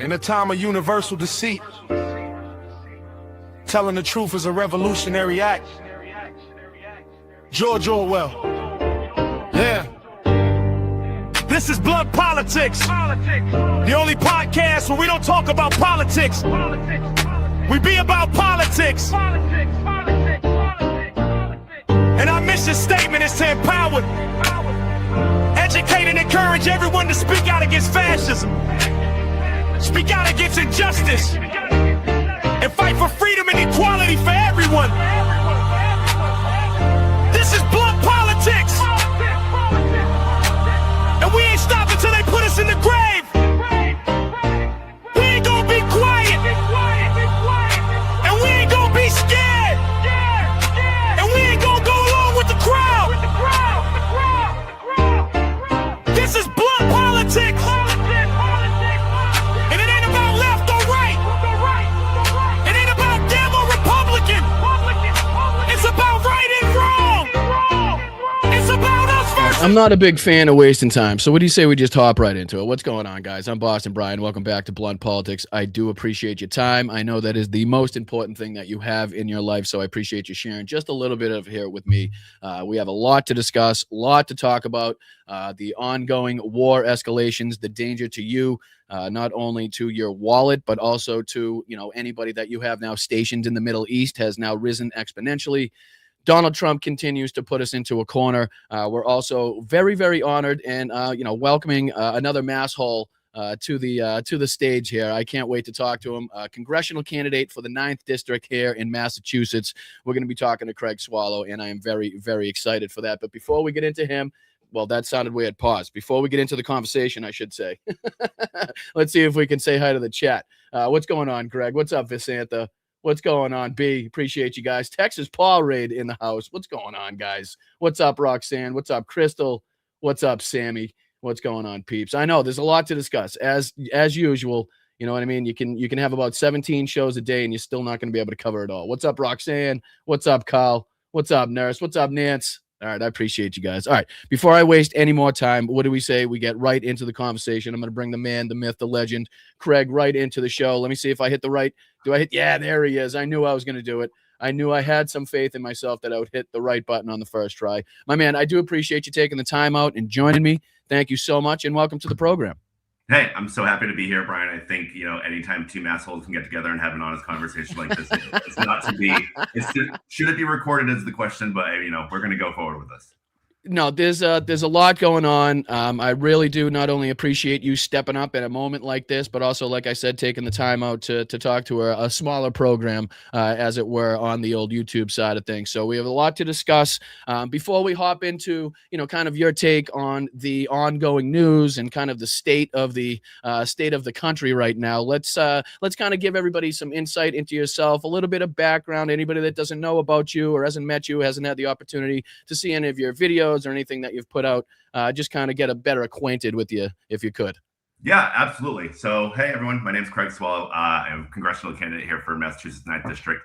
In a time of universal deceit, telling the truth is a revolutionary act. George Orwell. Yeah. This is Blood Politics. The only podcast where we don't talk about politics. We be about politics. And our mission statement is to empower, educate, and encourage everyone to speak out against fascism. Speak out against injustice and fight for freedom and equality for everyone. This is Blood Politics, and we ain't stopping till they put us in the grave. We ain't gonna be quiet, and we ain't gonna be scared, and we ain't gonna go along with the crowd. This is Blood Politics. I'm not a big fan of wasting time, so what do you say we just hop right into it? What's going on, guys? I'm Boston Brian. Welcome back to Blunt Politics. I do appreciate your time. I know that is the most important thing that you have in your life, so I appreciate you sharing just a little bit of here with me. We have a lot to discuss, a lot to talk about, the ongoing war escalations, the danger to you, not only to your wallet, but also to anybody that you have now stationed in the Middle East has now risen exponentially. Donald Trump continues to put us into a corner. We're also very, very honored and welcoming another masshole to the stage here. I can't wait to talk to him. Congressional candidate for the 9th District here in Massachusetts. We're going to be talking to Craig Swallow, and I am very, very excited for that. But before we get into him, well, that sounded weird. Pause. Before we get into the conversation, I should say, let's see if we can say hi to the chat. What's going on, Greg? What's up, Visantha? What's going on, B? Appreciate you guys. Texas Paul Raid in the house. What's going on, guys? What's up, Roxanne? What's up, Crystal? What's up, Sammy? What's going on, peeps? I know there's a lot to discuss. As usual, you know what I mean? You can have about 17 shows a day and you're still not going to be able to cover it all. What's up, Roxanne? What's up, Kyle? What's up, Nurse? What's up, Nance? All right, I appreciate you guys. All right, before I waste any more time, what do we say? We get right into the conversation. I'm going to bring the man, the myth, the legend, Craig, right into the show. Let me see if I hit the right. Do I hit? Yeah, there he is. I knew I was going to do it. I knew I had some faith in myself that I would hit the right button on the first try. My man, I do appreciate you taking the time out and joining me. Thank you so much, and welcome to the program. Hey, I'm so happy to be here, Brian. I think, anytime two assholes can get together and have an honest conversation like this, it's not to be, should it be recorded is the question, but, we're going to go forward with this. No, there's a lot going on. I really do not only appreciate you stepping up at a moment like this, but also, like I said, taking the time out to talk to a smaller program, as it were, on the old YouTube side of things. So we have a lot to discuss. Before we hop into, kind of your take on the ongoing news and kind of the state of the country right now, let's kind of give everybody some insight into yourself, a little bit of background. Anybody that doesn't know about you or hasn't met you, hasn't had the opportunity to see any of your videos or anything that you've put out, just kind of get a better acquainted with you, if you could. Yeah, absolutely. So, hey, everyone, my name is Craig Swallow. I'm a congressional candidate here for Massachusetts 9th District.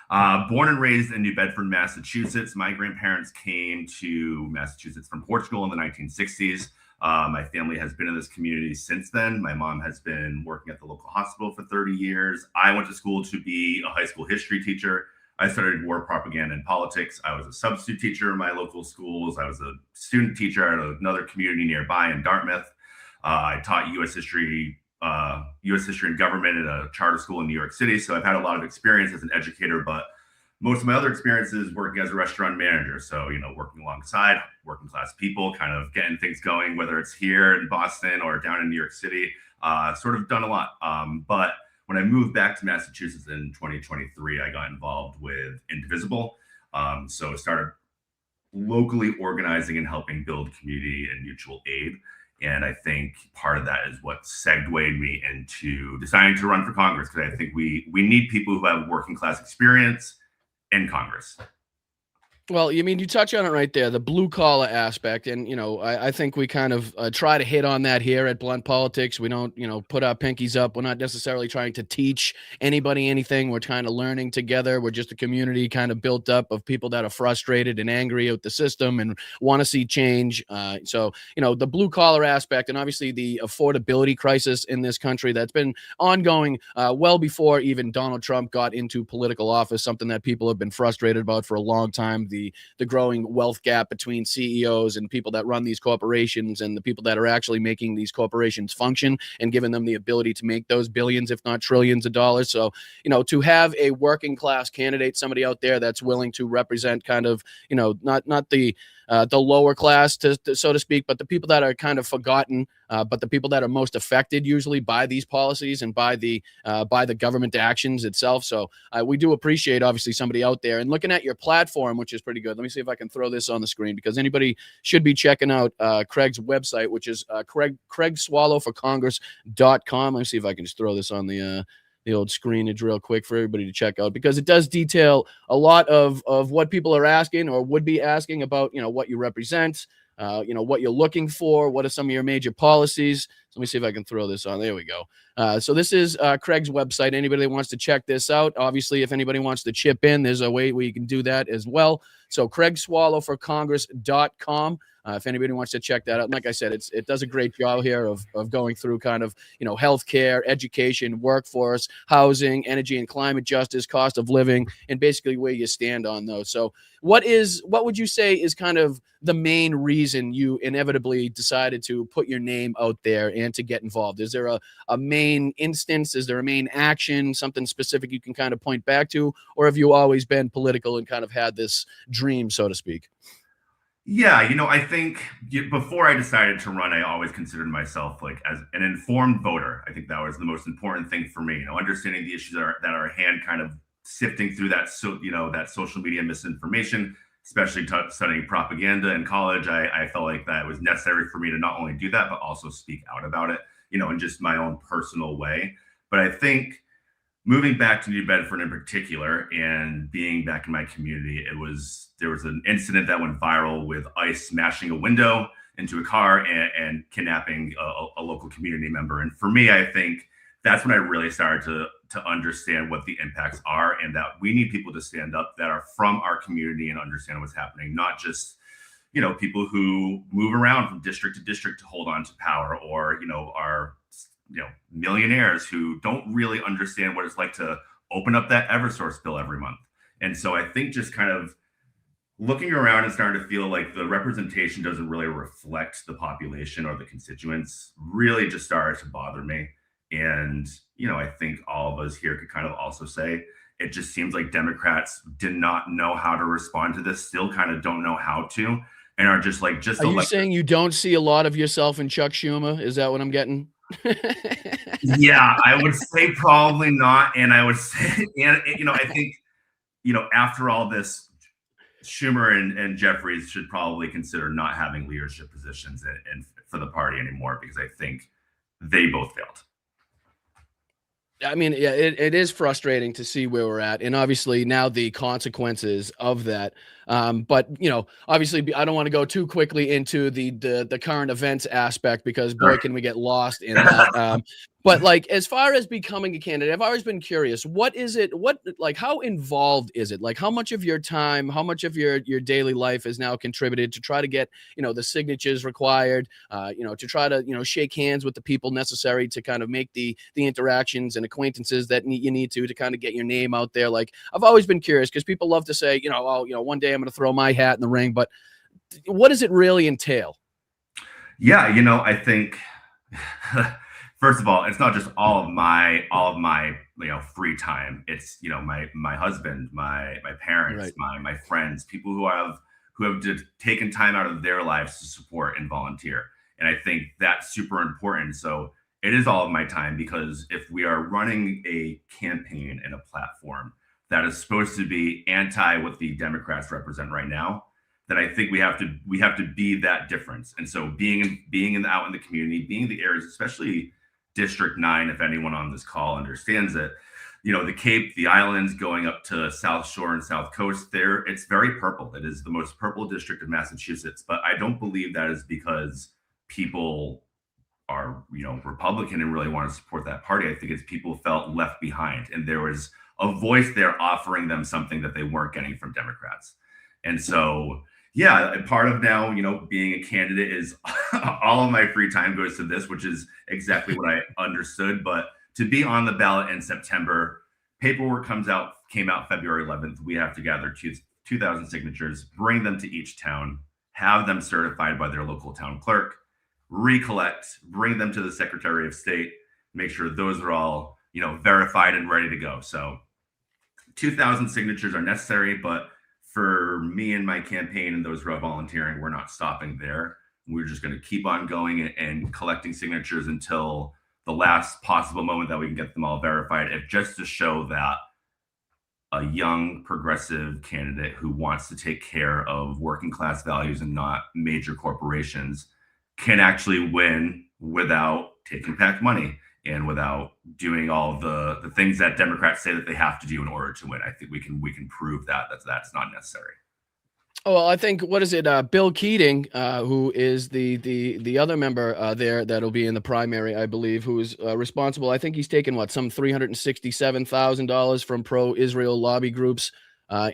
Born and raised in New Bedford, Massachusetts. My grandparents came to Massachusetts from Portugal in the 1960s. My family has been in this community since then. My mom has been working at the local hospital for 30 years. I went to school to be a high school history teacher. I studied war propaganda and politics. I was a substitute teacher in my local schools. I was a student teacher at another community nearby in Dartmouth. I taught U.S. history and government at a charter school in New York City. So I've had a lot of experience as an educator, but most of my other experiences working as a restaurant manager. So, working alongside working class people, kind of getting things going, whether it's here in Boston or down in New York City, sort of done a lot. But when I moved back to Massachusetts in 2023, I got involved with Indivisible. So I started locally organizing and helping build community and mutual aid. And I think part of that is what segued me into deciding to run for Congress, because I think we need people who have working class experience in Congress. Well, you mean you touch on it right there, the blue collar aspect. And, I think we kind of try to hit on that here at Blunt Politics. We don't, put our pinkies up. We're not necessarily trying to teach anybody anything. We're kind of learning together. We're just a community kind of built up of people that are frustrated and angry at the system and want to see change. The blue collar aspect, and obviously the affordability crisis in this country that's been ongoing well before even Donald Trump got into political office, something that people have been frustrated about for a long time. The growing wealth gap between CEOs and people that run these corporations and the people that are actually making these corporations function and giving them the ability to make those billions, if not trillions of dollars. So, to have a working class candidate, somebody out there that's willing to represent kind of, not the lower class, so to speak, but the people that are kind of forgotten, but the people that are most affected usually by these policies and by the government actions itself. So we do appreciate, obviously, somebody out there and looking at your platform, which is pretty good. Let me see if I can throw this on the screen, because anybody should be checking out Craig's website, which is CraigSwallowForCongress.com. Let me see if I can just throw this on the old screenage real quick for everybody to check out, because it does detail a lot of what people are asking or would be asking about, what you represent, what you're looking for, what are some of your major policies. So let me see if I can throw this on. There we go. So this is Craig's website. Anybody that wants to check this out, obviously, if anybody wants to chip in, there's a way where you can do that as well. So CraigSwallowForCongress.com. If anybody wants to check that out. And like I said, it does a great job here of going through kind of, healthcare, education, workforce, housing, energy and climate justice, cost of living, and basically where you stand on those. So what would you say is kind of the main reason you inevitably decided to put your name out there and to get involved? Is there a main instance? Is there a main action, something specific you can kind of point back to? Or have you always been political and kind of had this dream, so to speak? Yeah, I think before I decided to run, I always considered myself like as an informed voter. I think that was the most important thing for me. Understanding the issues that are at hand, kind of sifting through that that social media misinformation, especially studying propaganda in college. I felt like that was necessary for me to not only do that, but also speak out about it, in just my own personal way. But I think moving back to New Bedford in particular and being back in my community, there was an incident that went viral with ICE smashing a window into a car and kidnapping a local community member. And for me, I think that's when I really started to understand what the impacts are, and that we need people to stand up that are from our community and understand what's happening, not just people who move around from district to district to hold on to power, or are millionaires who don't really understand what it's like to open up that Eversource bill every month. And so I think just kind of looking around and starting to feel like the representation doesn't really reflect the population or the constituents really just started to bother me. And, I think all of us here could kind of also say it just seems like Democrats did not know how to respond to this, still kind of don't know how to, and are just like, Are you saying you don't see a lot of yourself in Chuck Schumer? Is that what I'm getting? Yeah, I would say probably not. And I would say, I think, after all this, Schumer and Jeffries should probably consider not having leadership positions and for the party anymore, because I think they both failed. I mean, yeah, it is frustrating to see where we're at, and obviously now the consequences of that. But obviously, I don't want to go too quickly into the current events aspect, because boy, can we get lost in that. But like, as far as becoming a candidate, I've always been curious. What is it? How involved is it? Like, how much of your time, how much of your daily life is now contributed to try to get, the signatures required, to try to, shake hands with the people necessary to kind of make the interactions and acquaintances that you need to kind of get your name out there. Like, I've always been curious, because people love to say, one day I'm going to throw my hat in the ring, but what does it really entail? Yeah, I think first of all, it's not just all of my free time. It's my husband, my parents, right, my friends, people who have taken time out of their lives to support and volunteer. And I think that's super important. So it is all of my time, because if we are running a campaign and a platform that is supposed to be anti what the Democrats represent right now, then I think we have to be that difference. And so being out in the community, being the areas, especially District 9, if anyone on this call understands it, the Cape, the islands, going up to South Shore and South Coast, there it's very purple. It is the most purple district of Massachusetts. But I don't believe that is because people are, Republican and really want to support that party. I think it's people felt left behind, and there was a voice there offering them something that they weren't getting from Democrats. And so, yeah, part of now, being a candidate is all of my free time goes to this, which is exactly what I understood. But to be on the ballot in September, paperwork came out February 11th. We have to gather 2,000 signatures, bring them to each town, have them certified by their local town clerk, recollect, bring them to the Secretary of State, make sure those are all, verified and ready to go. So 2,000 signatures are necessary, but for me and my campaign and those who are volunteering, we're not stopping there. We're just going to keep on going and collecting signatures until the last possible moment that we can get them all verified, just to show that a young progressive candidate who wants to take care of working class values and not major corporations can actually win without taking PAC money and without doing all the things that Democrats say that they have to do in order to win. I think we can prove that's not necessary. Oh, well, I think, what is it? Bill Keating, who is the other member there that'll be in the primary, I believe, who is responsible. I think he's taken some $367,000 from pro-Israel lobby groups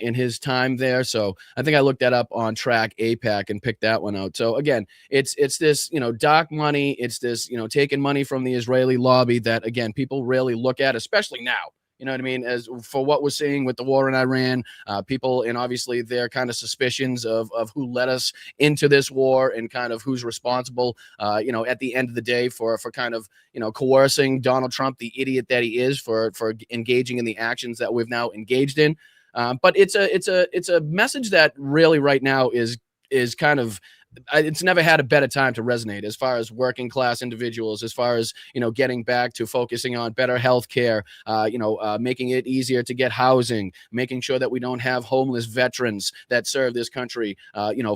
in his time there. So I think I looked that up on Track APAC and picked that one out. So again, it's this, dark money. It's this, taking money from the Israeli lobby that, again, people really look at, especially now. You know what I mean? As for what we're seeing with the war in Iran, people, and obviously their kind of suspicions of who led us into this war and kind of who's responsible, at the end of the day for kind of, coercing Donald Trump, the idiot that he is, for engaging in the actions that we've now engaged in. But it's a message that really right now is kind of, it's never had a better time to resonate as far as working class individuals, as far as, getting back to focusing on better health care, making it easier to get housing, making sure that we don't have homeless veterans that serve this country,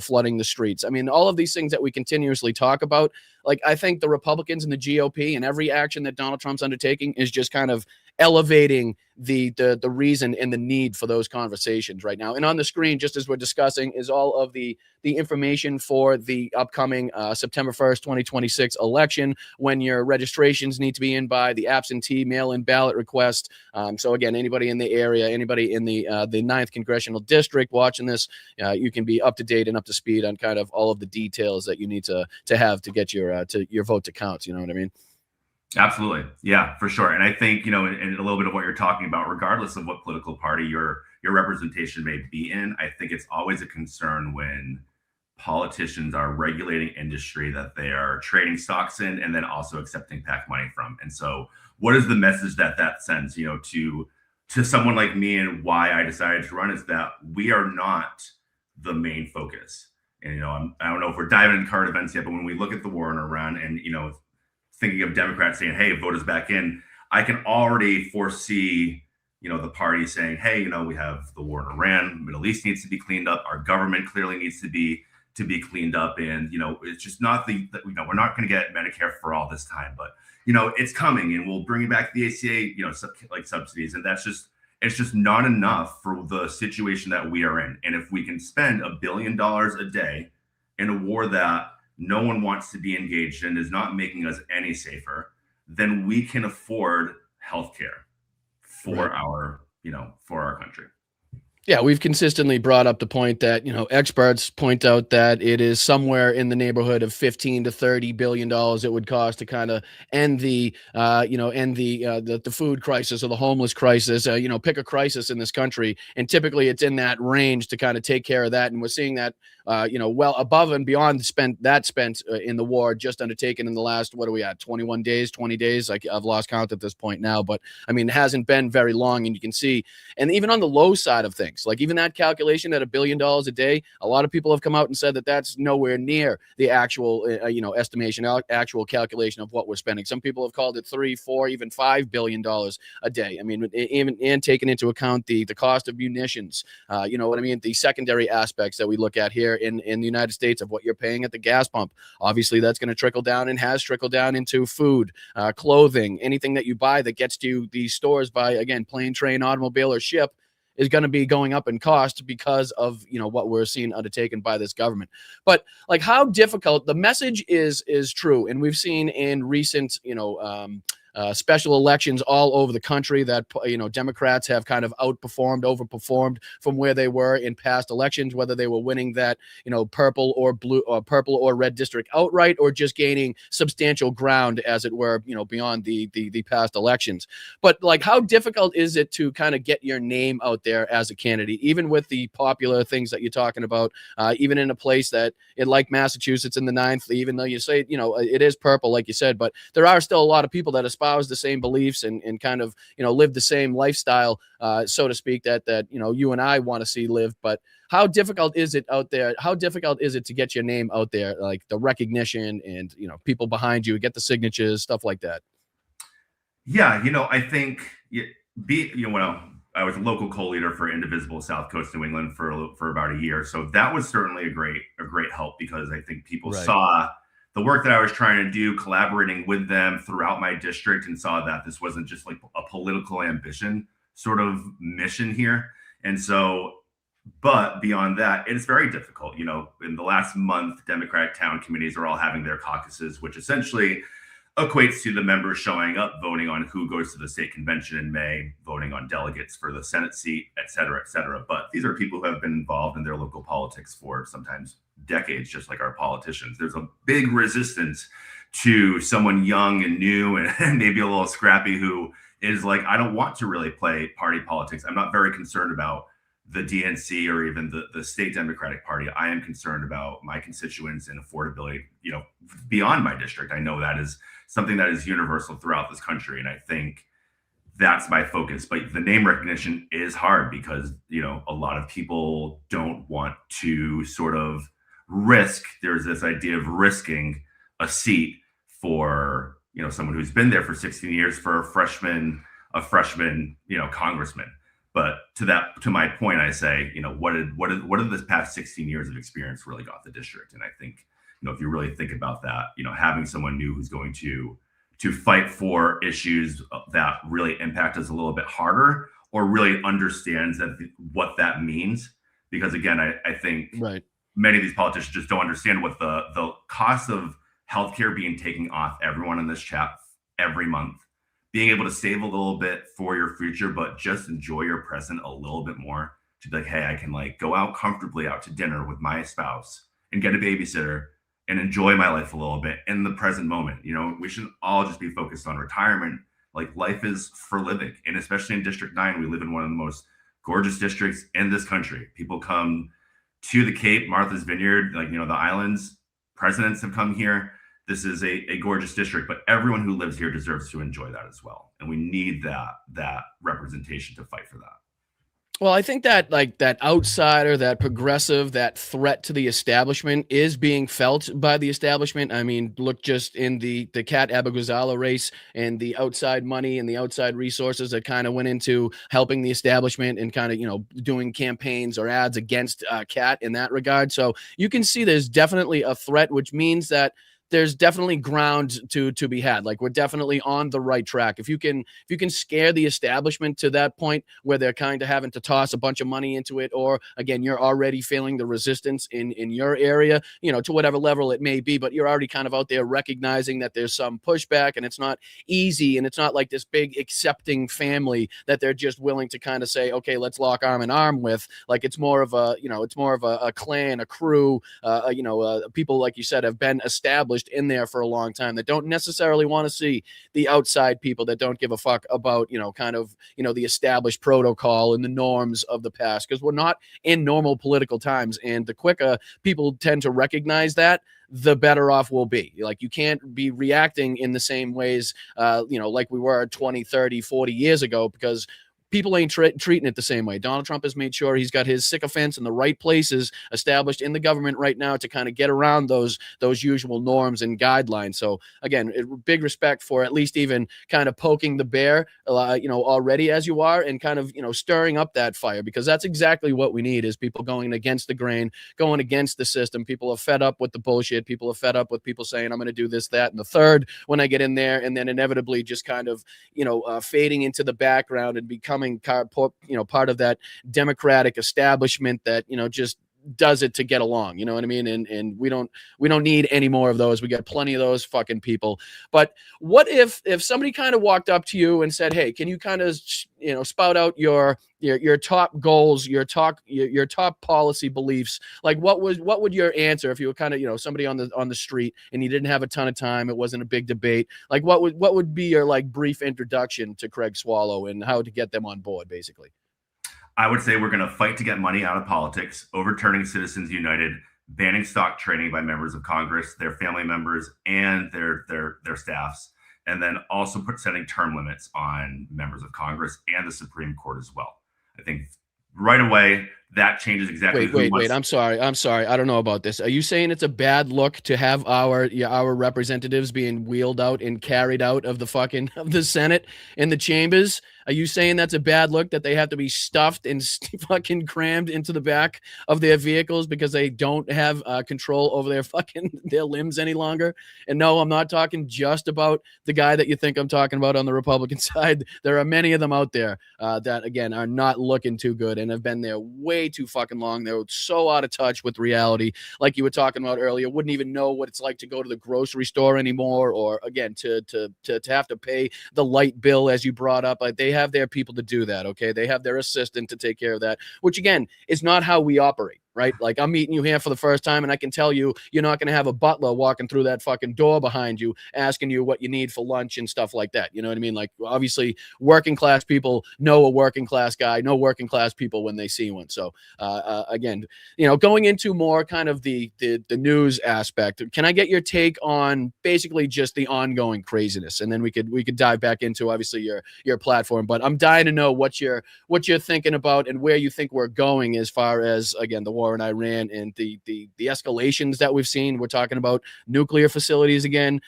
flooding the streets. I mean, all of these things that we continuously talk about, I think the Republicans and the GOP and every action that Donald Trump's undertaking is just kind of elevating the reason and the need for those conversations right now. And on the screen, just as we're discussing, is all of the information for the upcoming September 1st, 2026 election, when your registrations need to be in by, the absentee mail-in ballot request. So again, anybody in the area, anybody in the 9th Congressional District watching this, you can be up to date and up to speed on kind of all of the details that you need to have to get your vote to count. You know what I mean? Absolutely. Yeah, for sure. And I think, and a little bit of what you're talking about, regardless of what political party your representation may be in, I think it's always a concern when politicians are regulating industry that they are trading stocks in and then also accepting PAC money from. And so what is the message that sends, to someone like me, and why I decided to run, is that we are not the main focus. And, I don't know if we're diving into current events yet, but when we look at the war in Iran and, thinking of Democrats saying, hey, vote us back in, I can already foresee, the party saying, hey, we have the war in Iran, Middle East needs to be cleaned up. Our government clearly needs to be cleaned up. And, it's just not we're not going to get Medicare for all this time, but, it's coming, and we'll bring back the ACA, subsidies. And it's just not enough for the situation that we are in. And if we can spend $1 billion a day in a war that no one wants to be engaged in, is not making us any safer, then we can afford healthcare for our country. Yeah, we've consistently brought up the point that, experts point out that it is somewhere in the neighborhood of $15 to $30 billion it would cost to kind of end the food crisis or the homeless crisis, pick a crisis in this country. And typically it's in that range to kind of take care of that. And we're seeing that, well above and beyond spent in the war, just undertaken in the last, 20 days. I've lost count at this point now, but I mean, it hasn't been very long. And you can see, and even on the low side of things, like even that calculation at $1 billion a day, a lot of people have come out and said that that's nowhere near the actual, estimation, actual calculation of what we're spending. Some people have called it $3, $4, even $5 billion a day. I mean, even and taking into account the cost of munitions, the secondary aspects that we look at here in the United States of what you're paying at the gas pump. Obviously, that's going to trickle down and has trickled down into food, clothing, anything that you buy that gets to these stores by, again, plane, train, automobile, or ship is going to be going up in cost because of, what we're seeing undertaken by this government. But like, how difficult the message is true. And we've seen in recent, special elections all over the country that, Democrats have kind of overperformed from where they were in past elections, whether they were winning that, purple or red district outright, or just gaining substantial ground, as it were, beyond the past elections. But like, how difficult is it to kind of get your name out there as a candidate, even with the popular things that you're talking about, even in a place that, like Massachusetts in the 9th, even though you say, it is purple, like you said, but there are still a lot of people that espouse the same beliefs and kind of, live the same lifestyle, so to speak, that you and I want to see lived. But how difficult is it out there? How difficult is it to get your name out there, like the recognition and, people behind you, get the signatures, stuff like that? Yeah, I think I was a local co-leader for Indivisible South Coast New England for about a year, so that was certainly a great help, because I think people saw the work that I was trying to do, collaborating with them throughout my district, and saw that this wasn't just like a political ambition sort of mission here. And so, but beyond that, it's very difficult. In the last month, Democratic town committees are all having their caucuses, which essentially equates to the members showing up, voting on who goes to the state convention in May, voting on delegates for the Senate seat, et cetera, et cetera. But these are people who have been involved in their local politics for sometimes decades, just like our politicians. There's a big resistance to someone young and new and maybe a little scrappy who is like, I don't want to really play party politics. I'm not very concerned about the DNC or even the state Democratic Party. I am concerned about my constituents and affordability, beyond my district. I know that is something that is universal throughout this country. And I think that's my focus. But the name recognition is hard because, a lot of people don't want to sort of risk. There's this idea of risking a seat for, someone who's been there for 16 years for a freshman, congressman. But to my point, I say, what did this past 16 years of experience really got the district? And I think, if you really think about that, having someone new who's going to fight for issues that really impact us a little bit harder, or really understands what that means. Because again, I think many of these politicians just don't understand what the cost of healthcare being taken off everyone in this chat every month. Being able to save a little bit for your future, but just enjoy your present a little bit more, to be like, hey, I can go out comfortably out to dinner with my spouse and get a babysitter and enjoy my life a little bit in the present moment. We shouldn't all just be focused on retirement. Like, life is for living. And especially in District 9, we live in one of the most gorgeous districts in this country. People come to the Cape, Martha's Vineyard, the islands. Presidents have come here. This is a gorgeous district, but everyone who lives here deserves to enjoy that as well. And we need that representation to fight for that. Well, I think that that outsider, that progressive, that threat to the establishment is being felt by the establishment. I mean, look just in the Kat Abigail race and the outside money and the outside resources that kind of went into helping the establishment and kind of, doing campaigns or ads against Kat in that regard. So you can see there's definitely a threat, which means that there's definitely ground to be had. Like, we're definitely on the right track. If you can scare the establishment to that point where they're kind of having to toss a bunch of money into it, or again, you're already feeling the resistance in your area, to whatever level it may be, but you're already kind of out there recognizing that there's some pushback and it's not easy. And it's not like this big accepting family that they're just willing to kind of say, okay, let's lock arm in arm with. Like, it's more of a clan, a crew, people, like you said, have been established in there for a long time that don't necessarily want to see the outside people that don't give a fuck about, the established protocol and the norms of the past, because we're not in normal political times. And the quicker people tend to recognize that, the better off we'll be. Like, you can't be reacting in the same ways, like we were 20, 30, 40 years ago, because people ain't treating it the same way. Donald Trump has made sure he's got his sycophants in the right places established in the government right now to kind of get around those usual norms and guidelines. So again, big respect for at least even kind of poking the bear, already as you are, and kind of, stirring up that fire, because that's exactly what we need, is people going against the grain, going against the system. People are fed up with the bullshit. People are fed up with people saying, I'm going to do this, that, and the third when I get in there, and then inevitably just kind of, fading into the background and becoming, part of that Democratic establishment that, just does it to get along, you know what I mean? And we don't need any more of those. We got plenty of those fucking people. But what if somebody kind of walked up to you and said, hey, can you kind of, spout out your top goals, your top policy beliefs? Like what would your answer if you were kind of, somebody on the street and you didn't have a ton of time, it wasn't a big debate, like what would be your like brief introduction to Craig Swallow and how to get them on board, basically? I would say we're going to fight to get money out of politics, overturning Citizens United, banning stock trading by members of Congress, their family members, and their staffs, and then also setting term limits on members of Congress and the Supreme Court as well. I think right away that changes exactly. Wait. I'm sorry. I don't know about this. Are you saying it's a bad look to have our representatives being wheeled out and carried out of the Senate in the chambers? Are you saying that's a bad look, that they have to be stuffed and fucking crammed into the back of their vehicles because they don't have control over their limbs any longer? And no, I'm not talking just about the guy that you think I'm talking about on the Republican side. There are many of them out there that, again, are not looking too good and have been there way too fucking long. They're so out of touch with reality. Like you were talking about earlier, wouldn't even know what it's like to go to the grocery store anymore, or again, to have to pay the light bill, as you brought up. Like, they have their people to do that. Okay. They have their assistant to take care of that, which again is not how we operate. Right? Like, I'm meeting you here for the first time, and I can tell you, you're not going to have a butler walking through that fucking door behind you asking you what you need for lunch and stuff like that. You know what I mean? Like, obviously, working class people know a working class guy, know working class people when they see one. So, again, going into more kind of the news aspect, can I get your take on basically just the ongoing craziness, and then we could dive back into obviously your platform. But I'm dying to know what you're thinking about and where you think we're going as far as, again, the war in Iran and the escalations that we've seen. We're talking about nuclear facilities again,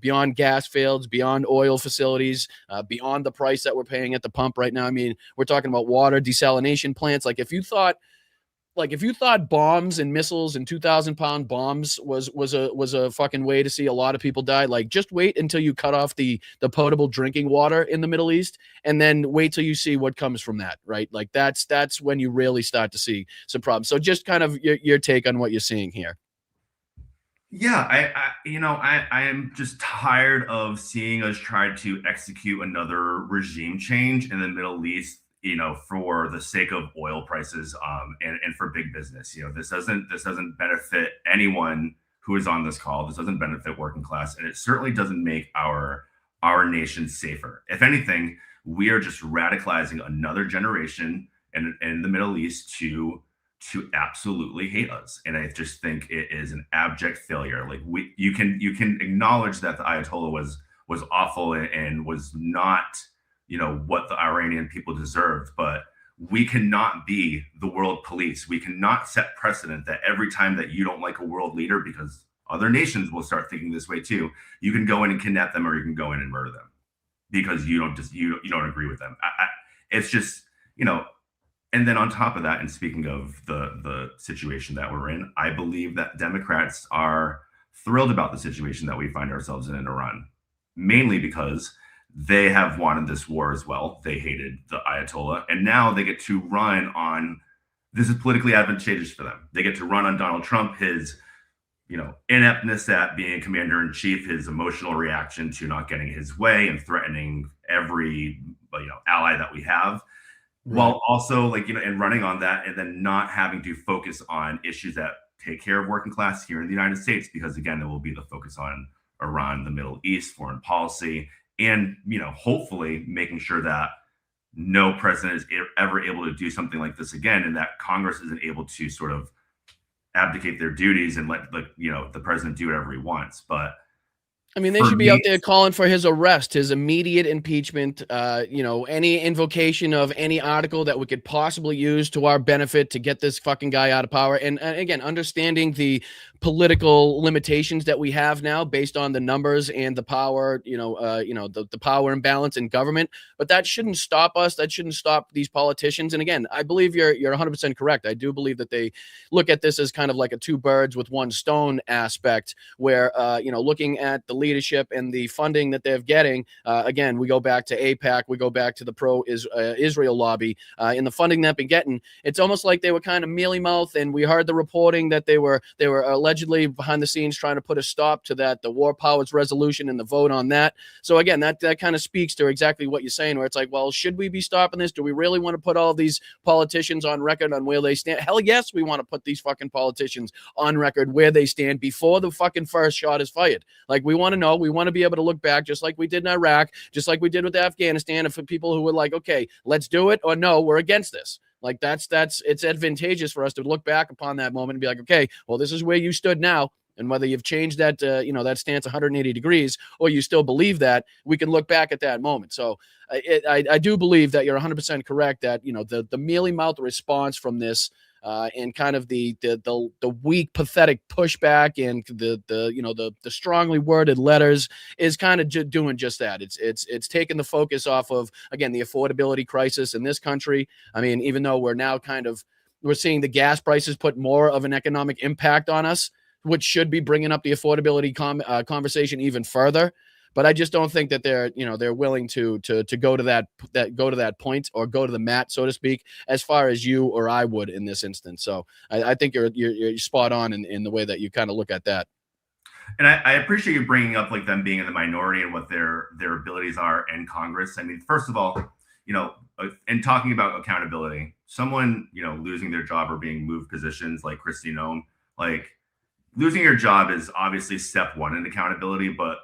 beyond gas fields, beyond oil facilities, beyond the price that we're paying at the pump right now. I mean, we're talking about water desalination plants. Like, if you thought bombs and missiles and 2,000-pound bombs was a fucking way to see a lot of people die, like, just wait until you cut off the potable drinking water in the Middle East, and then wait till you see what comes from that, right? Like, that's when you really start to see some problems. So just kind of your take on what you're seeing here. Yeah, I am just tired of seeing us try to execute another regime change in the Middle East, for the sake of oil prices, and for big business. This doesn't benefit anyone who is on this call. This doesn't benefit working class, and it certainly doesn't make our nation safer. If anything, we are just radicalizing another generation in the Middle East to absolutely hate us. And I just think it is an abject failure. Like, you can acknowledge that the Ayatollah was awful and was not, what the Iranian people deserved, but we cannot be the world police. We cannot set precedent that every time that you don't like a world leader, because other nations will start thinking this way too, you can go in and kidnap them, or you can go in and murder them because you don't agree with them. It's just, and then on top of that, and speaking of the situation that we're in, I believe that Democrats are thrilled about the situation that we find ourselves in Iran, mainly because they have wanted this war as well. They hated the Ayatollah, and now they get to run on, this is politically advantageous for them. They get to run on Donald Trump, his, ineptness at being commander in chief, his emotional reaction to not getting his way and threatening every, ally that we have, while also and running on that, and then not having to focus on issues that take care of working class here in the United States, because again, it will be the focus on Iran, the Middle East, foreign policy, and hopefully making sure that no president is ever able to do something like this again, and that Congress isn't able to sort of abdicate their duties and let the president do whatever he wants. But I mean, they For should be me, out there calling for his arrest, his immediate impeachment, any invocation of any article that we could possibly use to our benefit to get this fucking guy out of power. And again, understanding political limitations that we have now based on the numbers and the power, the power imbalance in government. But that shouldn't stop us. That shouldn't stop these politicians. And again, I believe you're 100% correct. I do believe that they look at this as kind of like a two birds with one stone aspect, where looking at the leadership and the funding that they're getting. Again, we go back to AIPAC, we go back to the pro-Israel lobby, in the funding they've been getting. It's almost like they were kind of mealy-mouthed, and we heard the reporting that they were allegedly behind the scenes trying to put a stop to the war powers resolution and the vote on that. So again, that kind of speaks to exactly what you're saying, where it's like, well, should we be stopping this? Do we really want to put all these politicians on record on where they stand? Hell yes, we want to put these fucking politicians on record where they stand before the fucking first shot is fired. Like, we want to know, we want to be able to look back, just like we did in Iraq, just like we did with Afghanistan, and for people who were like, okay, let's do it, or no, we're against this. Like, it's advantageous for us to look back upon that moment and be like, okay, well, this is where you stood now. And whether you've changed that, that stance 180 degrees, or you still believe that, we can look back at that moment. So I do believe that you're 100% correct that, the mealy-mouthed response from this, and kind of the weak, pathetic pushback and the strongly worded letters is kind of doing just that. It's taking the focus off of, again, the affordability crisis in this country. I mean, even though we're seeing the gas prices put more of an economic impact on us, which should be bringing up the affordability conversation even further. But I just don't think that they're willing to go to that point, or go to the mat, so to speak, as far as you or I would in this instance. So I think you're spot on in the way that you kind of look at that. And I appreciate you bringing up like them being in the minority and what their abilities are in Congress. I mean, first of all, in talking about accountability, someone losing their job or being moved positions like Kristi Noem, like, losing your job is obviously step one in accountability, but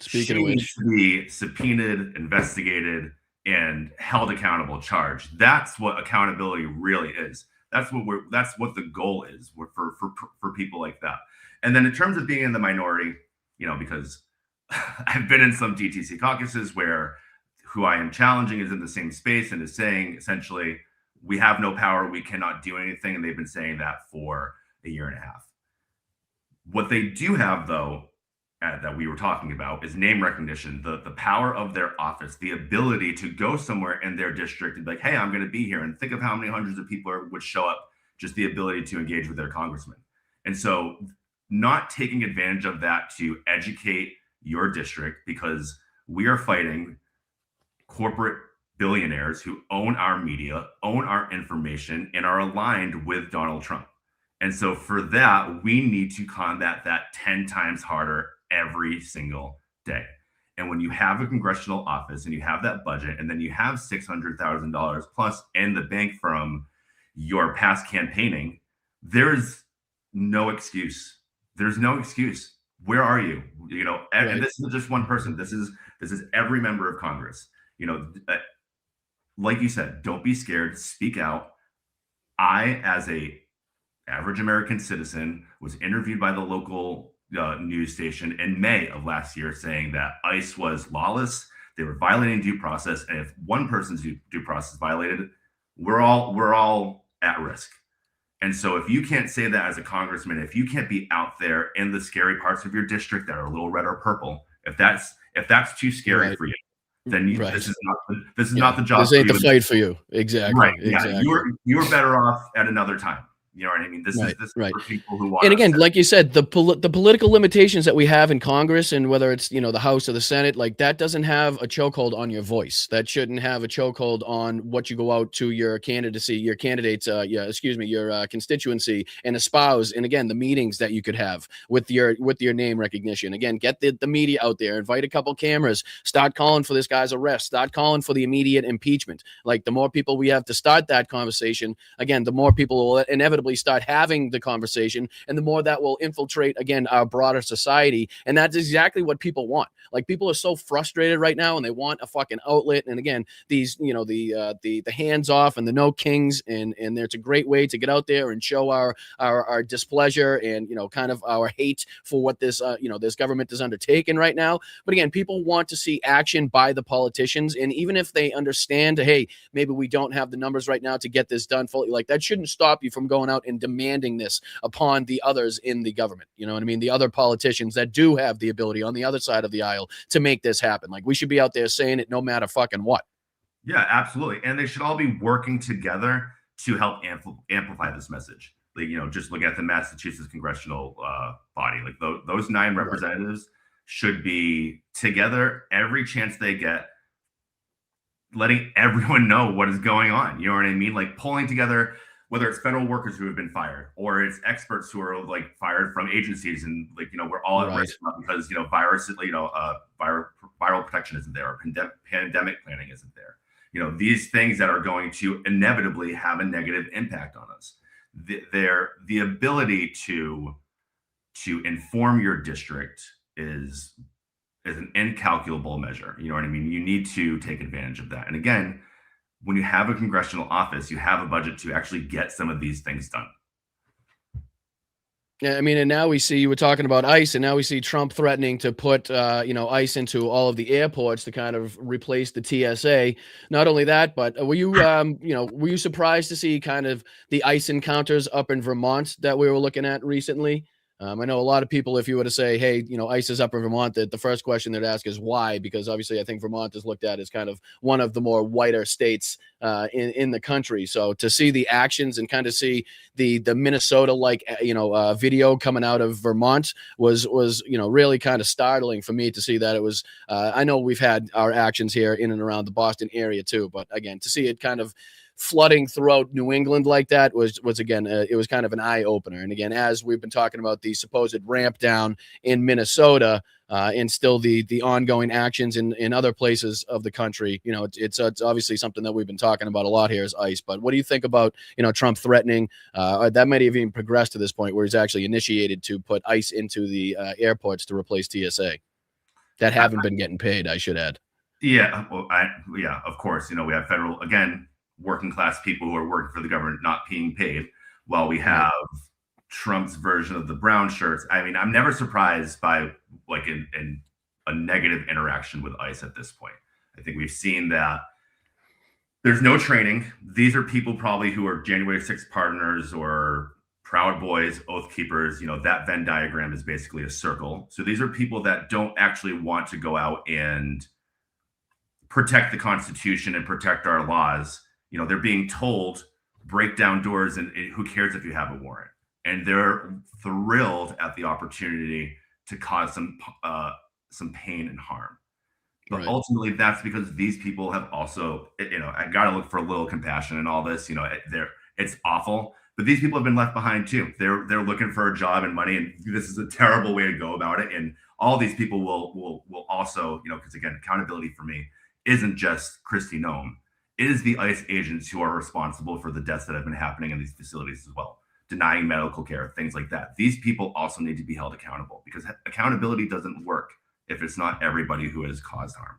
Speaking she of which, needs to be subpoenaed, investigated, and held accountable, charged. That's what accountability really is. That's what the goal is for people like that. And then in terms of being in the minority, because I've been in some DTC caucuses where who I am challenging is in the same space and is saying essentially, we have no power, we cannot do anything, and they've been saying that for a year and a half. What they do have, though, that we were talking about, is name recognition, the power of their office, the ability to go somewhere in their district and be like, hey, I'm going to be here. And think of how many hundreds of people would show up, just the ability to engage with their congressman. And so not taking advantage of that to educate your district, because we are fighting corporate billionaires who own our media, own our information, and are aligned with Donald Trump. And so for that, we need to combat that 10 times harder every single day. And when you have a congressional office and you have that budget, and then you have $600,000 plus in the bank from your past campaigning, there's no excuse. There's no excuse. Where are you? And Right. this isn't just one person. This is every member of Congress. Like you said, don't be scared. Speak out. I, as a average American citizen, was interviewed by the local news station in May of last year saying that ICE was lawless, they were violating due process, and if one person's due process violated, we're all at risk. And so if you can't say that as a congressman, if you can't be out there in the scary parts of your district that are a little red or purple, if that's too scary Right. for you, then Right. this is not the job. This ain't for the you. fight for you. Exactly. Right. Exactly. Yeah. You're better off at another time. You know what I mean? This is for people who want. And again, like you said, the political limitations that we have in Congress, and whether it's the House or the Senate, like, that doesn't have a chokehold on your voice. That shouldn't have a chokehold on what you go out to your candidacy, your candidates, your constituency, and espouse. And again, the meetings that you could have with your name recognition. Again, get the media out there, invite a couple cameras, start calling for this guy's arrest, start calling for the immediate impeachment. Like, the more people we have to start that conversation, again, the more people will inevitably inevitably start having the conversation, and the more that will infiltrate, again, our broader society. And that's exactly what people want. Like, people are so frustrated right now, and they want a fucking outlet. And again, these, the hands off and the no kings, and it's a great way to get out there and show our displeasure and, kind of our hate for what this this government is undertaking right now. But again, people want to see action by the politicians, and even if they understand, hey, maybe we don't have the numbers right now to get this done fully, like, that shouldn't stop you from going out and demanding this upon the others in the government. You know what I mean? The other politicians that do have the ability on the other side of the aisle to make this happen. Like, we should be out there saying it no matter fucking what. Yeah, absolutely. And they should all be working together to help amplify this message. Like, just look at the Massachusetts congressional body. Like, those 9 representatives should be together every chance they get, letting everyone know what is going on. You know what I mean? Like, pulling together, whether it's federal workers who have been fired or it's experts who are like fired from agencies, and like, we're all at risk because virus, viral protection isn't there, or pandemic planning isn't there. These things that are going to inevitably have a negative impact on us. The ability to inform your district is an incalculable measure. You know what I mean? You need to take advantage of that. And again, when you have a congressional office, you have a budget to actually get some of these things done. Yeah, I mean, and now we see, you were talking about ICE, and now we see Trump threatening to put, ICE into all of the airports to kind of replace the TSA. Not only that, but were you surprised to see kind of the ICE encounters up in Vermont that we were looking at recently? I know a lot of people, if you were to say, hey, ICE is up in Vermont, that the first question they'd ask is why, because obviously I think Vermont is looked at as kind of one of the more whiter states in the country. So to see the actions and kind of see the Minnesota video coming out of Vermont was really kind of startling for me to see that. It was I know we've had our actions here in and around the Boston area too, but again, to see it kind of flooding throughout New England like that was again, it was kind of an eye opener. And again, as we've been talking about the supposed ramp down in Minnesota, and still the ongoing actions in other places of the country, it's obviously something that we've been talking about a lot here is ICE. But what do you think about, Trump threatening, that might have even progressed to this point where he's actually initiated to put ICE into the airports to replace TSA that haven't been getting paid, I should add. Yeah. Well, of course, we have federal, again, working class people who are working for the government not being paid, while we have Trump's version of the brown shirts. I mean, I'm never surprised by like in a negative interaction with ICE at this point. I think we've seen that there's no training. These are people probably who are January 6th partners or Proud Boys, Oath Keepers. That Venn diagram is basically a circle. So these are people that don't actually want to go out and protect the Constitution and protect our laws. They're being told, break down doors, and who cares if you have a warrant? And they're thrilled at the opportunity to cause some pain and harm. But ultimately, that's because these people have also, I got to look for a little compassion in all this. It's awful, but these people have been left behind too. They're looking for a job and money, and this is a terrible way to go about it. And all these people will also, because again, accountability for me isn't just Kristi Noem. It is the ICE agents who are responsible for the deaths that have been happening in these facilities as well, denying medical care, things like that. These people also need to be held accountable, because accountability doesn't work if it's not everybody who has caused harm.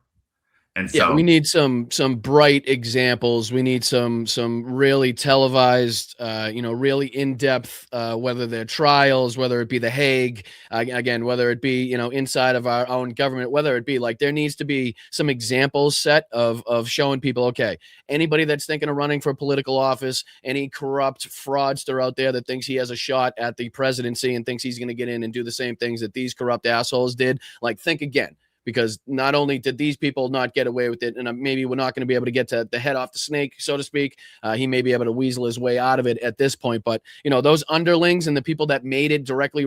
And so we need some bright examples. We need some really televised, really in-depth, whether they're trials, whether it be The Hague, again, whether it be, inside of our own government, whether it be like, there needs to be some examples set of showing people, okay, anybody that's thinking of running for political office, any corrupt fraudster out there that thinks he has a shot at the presidency and thinks he's going to get in and do the same things that these corrupt assholes did, like, think again. Because not only did these people not get away with it, and maybe we're not going to be able to get to the head off the snake, so to speak. He may be able to weasel his way out of it at this point. But those underlings and the people that made it directly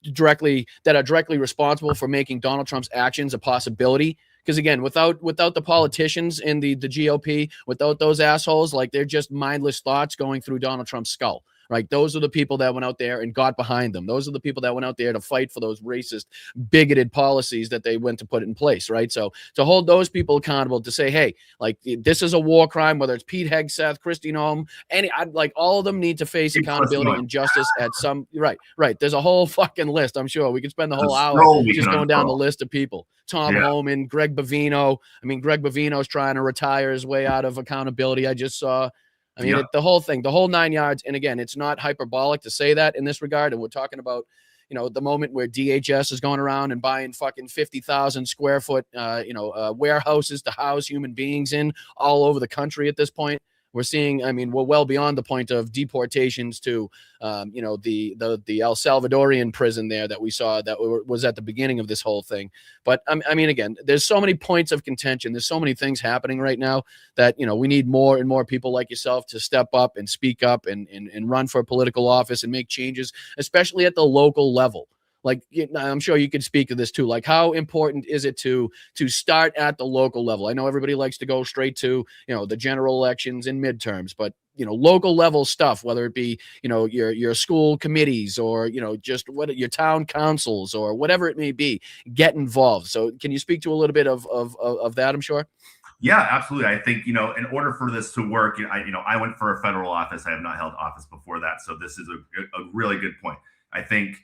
directly responsible for making Donald Trump's actions a possibility. Because again, without the politicians in the GOP, without those assholes, like, they're just mindless thoughts going through Donald Trump's skull. right? Those are the people that went out there and got behind them. Those are the people that went out there to fight for those racist, bigoted policies that they went to put in place, right? So to hold those people accountable, to say, hey, like this is a war crime, whether it's Pete Hegseth, Christy Nome, like all of them need to face accountability and justice at some, right. There's a whole fucking list. I'm sure we could spend the whole hour just going down the list of people. Tom Homan, Greg Bavino. I mean, Greg Bavino's trying to retire his way out of accountability. I just saw, I mean, the whole thing, the whole 9 yards. And again, it's not hyperbolic to say that in this regard. And we're talking about, you know, the moment where DHS is going around and buying fucking 50,000 square foot, warehouses to house human beings in all over the country at this point. We're seeing, I mean, we're well beyond the point of deportations to, the El Salvadorian prison there that we saw that was at the beginning of this whole thing. But I mean, again, there's so many points of contention. There's so many things happening right now that, you know, we need more and more people like yourself to step up and speak up and run for political office and make changes, especially at the local level. Like, I'm sure you could speak to this too. Like, how important is it to start at the local level? I know everybody likes to go straight to, you know, the general elections and midterms, but, you know, local level stuff, whether it be, you know, your school committees or, you know, just what your town councils or whatever it may be, get involved. So can you speak to a little bit of that, I'm sure? Yeah, absolutely. I think, you know, in order for this to work, I went for a federal office. I have not held office before that. So this is a really good point. I think,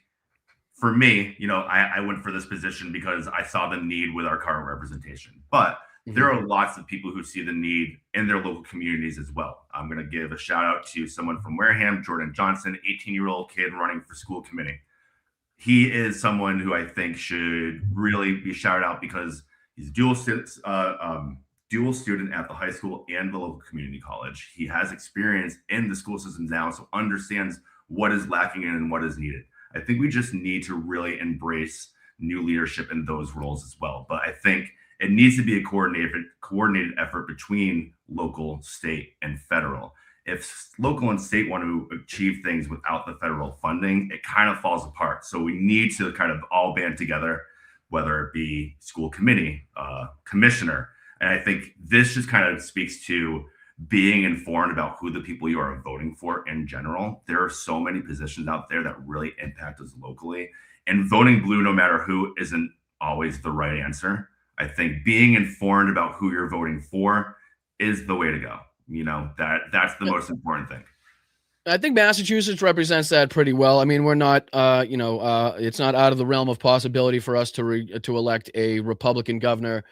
for me, you know, I went for this position because I saw the need with our current representation. But there are lots of people who see the need in their local communities as well. I'm going to give a shout out to someone from Wareham, Jordan Johnson, 18-year-old kid running for school committee. He is someone who I think should really be shouted out because he's a dual student at the high school and the local community college. He has experience in the school system now, so understands what is lacking and what is needed. I think we just need to really embrace new leadership in those roles as well. But I think it needs to be a coordinated effort between local, state, and federal. If local and state want to achieve things without the federal funding, it kind of falls apart. So we need to kind of all band together, whether it be school committee, commissioner. And I think this just kind of speaks to being informed about who the people you are voting for in general. There are so many positions out there that really impact us locally, and voting blue, no matter who, isn't always the right answer. I think being informed about who you're voting for is the way to go. You know, that's the most important thing. I think Massachusetts represents that pretty well. I mean, we're not, it's not out of the realm of possibility for us to elect a Republican governor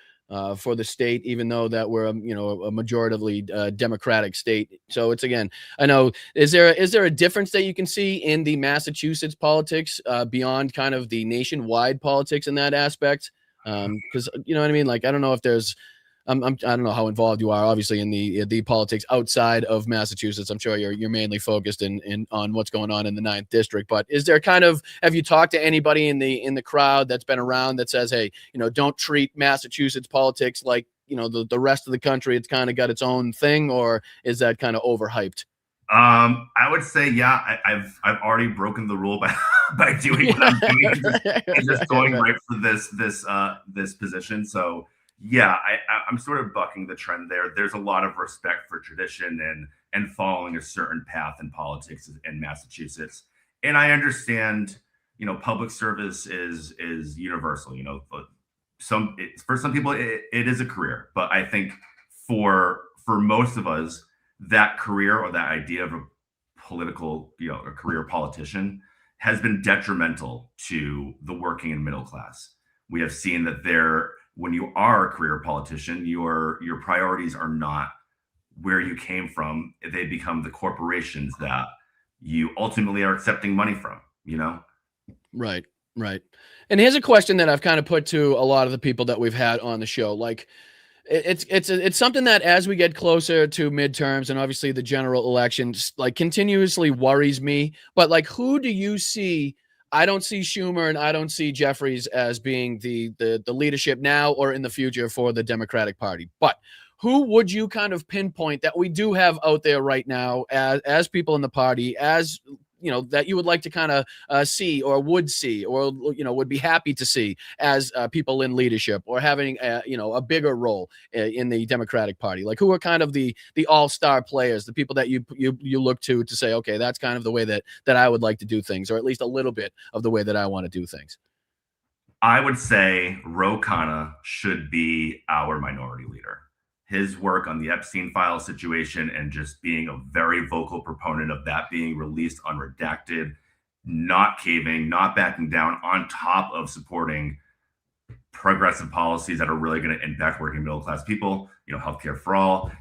for the state, even though that we're a majoritively Democratic state. So it's, again, I know, is there a difference that you can see in the Massachusetts politics beyond kind of the nationwide politics in that aspect? Because you know what I mean? Like, I don't know if there's, I don't know how involved you are, obviously, in the politics outside of Massachusetts. I'm sure you're mainly focused on what's going on in the 9th district. But is there have you talked to anybody in the crowd that's been around that says, hey, you know, don't treat Massachusetts politics like, you know, the rest of the country? It's kind of got its own thing, or is that kind of overhyped? I would say, yeah, I've already broken the rule by doing what I'm doing and just going right for this position. So yeah, I'm sort of bucking the trend there. There's a lot of respect for tradition and following a certain path in politics in Massachusetts. And I understand, you know, public service is universal. You know, for some people it is a career, but I think for most of us, that career or that idea of a political, you know, a career politician has been detrimental to the working and middle class. We have seen that when you are a career politician, your priorities are not where you came from. They become the corporations that you ultimately are accepting money from, you know? Right. And here's a question that I've kind of put to a lot of the people that we've had on the show. Like, it's something that as we get closer to midterms and obviously the general elections, like, continuously worries me. But like, who do you see? I don't see Schumer and I don't see Jeffries as being the leadership now or in the future for the Democratic Party. But who would you kind of pinpoint that we do have out there right now as people in the party, as that you would like to kind of see or would see or would be happy to see as people in leadership or having a bigger role in the Democratic Party? Like, who are kind of the all-star players, the people that you look to say, okay, that's kind of the way that I would like to do things, or at least a little bit of the way that I want to do things? I would say Ro Khanna should be our minority leader. His work on the Epstein file situation and just being a very vocal proponent of that being released unredacted, not caving, not backing down, on top of supporting progressive policies that are really going to impact working middle class people, healthcare for all,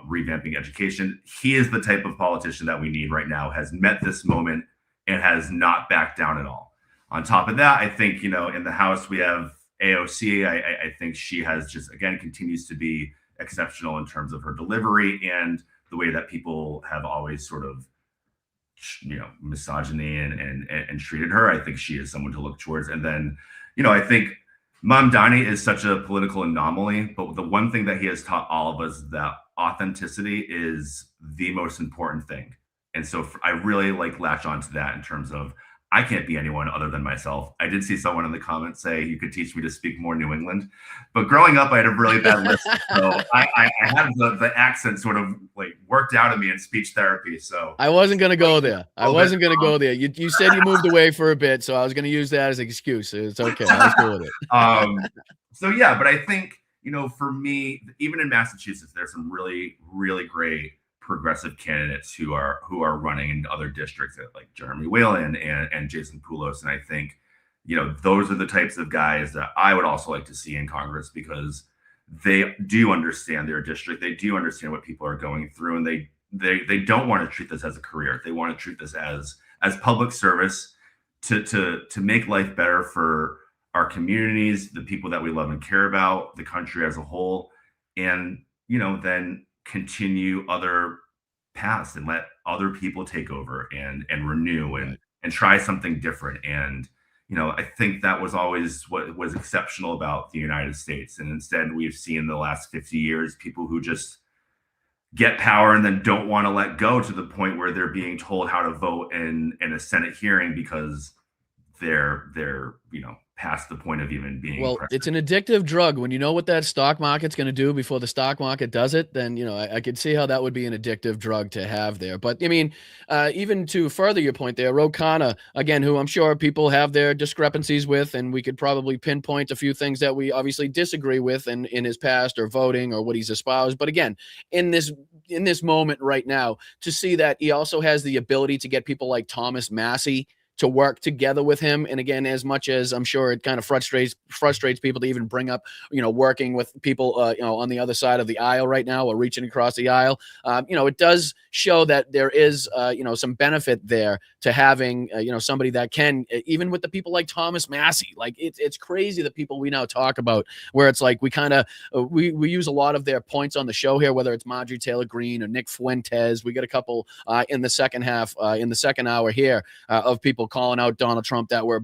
revamping education. He is the type of politician that we need right now, has met this moment and has not backed down at all. On top of that, I think, in the House, we have AOC. I think she has just, again, continues to be exceptional in terms of her delivery and the way that people have always sort of, misogyny and treated her. I think she is someone to look towards. And then, I think Mamdani is such a political anomaly, but the one thing that he has taught all of us, that authenticity is the most important thing. And so I really latch onto that in terms of, I can't be anyone other than myself. I did see someone in the comments say, you could teach me to speak more New England. But growing up, I had a really bad list. So I had the accent sort of worked out of me in speech therapy. So I wasn't going to go there. You said you moved away for a bit, so I was going to use that as an excuse. It's okay. I was cool with it. So yeah, but I think, for me, even in Massachusetts, there's some really, really great progressive candidates who are running in other districts, like Jeremy Whalen and Jason Poulos. And I think, those are the types of guys that I would also like to see in Congress, because they do understand their district. They do understand what people are going through, and they don't want to treat this as a career. They want to treat this as public service to make life better for our communities, the people that we love and care about, the country as a whole. And, then continue other paths and let other people take over and renew and try something different. And, I think that was always what was exceptional about the United States. And instead, we've seen the last 50 years, people who just get power and then don't want to let go, to the point where they're being told how to vote in a Senate hearing because they're past the point of even being president. It's an addictive drug. When you know what that stock market's going to do before the stock market does it, then I could see how that would be an addictive drug to have there. But I mean, even to further your point there, Ro Khanna, again, who I'm sure people have their discrepancies with, and we could probably pinpoint a few things that we obviously disagree with in his past or voting or what he's espoused. But again, in this moment right now, to see that he also has the ability to get people like Thomas Massie to work together with him. And again, as much as I'm sure it kind of frustrates people to even bring up, working with people, on the other side of the aisle right now, or reaching across the aisle, it does show that there is, some benefit there to having, somebody that can, even with the people like Thomas Massie. Like, it's crazy the people we now talk about, where it's like we kind of we use a lot of their points on the show here, whether it's Marjorie Taylor Greene or Nick Fuentes. We get a couple in the second half, in the second hour here, of people calling out Donald Trump that were,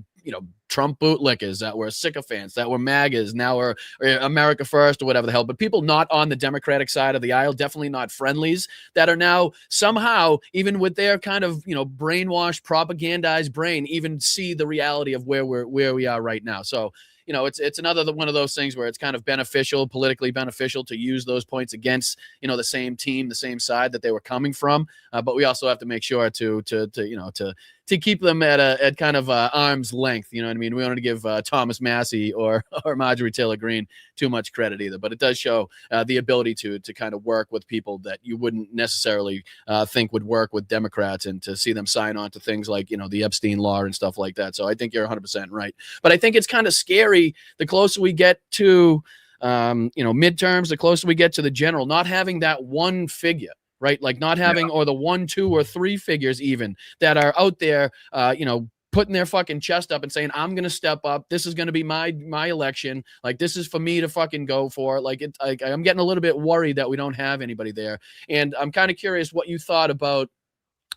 Trump bootlickers, that were sycophants, that were MAGAs, now are America First or whatever the hell. But people not on the Democratic side of the aisle, definitely not friendlies, that are now somehow, even with their kind of, brainwashed, propagandized brain, even see the reality of where we are right now. So, it's another one of those things where it's kind of politically beneficial to use those points against, the same team, the same side that they were coming from. But we also have to make sure to keep them at kind of arm's length. You know what I mean? We don't want to give Thomas Massie or Marjorie Taylor Greene too much credit either. But it does show the ability to kind of work with people that you wouldn't necessarily think would work with Democrats, and to see them sign on to things like, the Epstein law and stuff like that. So I think you're 100% right. But I think it's kind of scary the closer we get to, midterms, the closer we get to the general, not having that one figure, right? Like not having, or the 1, 2, or 3 figures even that are out there, putting their fucking chest up and saying, I'm going to step up. This is going to be my election. Like, this is for me to fucking go for. I'm getting a little bit worried that we don't have anybody there. And I'm kind of curious what you thought about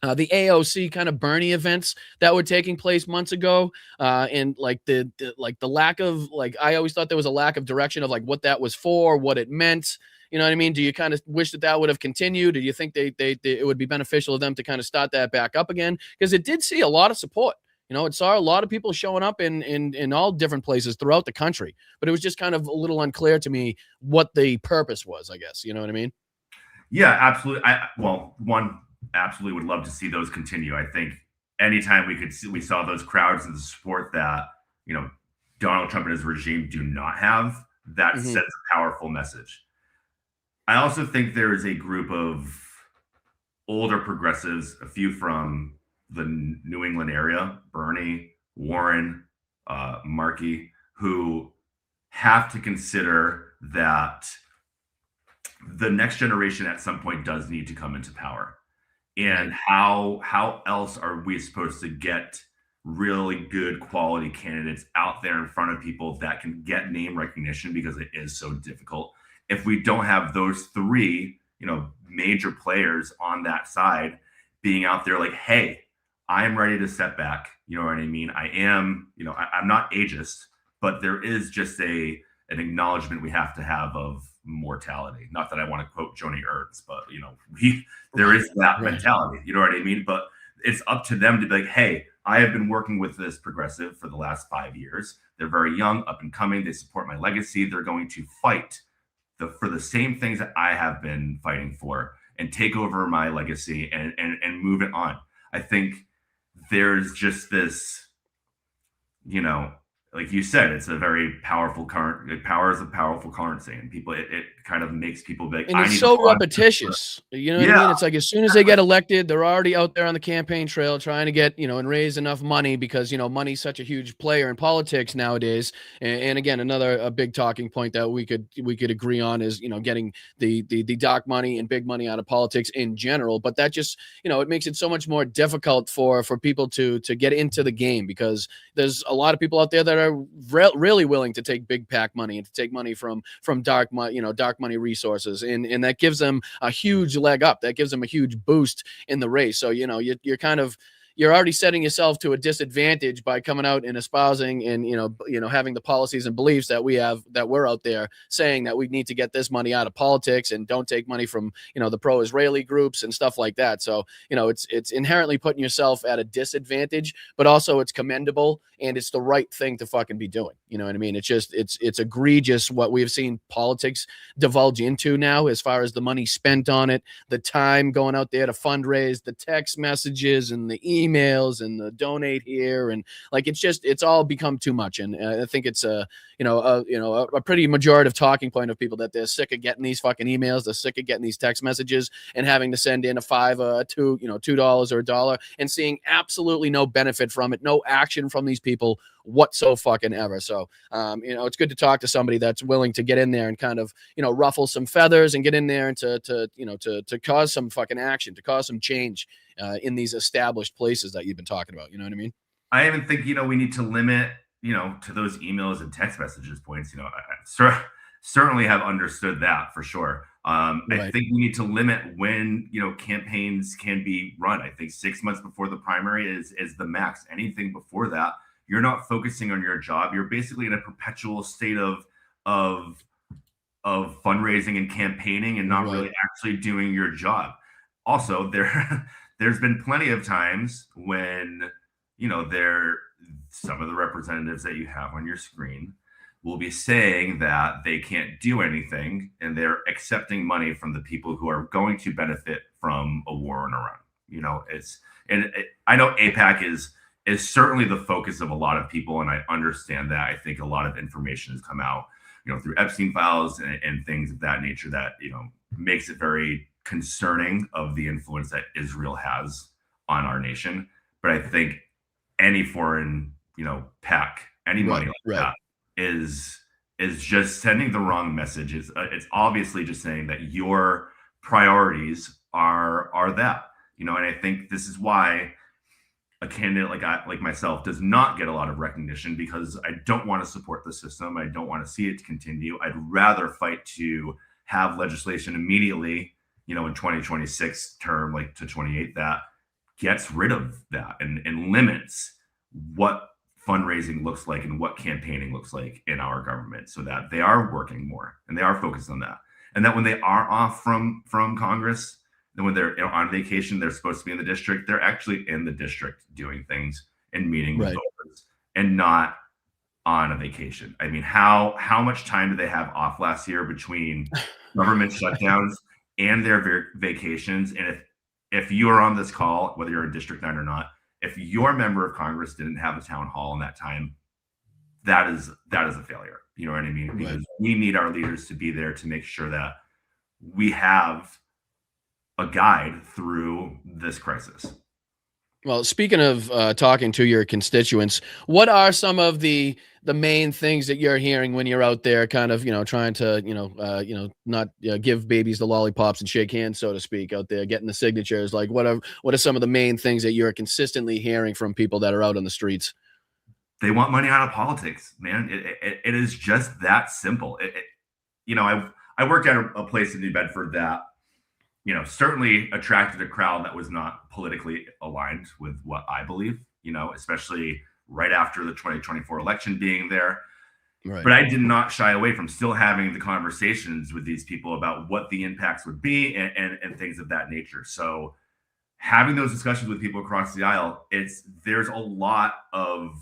the AOC kind of Bernie events that were taking place months ago, and the lack of, I always thought there was a lack of direction of what that was for, what it meant. You know what I mean? Do you kind of wish that would have continued? Do you think it would be beneficial to them to kind of start that back up again? Because it did see a lot of support. You know, it saw a lot of people showing up in all different places throughout the country, but it was just kind of a little unclear to me what the purpose was, I guess. You know what I mean? Yeah, absolutely. One, absolutely would love to see those continue. I think anytime we saw those crowds and the support that, Donald Trump and his regime do not have, that sends a powerful message. I also think there is a group of older progressives, a few from the New England area, Bernie, Warren, Markey, who have to consider that the next generation at some point does need to come into power. And how else are we supposed to get really good quality candidates out there in front of people that can get name recognition, because it is so difficult, if we don't have those three, major players on that side being out there like, hey, I'm ready to step back. You know what I mean? I am, I'm not ageist, but there is just an acknowledgement we have to have of mortality. Not that I want to quote Joni Ernst, but there is that mentality. You know what I mean? But it's up to them to be like, hey, I have been working with this progressive for the last 5 years. They're very young, up and coming. They support my legacy. They're going to fight for the same things that I have been fighting for and take over my legacy and move it on. I think there's just this, like you said, it's a very powerful current. Power is a powerful currency, and people, it kind of makes people be like, and it's so repetitious. You know what I mean? It's like as soon as they get elected, they're already out there on the campaign trail trying to get, and raise enough money, because, money's such a huge player in politics nowadays. And again, a big talking point that we could agree on is, getting the dark money and big money out of politics in general. But that just, it makes it so much more difficult for people to get into the game, because there's a lot of people out there that are really willing to take big PAC money and to take money from dark money resources, and that gives them a huge leg up. That gives them a huge boost in the race. So you're already setting yourself to a disadvantage by coming out and espousing and having the policies and beliefs that we're out there saying that we need to get this money out of politics and don't take money from the pro-Israeli groups and stuff like that. So it's inherently putting yourself at a disadvantage, but also it's commendable and it's the right thing to fucking be doing. You know what I mean? It's just it's egregious what we've seen politics divulge into now, as far as the money spent on it, the time going out there to fundraise, the text messages and the emails and the donate here, and like it's all become too much. And I think it's a pretty majorative talking point of people that they're sick of getting these fucking emails, they're sick of getting these text messages and having to send in a $5, $2 or $1 and seeing absolutely no benefit from it, no action from these people whatsoever. So it's good to talk to somebody that's willing to get in there and kind of ruffle some feathers and get in there and to cause some fucking action, to cause some change in these established places that you've been talking about. You know what I mean? I even think we need to limit to those emails and text messages points. I certainly have understood that for sure. I think we need to limit when campaigns can be run. I think 6 months before the primary is the max. Anything before that, you're not focusing on your job. You're basically in a perpetual state of fundraising and campaigning and not really actually doing your job. Also, there's been plenty of times when some of the representatives that you have on your screen will be saying that they can't do anything, and they're accepting money from the people who are going to benefit from a war in Iran. I know AIPAC is certainly the focus of a lot of people, and I understand that. I think a lot of information has come out, through Epstein files and things of that nature that makes it very concerning of the influence that Israel has on our nation. But I think any foreign PAC, any money like that is just sending the wrong message. It's obviously just saying that your priorities are that, and I think this is why a candidate like myself does not get a lot of recognition, because I don't want to support the system. I don't want to see it continue. I'd rather fight to have legislation immediately, in 2026 term, like to 28, that gets rid of that and limits what fundraising looks like and what campaigning looks like in our government, so that they are working more and they are focused on that. and that when they are off from Congress, and when they're on vacation, they're supposed to be in the district. They're actually in the district doing things and meeting with voters, and not on a vacation. I mean, how much time did they have off last year between government shutdowns and their vacations? And if you are on this call, whether you're in District 9 or not, if your member of Congress didn't have a town hall in that time, that is a failure. You know what I mean? Because we need our leaders to be there to make sure that we have a guide through this crisis. Well, speaking of talking to your constituents, what are some of the main things that you're hearing when you're out there, kind of, trying to, not give babies the lollipops and shake hands, so to speak, out there getting the signatures? Like, what are some of the main things that you're consistently hearing from people that are out on the streets? They want money out of politics, man. It is just that simple. I worked at a place in New Bedford that, certainly attracted a crowd that was not politically aligned with what I believe, especially right after the 2024 election being there. Right. But I did not shy away from still having the conversations with these people about what the impacts would be and things of that nature. So having those discussions with people across the aisle, there's a lot of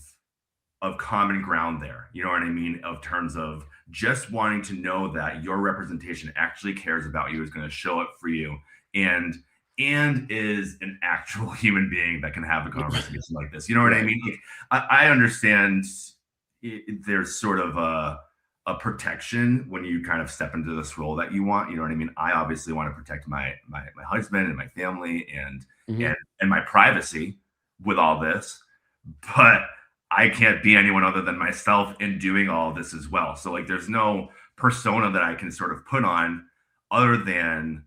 common ground there. You know what I mean? Of terms of just wanting to know that your representation actually cares about you, is going to show up for you, and is an actual human being that can have a conversation like this. You know what I mean? Like, I understand there's sort of a protection when you kind of step into this role that you want. You know what I mean? I obviously want to protect my husband and my family and my privacy with all this, but I can't be anyone other than myself in doing all this as well. So like, there's no persona that I can sort of put on other than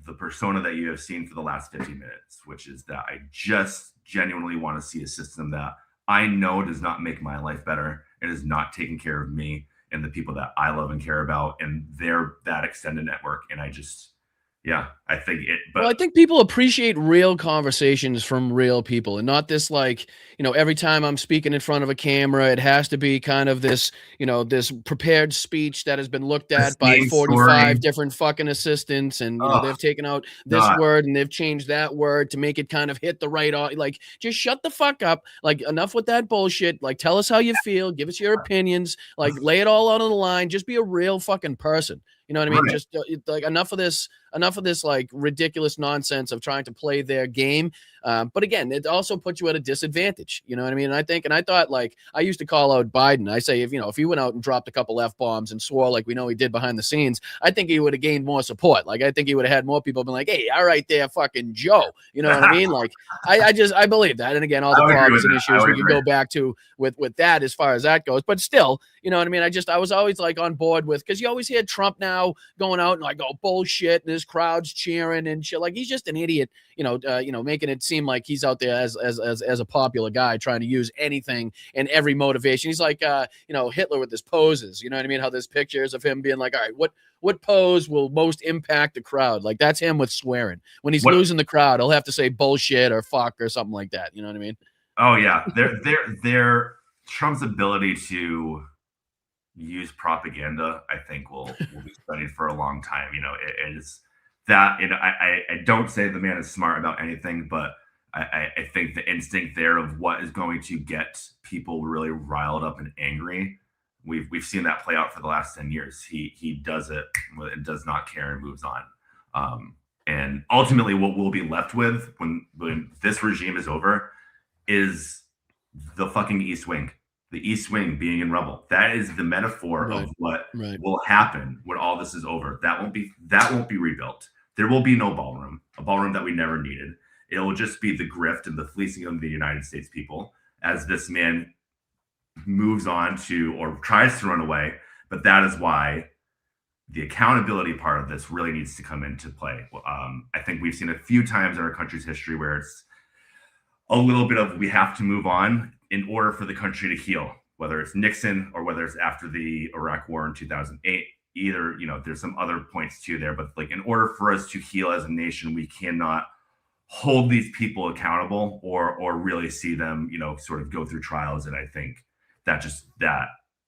the persona that you have seen for the last 50 minutes, which is that I just genuinely want to see a system that I know does not make my life better and is not taking care of me and the people that I love and care about and that extended network. And I think but I think people appreciate real conversations from real people, and not this, like, every time I'm speaking in front of a camera, it has to be kind of this, this prepared speech that has been looked at by 45 different fucking assistants. And, they've taken out this word and they've changed that word to make it kind of hit the right. Like, just shut the fuck up. Like, enough with that bullshit. Like, tell us how you feel. Give us your opinions. Like, lay it all out on the line. Just be a real fucking person. You know what I mean? Right. Just like enough of this like ridiculous nonsense of trying to play their game. But again, it also puts you at a disadvantage. You know what I mean? And I thought, like, I used to call out Biden. I say, if he went out and dropped a couple F-bombs and swore like we know he did behind the scenes, I think he would have gained more support. Like, I think he would have had more people been like, hey, all right there, fucking Joe. You know what I mean? Like, I believe that. And again, all the problems and issues we could go back to with that as far as that goes. But still, you know what I mean? I was always like on board with, because you always hear Trump now going out and like, oh, bullshit, and his crowd's cheering and shit. Like, he's just an idiot, making it seem like he's out there as a popular guy trying to use anything and every motivation. He's like, Hitler with his poses. You know what I mean? How there's pictures of him being like, all right, what pose will most impact the crowd? Like, that's him with swearing. When he's losing the crowd, he'll have to say bullshit or fuck or something like that. You know what I mean? Oh yeah, they're Trump's ability to use propaganda, I think, will be studied for a long time. It is that, I don't say the man is smart about anything, but I think the instinct there of what is going to get people really riled up and angry, we've seen that play out for the last 10 years. He does it and does not care and moves on. And ultimately, what we'll be left with when this regime is over is the fucking East Wing. The East Wing being in rubble. That is the metaphor of what will happen when all this is over. That won't be rebuilt. There will be no ballroom, a ballroom that we never needed. It will just be the grift and the fleecing of the United States people as this man moves on to, or tries to run away. But that is why the accountability part of this really needs to come into play. I think we've seen a few times in our country's history where it's a little bit of, we have to move on in order for the country to heal, whether it's Nixon or whether it's after the Iraq War in 2008. Either, there's some other points too there, but like, in order for us to heal as a nation, we cannot hold these people accountable or really see them, sort of go through trials. And I think that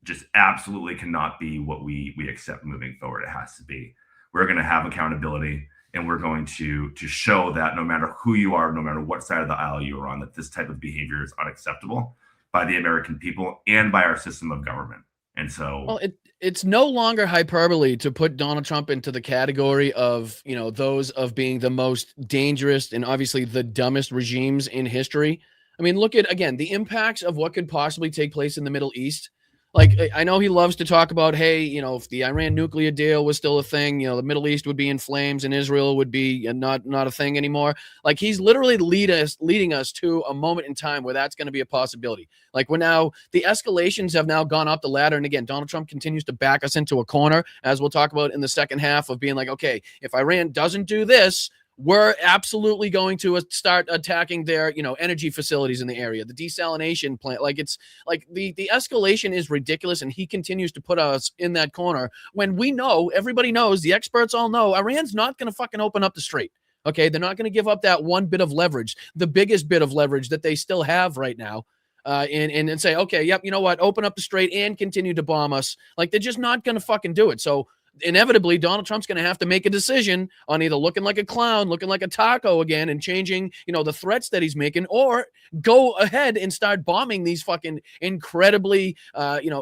just absolutely cannot be what we accept moving forward. It has to be, we're going to have accountability, and we're going to show that no matter who you are, no matter what side of the aisle you are on, that this type of behavior is unacceptable by the American people and by our system of government. And so, well, it's no longer hyperbole to put Donald Trump into the category of, those of being the most dangerous and obviously the dumbest regimes in history. I mean, look at, again, the impacts of what could possibly take place in the Middle East. Like, I know he loves to talk about, hey, if the Iran nuclear deal was still a thing, the Middle East would be in flames and Israel would be not a thing anymore. Like, he's literally leading us to a moment in time where that's going to be a possibility. Like, the escalations have now gone up the ladder. And again, Donald Trump continues to back us into a corner, as we'll talk about in the second half, of being like, okay, if Iran doesn't do this, we're absolutely going to start attacking their, energy facilities in the area, the desalination plant. Like, it's like the escalation is ridiculous. And he continues to put us in that corner when we know, everybody knows, the experts all know, Iran's not going to fucking open up the strait. Okay. They're not going to give up that one bit of leverage, the biggest bit of leverage that they still have right now. And say, okay, yep, you know what? Open up the strait and continue to bomb us. Like, they're just not going to fucking do it. So inevitably, Donald Trump's going to have to make a decision on either looking like a clown, looking like a taco again, and changing, the threats that he's making, or go ahead and start bombing these fucking incredibly,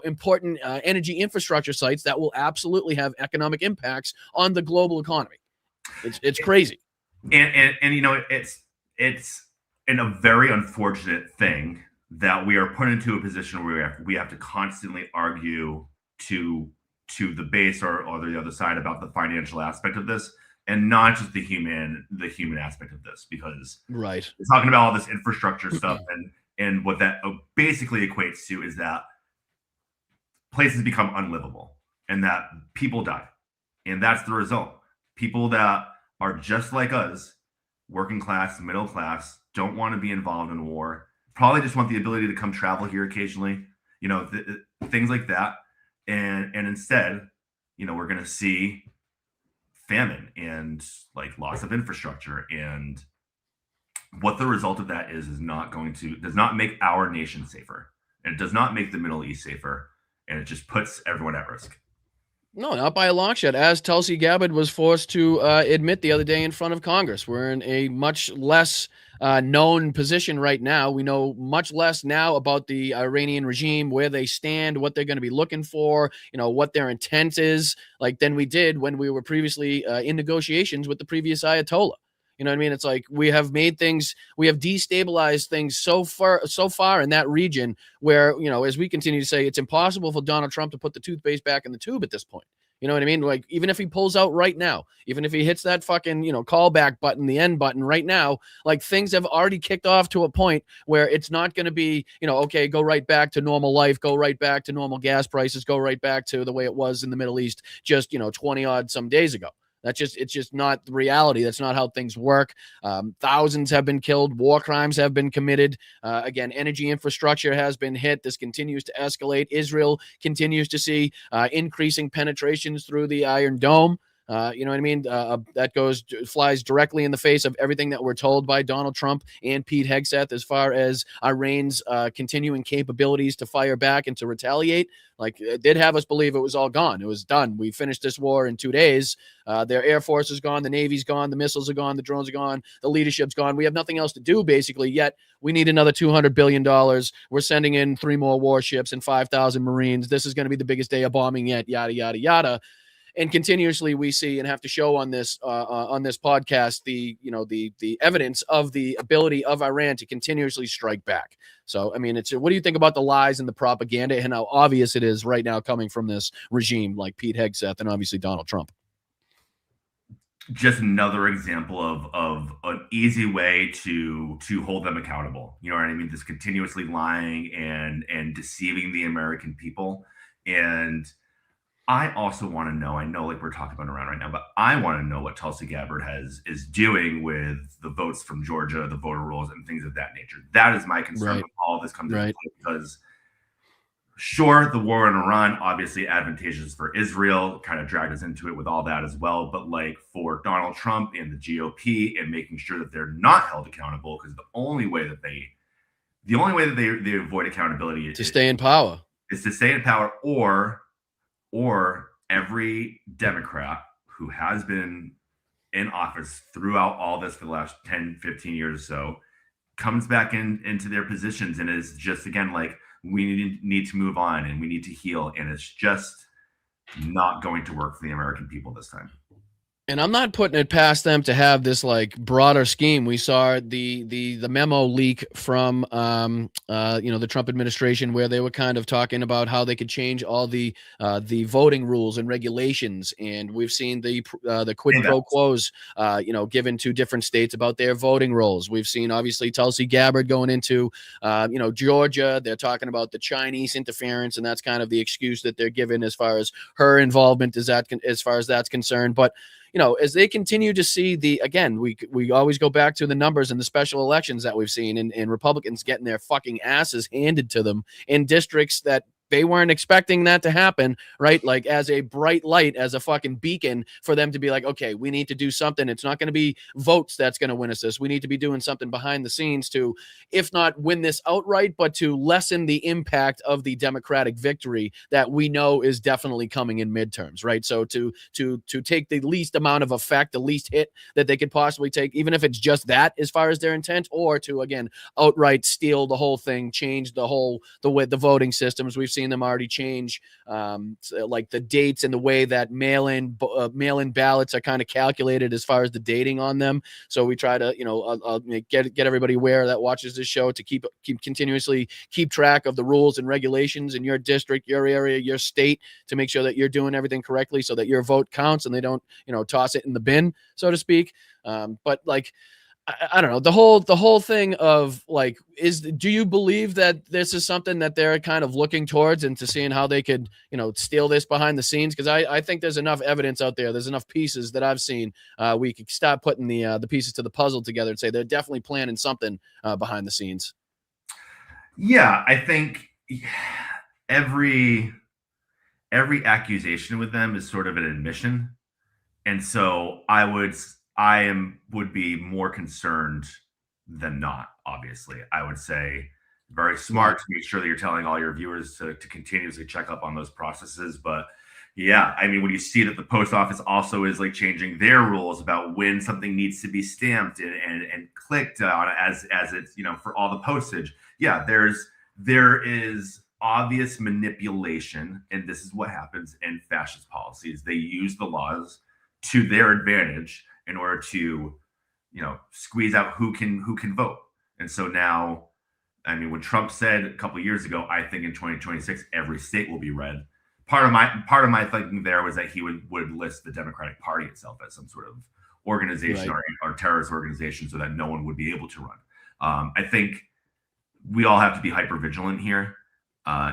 important energy infrastructure sites that will absolutely have economic impacts on the global economy. It's crazy. And it's in a very unfortunate thing that we are put into a position where we have to constantly argue to the base or the other side about the financial aspect of this, and not just the human aspect of this, because right, we're talking about all this infrastructure stuff, and what that basically equates to is that places become unlivable and that people die, and that's the result. People that are just like us, working class, middle class, don't want to be involved in war, probably just want the ability to come travel here occasionally, things like that. And instead, we're going to see famine and like loss of infrastructure. And what the result of that does not make our nation safer. And it does not make the Middle East safer. And it just puts everyone at risk. No, not by a long shot. As Tulsi Gabbard was forced to admit the other day in front of Congress, we're in a much less known position right now. We know much less now about the Iranian regime, where they stand, what they're going to be looking for, what their intent is, like, than we did when we were previously in negotiations with the previous Ayatollah. You know what I mean? It's like we have destabilized things so far in that region where, as we continue to say, it's impossible for Donald Trump to put the toothpaste back in the tube at this point. You know what I mean? Like, even if he pulls out right now, even if he hits that fucking, callback button, the end button right now, like, things have already kicked off to a point where it's not going to be, okay, go right back to normal life, go right back to normal gas prices, go right back to the way it was in the Middle East just, 20 odd some days ago. It's just not the reality. That's not how things work. Thousands have been killed. War crimes have been committed. Again, energy infrastructure has been hit. This continues to escalate. Israel continues to see increasing penetrations through the Iron Dome. You know what I mean? That flies directly in the face of everything that we're told by Donald Trump and Pete Hegseth as far as Iran's continuing capabilities to fire back and to retaliate. Like, it did have us believe it was all gone. It was done. We finished this war in 2 days. Their Air Force is gone. The Navy's gone. The missiles are gone. The drones are gone. The leadership's gone. We have nothing else to do, basically, yet we need another $200 billion. We're sending in 3 more warships and 5,000 Marines. This is going to be the biggest day of bombing yet, yada, yada, yada. And continuously we see and have to show on this podcast the evidence of the ability of Iran to continuously strike back. So, I mean, what do you think about the lies and the propaganda and how obvious it is right now coming from this regime like Pete Hegseth and obviously Donald Trump? Just another example of an easy way to hold them accountable. You know what I mean? This continuously lying and deceiving the American people. And I also want to know, I know like we're talking about around right now, but I want to know what Tulsi Gabbard is doing with the votes from Georgia, the voter rolls and things of that nature. That is my concern when all this comes into play, because sure, the war in Iran, obviously advantageous for Israel, kind of dragged us into it with all that as well. But like for Donald Trump and the GOP and making sure that they're not held accountable, because the only way that they avoid accountability is to stay in power, or every Democrat who has been in office throughout all this for the last 10, 15 years or so, comes back into their positions and is just, again, like, we need to move on and we need to heal. And it's just not going to work for the American people this time. And I'm not putting it past them to have this like broader scheme. We saw the memo leak from the Trump administration where they were kind of talking about how they could change all the voting rules and regulations. And we've seen the quid pro quos given to different states about their voting rolls. We've seen obviously Tulsi Gabbard going into Georgia. They're talking about the Chinese interference, and that's kind of the excuse that they're given as far as her involvement as far as that's concerned. But as they continue to see we always go back to the numbers and the special elections that we've seen and Republicans getting their fucking asses handed to them in districts that they weren't expecting that to happen, right? Like as a bright light, as a fucking beacon for them to be like, okay, we need to do something. It's not going to be votes that's going to win us this. We need to be doing something behind the scenes to, if not win this outright, but to lessen the impact of the Democratic victory that we know is definitely coming in midterms, right? So to take the least amount of effect, the least hit that they could possibly take, even if it's just that as far as their intent, or to, again, outright steal the whole thing, change the way the voting systems. We've seen them already change like the dates and the way that mail-in ballots are kind of calculated as far as the dating on them. So we try to get everybody aware that watches this show to keep continuously keep track of the rules and regulations in your district, your area, your state, to make sure that you're doing everything correctly so that your vote counts and they don't toss it in the bin, so to speak. But like, I don't know, the whole thing of like, do you believe that this is something that they're kind of looking towards and to seeing how they could, steal this behind the scenes? Because I think there's enough evidence out there. There's enough pieces that I've seen. We could start putting the pieces to the puzzle together and say they're definitely planning something behind the scenes. Yeah, I think every accusation with them is sort of an admission. And so I would be more concerned than not, obviously. I would say very smart to make sure that you're telling all your viewers to continuously check up on those processes. But yeah, I mean, when you see that the post office also is like changing their rules about when something needs to be stamped and clicked on as it's, for all the postage. Yeah, there is obvious manipulation. And this is what happens in fascist policies. They use the laws to their advantage in order to, squeeze out who can vote. And so now, I mean, when Trump said a couple of years ago, I think in 2026 every state will be red. Part of my thinking there was that he would list the Democratic Party itself as some sort of organization, right, or terrorist organization, so that no one would be able to run. I think we all have to be hyper vigilant here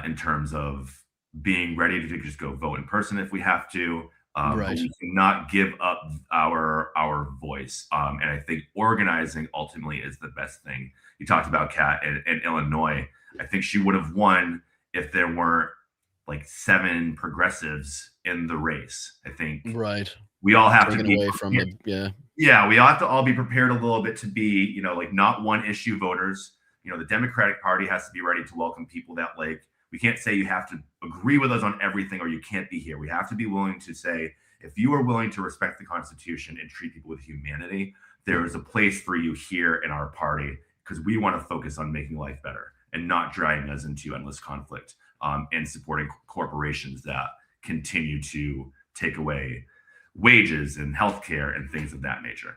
in terms of being ready to just go vote in person if we have to. Right. But we cannot give up our voice. And I think organizing ultimately is the best thing. You talked about Kat in Illinois. I think she would have won if there weren't like 7 progressives in the race. I think we all have to be away from them. Yeah, we have to all be prepared a little bit to be, like not one issue voters. The Democratic Party has to be ready to welcome people that like. We can't say you have to agree with us on everything or you can't be here. We have to be willing to say, if you are willing to respect the Constitution and treat people with humanity, there is a place for you here in our party, because we want to focus on making life better and not driving us into endless conflict and supporting corporations that continue to take away wages and healthcare and things of that nature.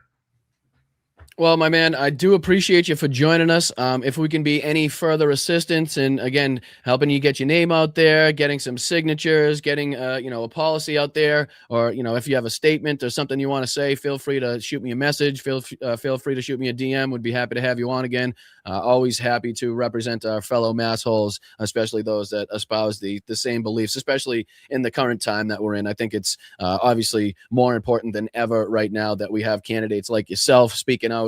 Well, my man, I do appreciate you for joining us. If we can be any further assistance and, again, helping you get your name out there, getting some signatures, getting, a policy out there, or, if you have a statement or something you want to say, feel free to shoot me a message. Feel free to shoot me a DM. Would be happy to have you on again. Always happy to represent our fellow massholes, especially those that espouse the same beliefs, especially in the current time that we're in. I think it's obviously more important than ever right now that we have candidates like yourself speaking out,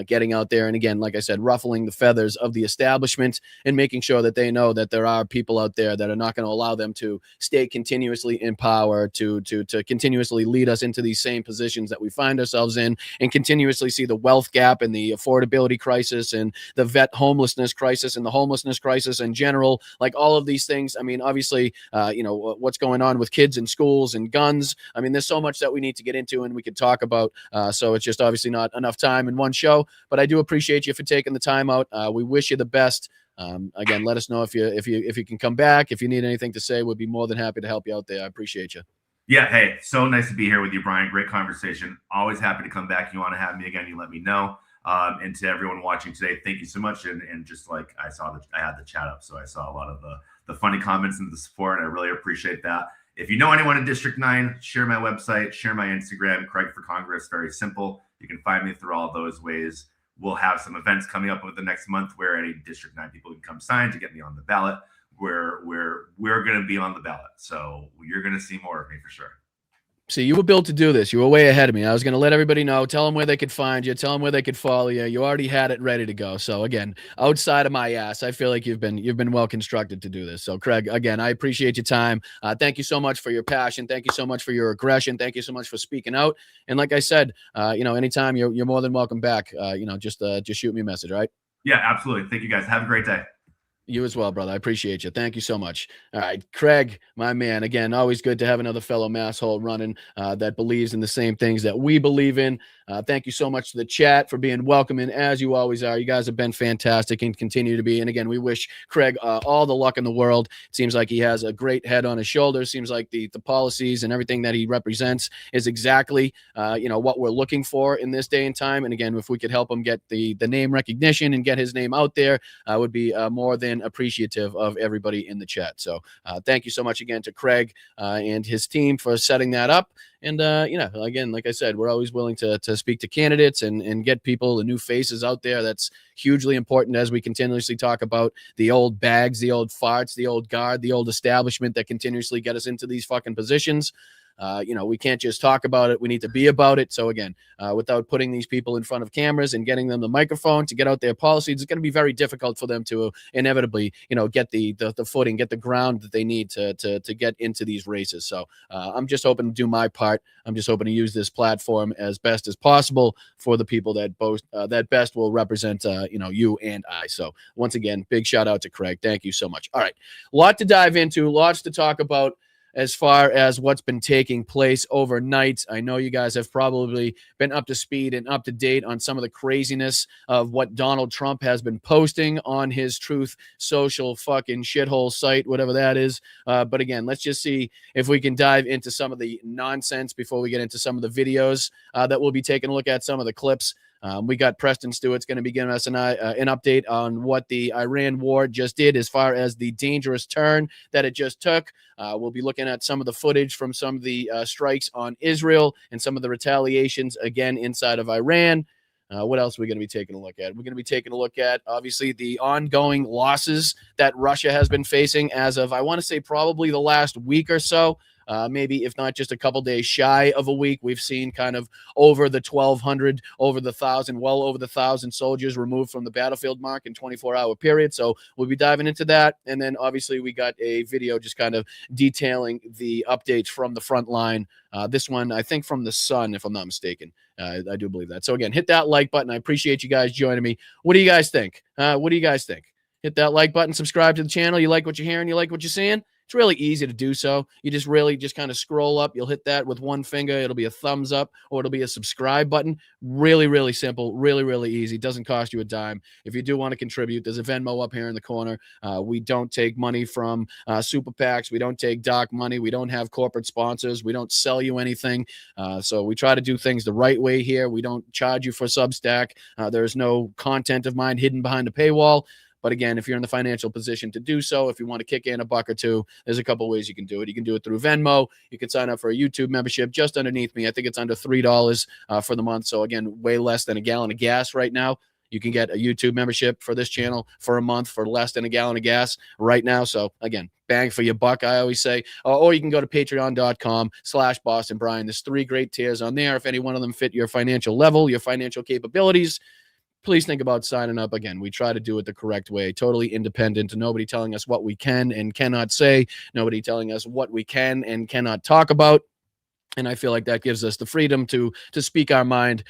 getting out there, and again, like I said, ruffling the feathers of the establishment and making sure that they know that there are people out there that are not going to allow them to stay continuously in power, to continuously lead us into these same positions that we find ourselves in, and continuously see the wealth gap and the affordability crisis and the vet homelessness crisis and the homelessness crisis in general, like all of these things. I mean, obviously, what's going on with kids in schools and guns. I mean, there's so much that we need to get into and we could talk about. So it's just obviously not enough time in one show, but I do appreciate you for taking the time out. We wish you the best. Again, let us know if you can come back. If you need anything to say, we'd be more than happy to help you out there. I appreciate you. Yeah, hey, so nice to be here with you, Brian. Great conversation. Always happy to come back. You want to have me again, you let me know. And to everyone watching today, thank you so much. And just like I had the chat up, so I saw a lot of the funny comments and the support. I really appreciate that. If you know anyone in District 9, share my website, share my Instagram, Craig for Congress. Very simple. You can find me through all those ways. We'll have some events coming up over the next month where any District 9 people can come sign to get me on the ballot. We're going to be on the ballot. So you're going to see more of me for sure. See, you were built to do this. You were way ahead of me. I was going to let everybody know, tell them where they could find you, tell them where they could follow you. You already had it ready to go. So again, outside of my ass, I feel like you've been well constructed to do this. So Craig, again, I appreciate your time. Thank you so much for your passion. Thank you so much for your aggression. Thank you so much for speaking out. And like I said, anytime you're more than welcome back. Just shoot me a message. All right. Yeah, absolutely. Thank you guys. Have a great day. You as well, brother. I appreciate you. Thank you so much. All right, Craig, my man. Again, always good to have another fellow masshole running that believes in the same things that we believe in. Thank you so much to the chat for being welcoming, as you always are. You guys have been fantastic and continue to be. And again, we wish Craig all the luck in the world. It seems like he has a great head on his shoulders. Seems like the policies and everything that he represents is exactly what we're looking for in this day and time. And again, if we could help him get the name recognition and get his name out there, would be more than appreciative of everybody in the chat. So thank you so much again to Craig and his team for setting that up. And, again, like I said, we're always willing to speak to candidates and get people, the new faces out there. That's hugely important as we continuously talk about the old bags, the old farts, the old guard, the old establishment that continuously get us into these fucking positions. We can't just talk about it. We need to be about it. So again, without putting these people in front of cameras and getting them the microphone to get out their policies, it's going to be very difficult for them to inevitably, get the footing, get the ground that they need to get into these races. So I'm just hoping to do my part. I'm just hoping to use this platform as best as possible for the people that best will represent, you and I. So once again, big shout out to Craig. Thank you so much. All right. A lot to dive into, lots to talk about. As far as what's been taking place overnight, I know you guys have probably been up to speed and up to date on some of the craziness of what Donald Trump has been posting on his Truth Social fucking shithole site, whatever that is. But again, let's just see if we can dive into some of the nonsense before we get into some of the videos that we'll be taking a look at, some of the clips. We got Preston Stewart's going to be giving us an update on what the Iran war just did as far as the dangerous turn that it just took. We'll be looking at some of the footage from some of the strikes on Israel and some of the retaliations, again, inside of Iran. What else are we going to be taking a look at? We're going to be taking a look at, obviously, the ongoing losses that Russia has been facing as of, I want to say, probably the last week or so. Maybe if not just a couple days shy of a week, we've seen kind of over the 1,200, over the 1,000, well over the 1,000 soldiers removed from the battlefield mark in 24-hour period. So we'll be diving into that. And then obviously we got a video just kind of detailing the updates from the front line. This one, I think from the Sun, if I'm not mistaken. I do believe that. So again, hit that like button. I appreciate you guys joining me. What do you guys think? Hit that like button, subscribe to the channel. You like what you're hearing? You like what you're seeing? It's really easy to do so. You just really kind of scroll up. You'll hit that with one finger. It'll be a thumbs up or it'll be a subscribe button. Really, really simple. Really, really easy. Doesn't cost you a dime. If you do want to contribute, there's a Venmo up here in the corner. We don't take money from super PACs. We don't take dark money. We don't have corporate sponsors. We don't sell you anything. So we try to do things the right way here. We don't charge you for Substack. There's no content of mine hidden behind a paywall. But again, if you're in the financial position to do so, if you want to kick in a buck or two, there's a couple ways you can do it. You can do it through Venmo. You can sign up for a YouTube membership just underneath me. I think it's under $3 for the month. So again, way less than a gallon of gas right now. You can get a YouTube membership for this channel for a month for less than a gallon of gas right now. So again, bang for your buck, I always say. Or you can go to patreon.com/BostonBrian. There's 3 great tiers on there. If any one of them fit your financial level, your financial capabilities, please think about signing up. Again, we try to do it the correct way, totally independent, nobody telling us what we can and cannot say, nobody telling us what we can and cannot talk about. And I feel like that gives us the freedom to speak our mind,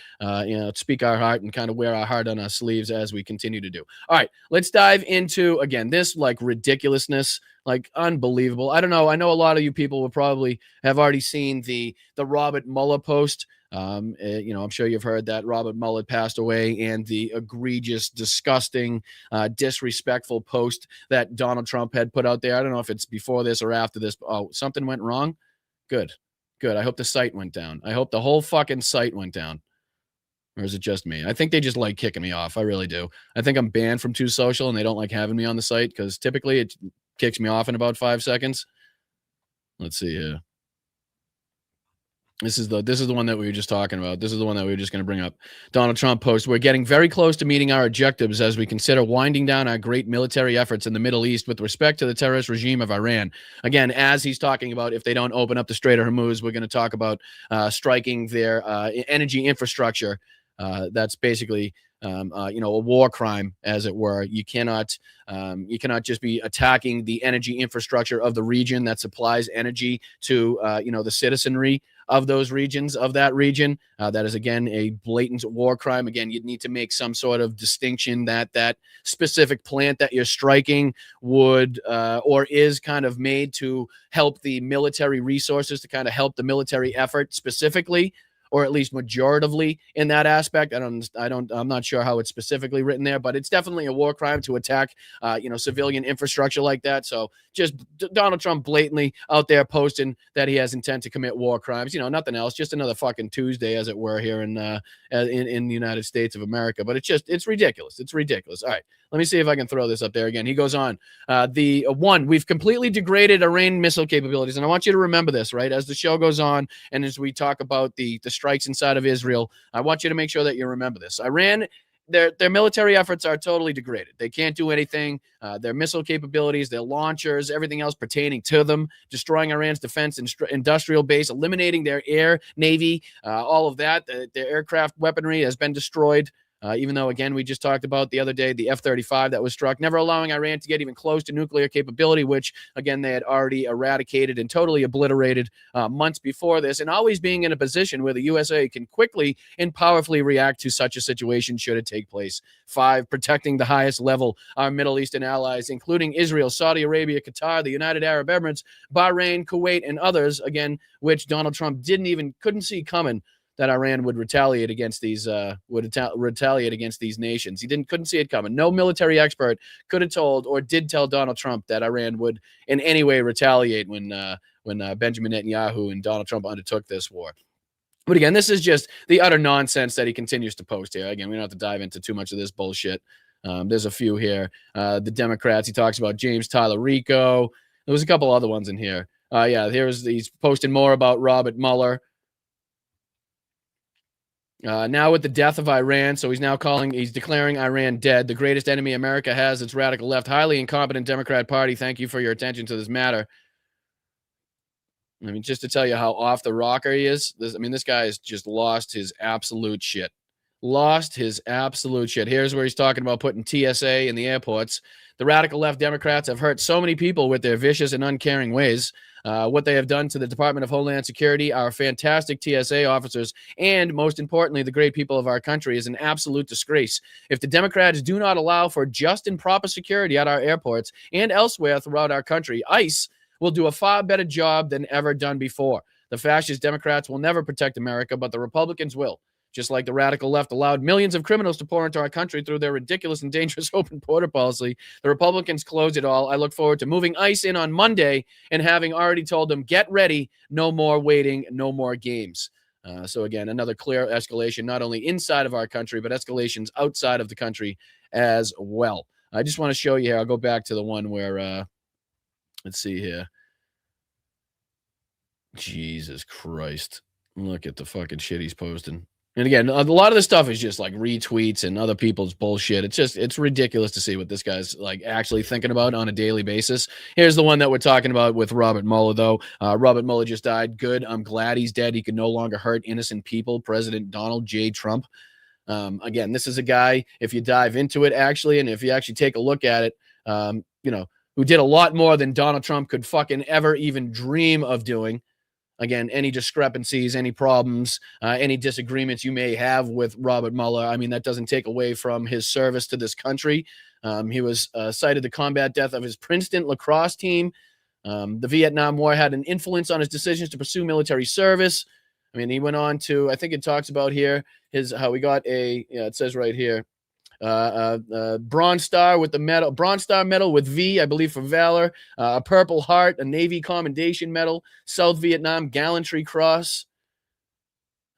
speak our heart, and kind of wear our heart on our sleeves as we continue to do. All right, let's dive into, again, this like ridiculousness, like unbelievable. I don't know. I know a lot of you people will probably have already seen the Robert Mueller post. I'm sure you've heard that Robert Mueller passed away, and the egregious, disgusting, disrespectful post that Donald Trump had put out there. I don't know if it's before this or after this. Oh, something went wrong? Good. I hope the site went down. I hope the whole fucking site went down. Or is it just me? I think they just like kicking me off. I really do. I think I'm banned from Too Social, and they don't like having me on the site because typically it kicks me off in about 5 seconds. Let's see here. This is the one that we were just talking about. This is the one that we were just going to bring up. Donald Trump post, we're getting very close to meeting our objectives as we consider winding down our great military efforts in the Middle East with respect to the terrorist regime of Iran. Again, as he's talking about, if they don't open up the Strait of Hormuz, we're going to talk about striking their energy infrastructure. That's basically a war crime, as it were. You cannot just be attacking the energy infrastructure of the region that supplies energy to the citizenry of those regions, of that region. That is, again, a blatant war crime. Again, you'd need to make some sort of distinction that specific plant that you're striking would or is kind of made to help the military resources, to kind of help the military effort specifically, or at least majoritively in that aspect. I'm not sure how it's specifically written there, but it's definitely a war crime to attack, civilian infrastructure like that. So just Donald Trump blatantly out there posting that he has intent to commit war crimes, nothing else, just another fucking Tuesday, as it were, here in the United States of America. But it's ridiculous. It's ridiculous. All right, let me see if I can throw this up there again. He goes on, we've completely degraded Iran missile capabilities. And I want you to remember this, right? As the show goes on, and as we talk about the strikes inside of Israel, I want you to make sure that you remember this. Iran, their military efforts are totally degraded. They can't do anything. Their missile capabilities, their launchers, everything else pertaining to them, destroying Iran's defense industrial base, eliminating their air, navy, all of that. Their aircraft weaponry has been destroyed. Even though, again, we just talked about the other day, the F-35 that was struck, never allowing Iran to get even close to nuclear capability, which, again, they had already eradicated and totally obliterated months before this, and always being in a position where the USA can quickly and powerfully react to such a situation should it take place. 5, protecting the highest level our Middle Eastern allies, including Israel, Saudi Arabia, Qatar, the United Arab Emirates, Bahrain, Kuwait, and others, again, which Donald Trump couldn't see coming, that Iran would retaliate against these nations. He couldn't see it coming. No military expert could have told or did tell Donald Trump that Iran would in any way retaliate when Benjamin Netanyahu and Donald Trump undertook this war. But again, this is just the utter nonsense that he continues to post here. Again, we don't have to dive into too much of this bullshit. There's a few here. The Democrats, he talks about James Tyler Rico. There was a couple other ones in here. He's posting more about Robert Mueller. Now with the death of Iran, so he's declaring Iran dead. The greatest enemy America has, its radical left, highly incompetent Democrat Party. Thank you for your attention to this matter. I mean, just to tell you how off the rocker he is, this guy has just lost his absolute shit. Here's where he's talking about putting TSA in the airports. The radical left Democrats have hurt so many people with their vicious and uncaring ways. What they have done to the Department of Homeland Security, our fantastic TSA officers, and most importantly, the great people of our country, is an absolute disgrace. If the Democrats do not allow for just and proper security at our airports and elsewhere throughout our country, ICE will do a far better job than ever done before. The fascist Democrats will never protect America, but the Republicans will. Just like the radical left allowed millions of criminals to pour into our country through their ridiculous and dangerous open border policy, the Republicans closed it all. I look forward to moving ICE in on Monday and having already told them, get ready, no more waiting, no more games. So again, another clear escalation, not only inside of our country, but escalations outside of the country as well. I just want to show you here. I'll go back to the one where, let's see here. Jesus Christ. Look at the fucking shit he's posting. And again, a lot of this stuff is just like retweets and other people's bullshit. It's ridiculous to see what this guy's like actually thinking about on a daily basis. Here's the one that we're talking about with Robert Mueller, though. Robert Mueller just died. Good. I'm glad he's dead. He can no longer hurt innocent people. President Donald J. Trump. Again, this is a guy, if you dive into it, actually, and if you actually take a look at it, who did a lot more than Donald Trump could fucking ever even dream of doing. Again, any discrepancies, any problems, any disagreements you may have with Robert Mueller, I mean, that doesn't take away from his service to this country. He was cited the combat death of his Princeton lacrosse team. The Vietnam War had an influence on his decisions to pursue military service. I mean, he went on to, I think it talks about here, how he got it says right here, Bronze Star with the medal, Bronze Star medal with V, I believe, for valor, a Purple Heart, a Navy Commendation Medal, South Vietnam Gallantry Cross.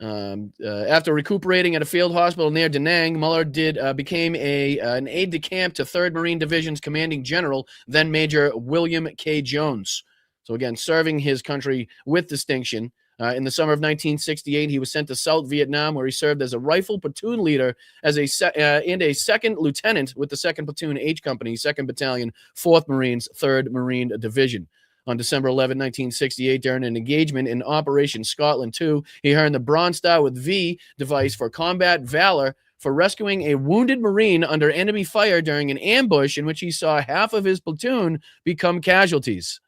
After recuperating at a field hospital near Da Nang, Mueller became an aide-de-camp to 3rd Marine Division's commanding general, then Major William K. Jones. So again, serving his country with distinction. In the summer of 1968, he was sent to South Vietnam, where he served as a rifle platoon leader and a second lieutenant with the 2nd Platoon H Company, 2nd Battalion, 4th Marines, 3rd Marine Division. On December 11, 1968, during an engagement in Operation Scotland II, he earned the Bronze Star with V device for combat valor for rescuing a wounded Marine under enemy fire during an ambush in which he saw half of his platoon become casualties.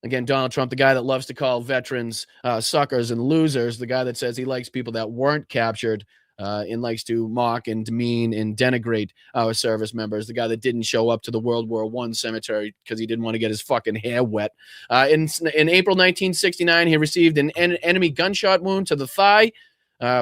Again, Donald Trump, the guy that loves to call veterans suckers and losers, the guy that says he likes people that weren't captured and likes to mock and demean and denigrate our service members, the guy that didn't show up to the World War I cemetery because he didn't want to get his fucking hair wet. In April 1969, he received an enemy gunshot wound to the thigh,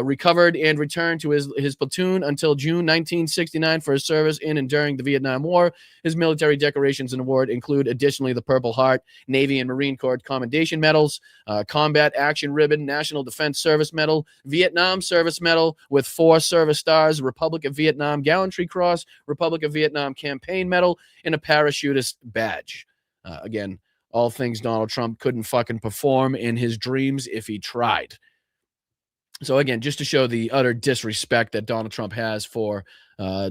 recovered and returned to his platoon until June 1969 for his service in and during the Vietnam War. His military decorations and award include additionally the Purple Heart, Navy and Marine Corps Commendation Medals, Combat Action Ribbon, National Defense Service Medal, Vietnam Service Medal with 4 service stars, Republic of Vietnam Gallantry Cross, Republic of Vietnam Campaign Medal, and a parachutist badge. Again, all things Donald Trump couldn't fucking perform in his dreams if he tried. So again, just to show the utter disrespect that Donald Trump has for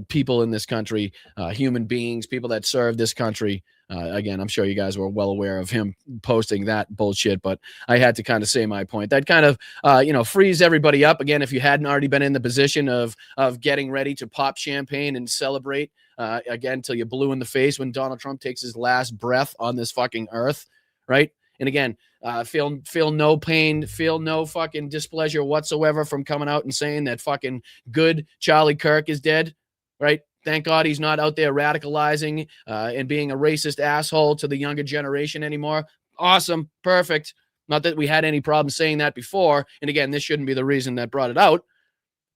people in this country, human beings, people that serve this country. Again, I'm sure you guys were well aware of him posting that bullshit, but I had to kind of say my point. That kind of, frees everybody up. Again, if you hadn't already been in the position of getting ready to pop champagne and celebrate again till you're blue in the face when Donald Trump takes his last breath on this fucking earth, right? And again, feel no pain, feel no fucking displeasure whatsoever from coming out and saying that fucking good Charlie Kirk is dead, right? Thank God he's not out there radicalizing and being a racist asshole to the younger generation anymore. Awesome. Perfect. Not that we had any problem saying that before. And again, this shouldn't be the reason that brought it out.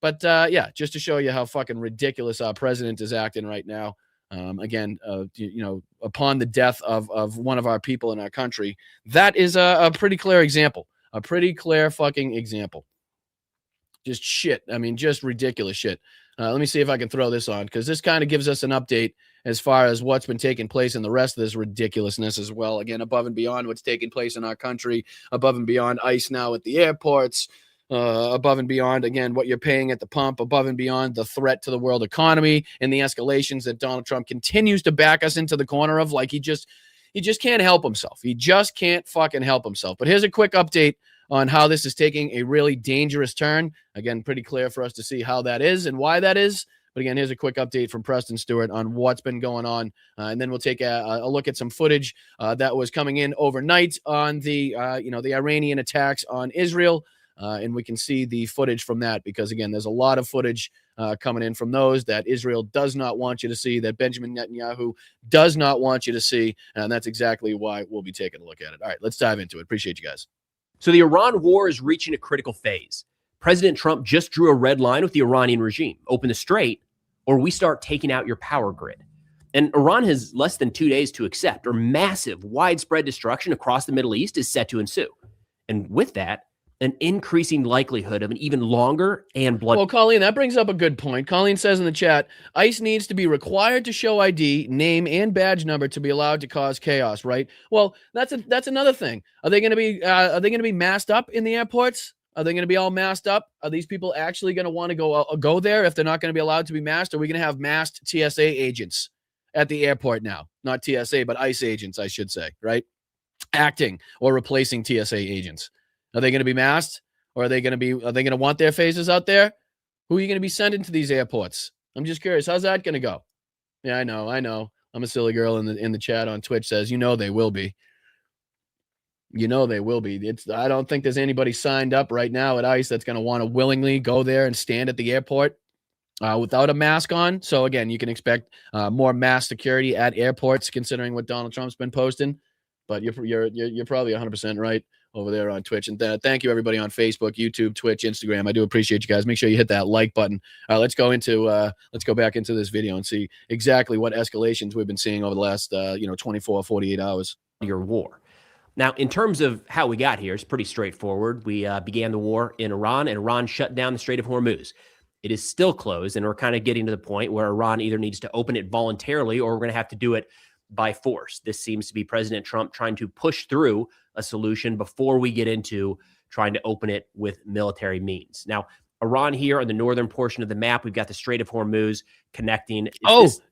But yeah, just to show you how fucking ridiculous our president is acting right now. Again, upon the death of one of our people in our country, that is a pretty clear example, a pretty clear fucking example. Just shit. I mean, just ridiculous shit. Let me see if I can throw this on, because this kind of gives us an update as far as what's been taking place in the rest of this ridiculousness as well. Again, above and beyond what's taking place in our country, above and beyond ICE now at the airports, above and beyond, again, what you're paying at the pump, above and beyond the threat to the world economy and the escalations that Donald Trump continues to back us into the corner of. Like he just can't help himself. He just can't fucking help himself. But here's a quick update on how this is taking a really dangerous turn. Again, pretty clear for us to see how that is and why that is. But again, here's a quick update from Preston Stewart on what's been going on. And then we'll take a look at some footage that was coming in overnight on the Iranian attacks on Israel. And we can see the footage from that because, again, there's a lot of footage coming in from those that Israel does not want you to see, that Benjamin Netanyahu does not want you to see. And that's exactly why we'll be taking a look at it. All right, let's dive into it. Appreciate you guys. So the Iran war is reaching a critical phase. President Trump just drew a red line with the Iranian regime. Open the strait, or we start taking out your power grid. And Iran has less than 2 days to accept, or massive, widespread destruction across the Middle East is set to ensue. And with that, an increasing likelihood of an even longer and bloody... Well, Colleen, that brings up a good point. Colleen says in the chat, ICE needs to be required to show ID, name, and badge number to be allowed to cause chaos, right? Well, that's another thing. Are they going to be masked up in the airports? Are they going to be all masked up? Are these people actually going to want to go there if they're not going to be allowed to be masked? Are we going to have masked TSA agents at the airport now? Not TSA, but ICE agents, I should say, right? Acting or replacing TSA agents. Are they going to be masked, or are they going to want their faces out there? Who are you going to be sending to these airports? I'm just curious. How's that going to go? Yeah, I know. I'm a silly girl in the chat on Twitch says, they will be. You know they will be. I don't think there's anybody signed up right now at ICE that's going to want to willingly go there and stand at the airport without a mask on. So again, you can expect more mass security at airports, considering what Donald Trump's been posting. But you're probably 100% right over there on Twitch. And thank you everybody on Facebook, YouTube, Twitch, Instagram. I do appreciate you guys. Make sure you hit that like button. Let's go back into this video and see exactly what escalations we've been seeing over the last 24, 48 hours. Your war. Now, in terms of how we got here, it's pretty straightforward. We began the war in Iran, and Iran shut down the Strait of Hormuz. It is still closed, and we're kind of getting to the point where Iran either needs to open it voluntarily or we're going to have to do it by force. This seems to be President Trump trying to push through a solution before we get into trying to open it with military means. Now, Iran here on the northern portion of the map, we've got the Strait of Hormuz connecting.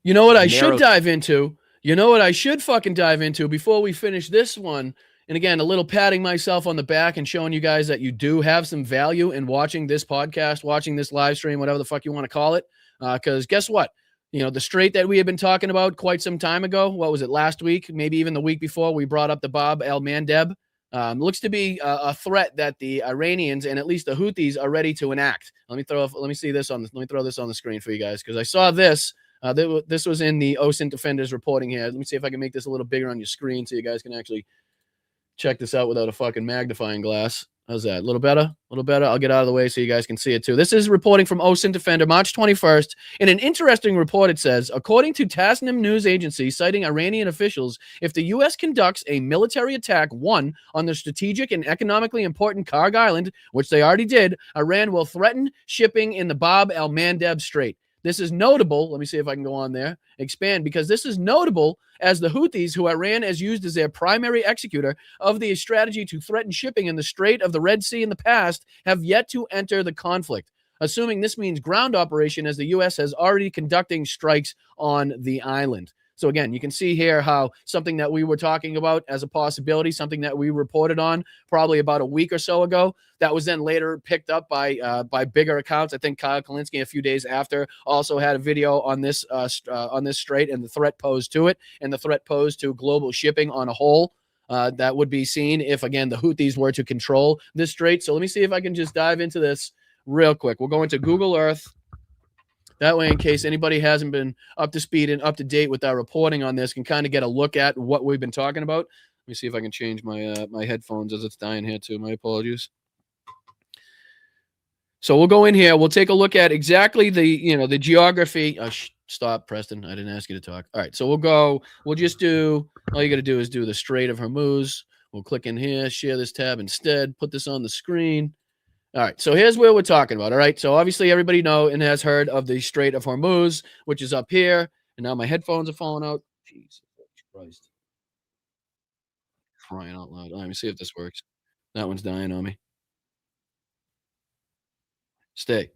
You know what I should dive into? You know what I should fucking dive into before we finish this one? And again, a little patting myself on the back and showing you guys that you do have some value in watching this podcast, watching this live stream, whatever the fuck you want to call it. Because guess what? The strait that we had been talking about quite some time ago, what was it, last week, maybe even the week before, we brought up the Bab el-Mandeb. Looks to be a threat that the Iranians and at least the Houthis are ready to enact. Let me throw this on the screen for you guys, because I saw this. This was in the OSINT Defenders reporting here. Let me see if I can make this a little bigger on your screen so you guys can actually check this out without a fucking magnifying glass. How's that? A little better? A little better? I'll get out of the way so you guys can see it too. This is reporting from OSINT Defender, March 21st. In an interesting report, it says, according to Tasnim news agency citing Iranian officials, if the U.S. conducts a military attack, one, on the strategic and economically important Karg Island, which they already did, Iran will threaten shipping in the Bab el-Mandeb Strait. This is notable. Let me see if I can go on there, expand, because this is notable as the Houthis, who Iran has used as their primary executor of the strategy to threaten shipping in the Strait of the Red Sea in the past, have yet to enter the conflict, assuming this means ground operation, as the U.S. has already conducting strikes on the island. So again, you can see here how something that we were talking about as a possibility, something that we reported on probably about a week or so ago, that was then later picked up by bigger accounts. I think Kyle Kalinske a few days after also had a video on this strait and the threat posed to it, and the threat posed to global shipping on a whole. That would be seen if, again, the Houthis were to control this strait. So let me see if I can just dive into this real quick. We'll go into Google Earth. That way, in case anybody hasn't been up to speed and up to date with our reporting on this, can kind of get a look at what we've been talking about. Let me see if I can change my my headphones as it's dying here too. My apologies. So we'll go in here. We'll take a look at exactly the geography. Stop, Preston. I didn't ask you to talk. All right. So we'll just do, all you got to do is do the Strait of Hormuz. We'll click in here, share this tab instead, put this on the screen. All right, so here's where we're talking about. All right, so obviously everybody know and has heard of the Strait of Hormuz, which is up here. And now my headphones are falling out. Jesus Christ. Crying out loud. Let me see if this works. That one's dying on me. Stay.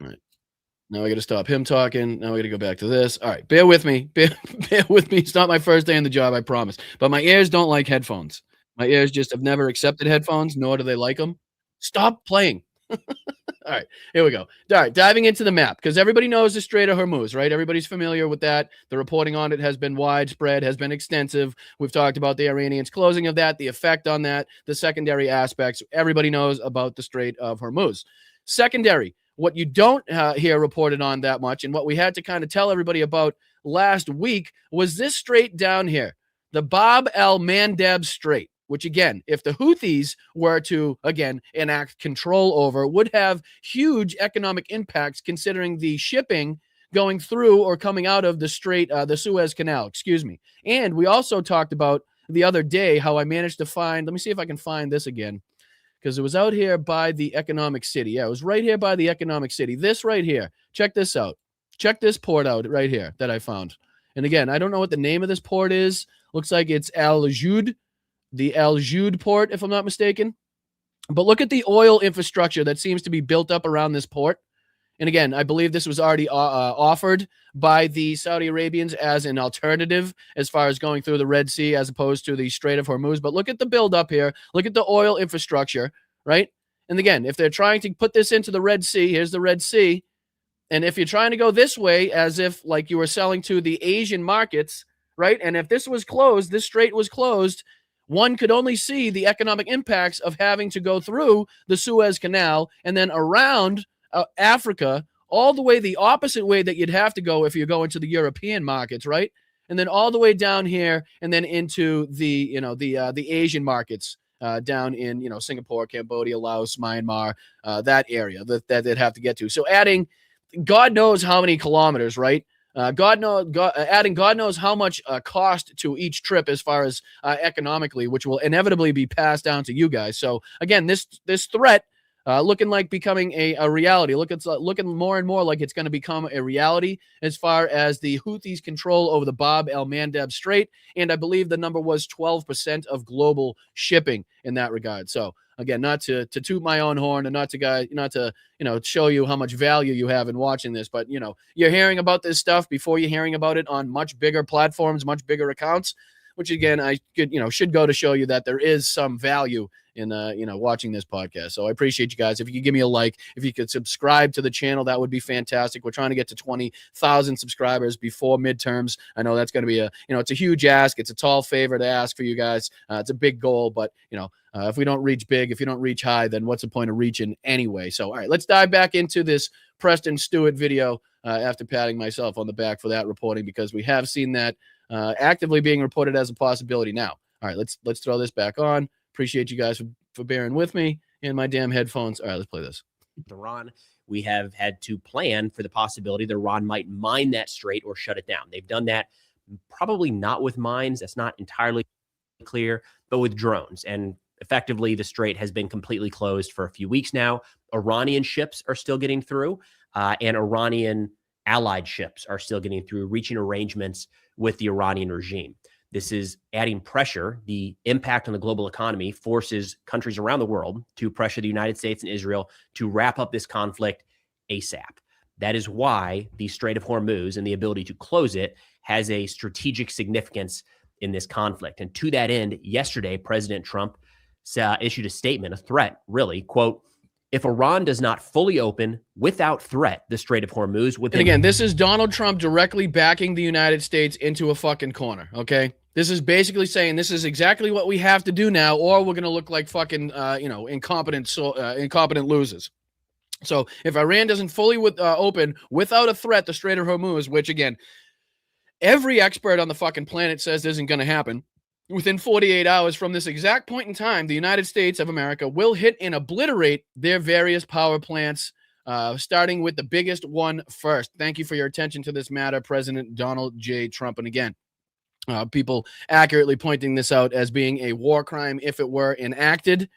All right. Now I got to stop him talking. Now we got to go back to this. All right, bear with me. Bear with me. It's not my first day on the job, I promise. But my ears don't like headphones. My ears just have never accepted headphones, nor do they like them. Stop playing. All right, here we go. All right, diving into the map, because everybody knows the Strait of Hormuz, right? Everybody's familiar with that. The reporting on it has been widespread, has been extensive. We've talked about the Iranians closing of that, the effect on that, the secondary aspects. Everybody knows about the Strait of Hormuz. Secondary, what you don't hear reported on that much, and what we had to kind of tell everybody about last week, was this strait down here, the Bab el-Mandeb Strait, which, again, if the Houthis were to, again, enact control over, would have huge economic impacts, considering the shipping going through or coming out of the strait, the Suez Canal, excuse me. And we also talked about the other day how I managed to find, let me see if I can find this again, because it was out here by the economic city. Yeah, it was right here by the economic city. This right here. Check this out. Check this port out right here that I found. And again, I don't know what the name of this port is. Looks like it's Al Jud. The Al Jud port, if I'm not mistaken. But look at the oil infrastructure that seems to be built up around this port. And again, I believe this was already offered by the Saudi Arabians as an alternative as far as going through the Red Sea as opposed to the Strait of Hormuz. But look at the build up here. Look at the oil infrastructure, right? And again, if they're trying to put this into the Red Sea, here's the Red Sea. And if you're trying to go this way, as if like you were selling to the Asian markets, right? And if this was closed, this strait was closed, one could only see the economic impacts of having to go through the Suez Canal and then around Africa, all the way the opposite way that you'd have to go if you're going to the European markets, right? And then all the way down here and then into the, the Asian markets down in, Singapore, Cambodia, Laos, Myanmar, that area that they'd have to get to. So adding God knows how many kilometers, right? Adding God knows how much cost to each trip as far as economically, which will inevitably be passed down to you guys. So again, this threat looking like becoming a reality. Looking more and more like it's going to become a reality as far as the Houthis' control over the Bab el-Mandeb Strait, and I believe the number was 12% of global shipping in that regard. So again, not to toot my own horn and not to show you how much value you have in watching this, but you're hearing about this stuff before you're hearing about it on much bigger platforms, much bigger accounts, which again I should go to show you that there is some value in watching this podcast. So I appreciate you guys. If you could give me a like, if you could subscribe to the channel, that would be fantastic. We're trying to get to 20,000 subscribers before midterms. I know that's going to be it's a huge ask. It's a tall favor to ask for you guys. It's a big goal, but if we don't reach big, if you don't reach high, then what's the point of reaching anyway? So, all right, let's dive back into this Preston Stewart video after patting myself on the back for that reporting, because we have seen that actively being reported as a possibility now. All right, let's throw this back on. Appreciate you guys for bearing with me and my damn headphones. All right, let's play this. Iran, we have had to plan for the possibility that Iran might mine that strait or shut it down. They've done that, probably not with mines. That's not entirely clear, but with drones. And effectively, the strait has been completely closed for a few weeks now. Iranian ships are still getting through, and Iranian allied ships are still getting through, reaching arrangements with the Iranian regime. This is adding pressure. The impact on the global economy forces countries around the world to pressure the United States and Israel to wrap up this conflict ASAP. That is why the Strait of Hormuz and the ability to close it has a strategic significance in this conflict. And to that end, yesterday, President Trump issued a statement, a threat, really, quote, "If Iran does not fully open without threat the Strait of Hormuz within..." And again, this is Donald Trump directly backing the United States into a fucking corner, okay? This is basically saying this is exactly what we have to do now, or we're going to look like fucking, incompetent losers. So if Iran doesn't fully open without a threat the Strait of Hormuz, which again, every expert on the fucking planet says isn't going to happen, within 48 hours from this exact point in time, the United States of America will hit and obliterate their various power plants, starting with the biggest one first. Thank you for your attention to this matter, President Donald J. Trump. And again, people accurately pointing this out as being a war crime if it were enacted.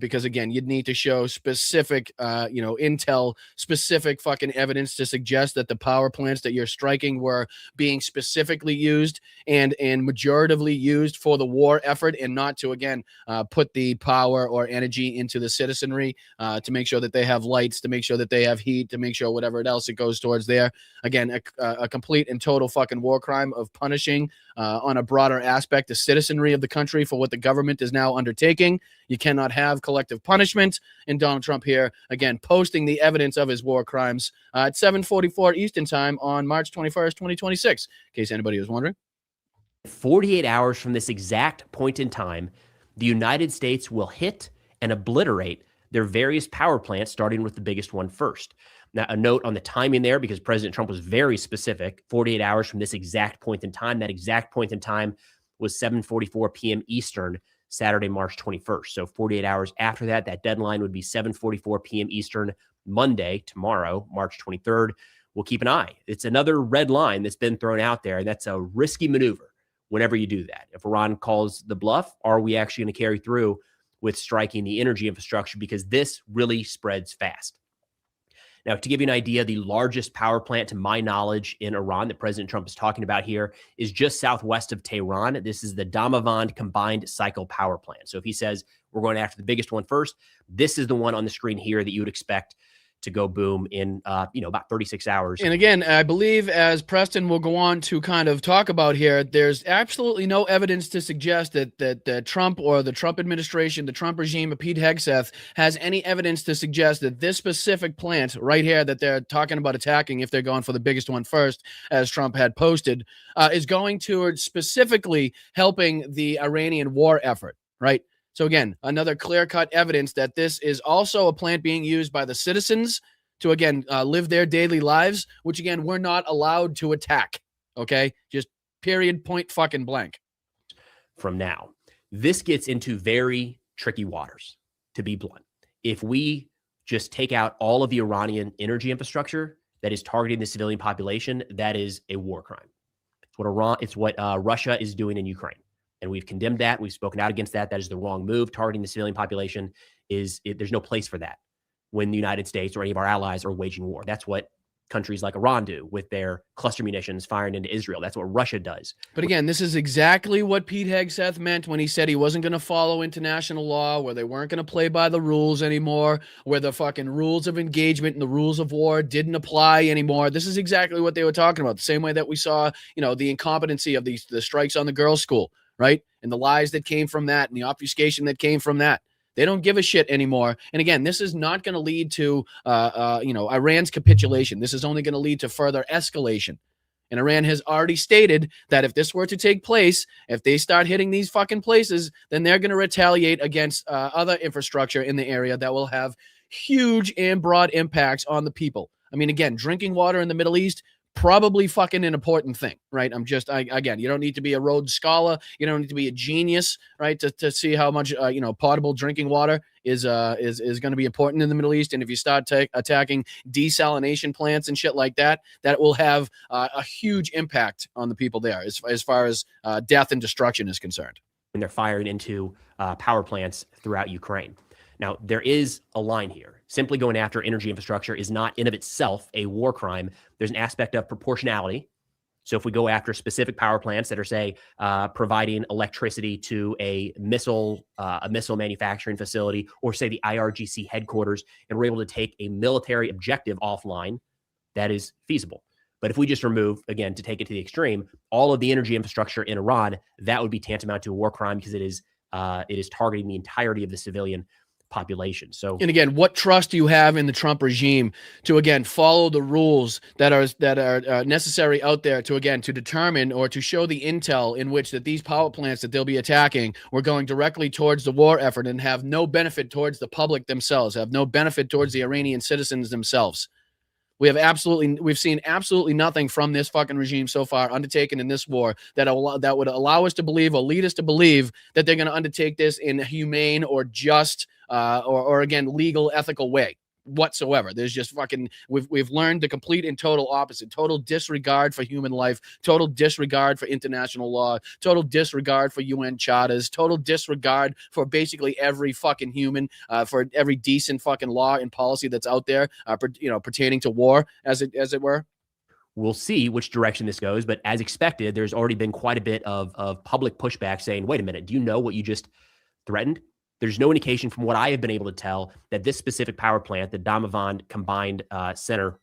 Because again, you'd need to show specific, intel, specific fucking evidence to suggest that the power plants that you're striking were being specifically used and majoritively used for the war effort, and not to, again, put the power or energy into the citizenry to make sure that they have lights, to make sure that they have heat, to make sure whatever else it goes towards there. Again, a complete and total fucking war crime of punishing on a broader aspect the citizenry of the country for what the government is now undertaking. You cannot have collective punishment. And Donald Trump here, again, posting the evidence of his war crimes at 7:44 Eastern time on March 21st, 2026, in case anybody was wondering. 48 hours from this exact point in time, the United States will hit and obliterate their various power plants, starting with the biggest one first. Now, a note on the timing there, because President Trump was very specific, 48 hours from this exact point in time. That exact point in time was 7:44 p.m. Eastern, Saturday, March 21st. So 48 hours after that, that deadline would be 7:44 p.m. Eastern, Monday, tomorrow, March 23rd. We'll keep an eye. It's another red line that's been thrown out there, and that's a risky maneuver whenever you do that. If Iran calls the bluff, are we actually going to carry through with striking the energy infrastructure? Because this really spreads fast. Now, to give you an idea, the largest power plant, to my knowledge, in Iran that President Trump is talking about here is just southwest of Tehran. This is the Damavand Combined Cycle Power Plant. So if he says we're going after the biggest one first, this is the one on the screen here that you would expect to go boom in, about 36 hours. And again, I believe, as Preston will go on to kind of talk about here, there's absolutely no evidence to suggest that Trump or the Trump administration, the Trump regime of Pete Hegseth, has any evidence to suggest that this specific plant right here that they're talking about attacking, if they're going for the biggest one first, as Trump had posted, is going towards specifically helping the Iranian war effort, right? So again, another clear-cut evidence that this is also a plant being used by the citizens to, again, live their daily lives, which, again, we're not allowed to attack, okay? Just period, point, fucking blank. From now, this gets into very tricky waters, to be blunt. If we just take out all of the Iranian energy infrastructure that is targeting the civilian population, that is a war crime. It's what Russia is doing in Ukraine. And we've condemned that. We've spoken out against that. That is the wrong move. Targeting the civilian population there's no place for that when the United States or any of our allies are waging war. That's what countries like Iran do with their cluster munitions firing into Israel. That's what Russia does. But again, this is exactly what Pete Hegseth meant when he said he wasn't going to follow international law, where they weren't going to play by the rules anymore, where the fucking rules of engagement and the rules of war didn't apply anymore. This is exactly what they were talking about. The same way that we saw, the incompetency of the strikes on the girls' school, right? And the lies that came from that and the obfuscation that came from that. They don't give a shit anymore. And again, this is not going to lead to, Iran's capitulation. This is only going to lead to further escalation. And Iran has already stated that if this were to take place, if they start hitting these fucking places, then they're going to retaliate against other infrastructure in the area that will have huge and broad impacts on the people. I mean, again, drinking water in the Middle East, probably fucking an important thing, right? Again, you don't need to be a Rhodes Scholar. You don't need to be a genius, right? To see how much, potable drinking water is going to be important in the Middle East. And if you start attacking desalination plants and shit like that, that will have a huge impact on the people there as far as death and destruction is concerned. When they're firing into power plants throughout Ukraine. Now, there is a line here. Simply going after energy infrastructure is not in of itself a war crime. There's an aspect of proportionality. So if we go after specific power plants that are, say, providing electricity to a missile manufacturing facility, or say the IRGC headquarters, and we're able to take a military objective offline, that is feasible. But if we just remove, again, to take it to the extreme, all of the energy infrastructure in Iran, that would be tantamount to a war crime because it is targeting the entirety of the civilian population. So, and again, what trust do you have in the Trump regime to, again, follow the rules that are necessary out there to determine or to show the intel in which that these power plants that they'll be attacking were going directly towards the war effort and have no benefit towards the public themselves, have no benefit towards the Iranian citizens themselves? We've seen absolutely nothing from this fucking regime so far undertaken in this war that would allow us to believe or lead us to believe that they're going to undertake this in a humane or just or again, legal, ethical way whatsoever. There's just fucking, we've learned the complete and total opposite, total disregard for human life, total disregard for international law, total disregard for UN charters, total disregard for basically every fucking human, for every decent fucking law and policy that's out there, pertaining to war, as it were. We'll see which direction this goes, but as expected, there's already been quite a bit of public pushback saying, wait a minute, do you know what you just threatened? There's no indication from what I have been able to tell that this specific power plant, the Damavand Combined Center,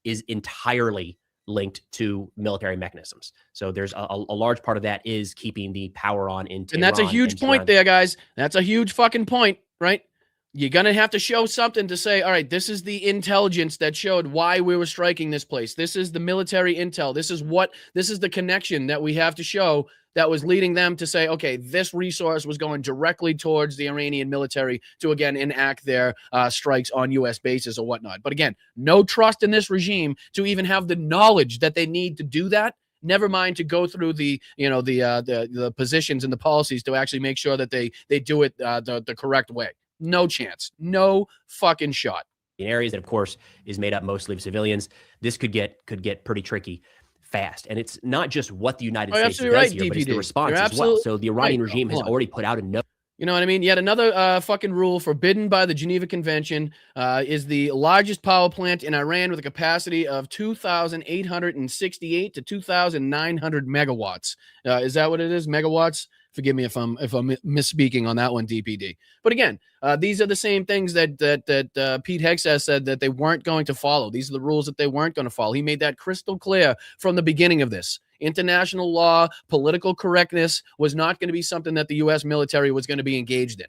is entirely linked to military mechanisms. So there's a large part of that is keeping the power on in Tehran. And that's a huge point there, guys. That's a huge fucking point, right? You're going to have to show something to say, all right, this is the intelligence that showed why we were striking this place. This is the military intel. This is the connection that we have to show that was leading them to say, okay, this resource was going directly towards the Iranian military to, again, enact their strikes on U.S. bases or whatnot. But again, no trust in this regime to even have the knowledge that they need to do that. Never mind to go through the positions and the policies to actually make sure that they do it the correct way. No chance. No fucking shot. In areas that, of course, is made up mostly of civilians, this could get pretty tricky fast. And it's not just what the United States does here, but it's the response as well. So the Iranian regime has already put out a note. You know what I mean? Yet another fucking rule forbidden by the Geneva Convention is the largest power plant in Iran with a capacity of 2,868 to 2,900 megawatts. Is that what it is? Megawatts? Forgive me if I'm misspeaking on that one, DPD. But again, these are the same things that Pete Hegseth said that they weren't going to follow. These are the rules that they weren't going to follow. He made that crystal clear from the beginning of this. International law, political correctness was not going to be something that the U.S. military was going to be engaged in.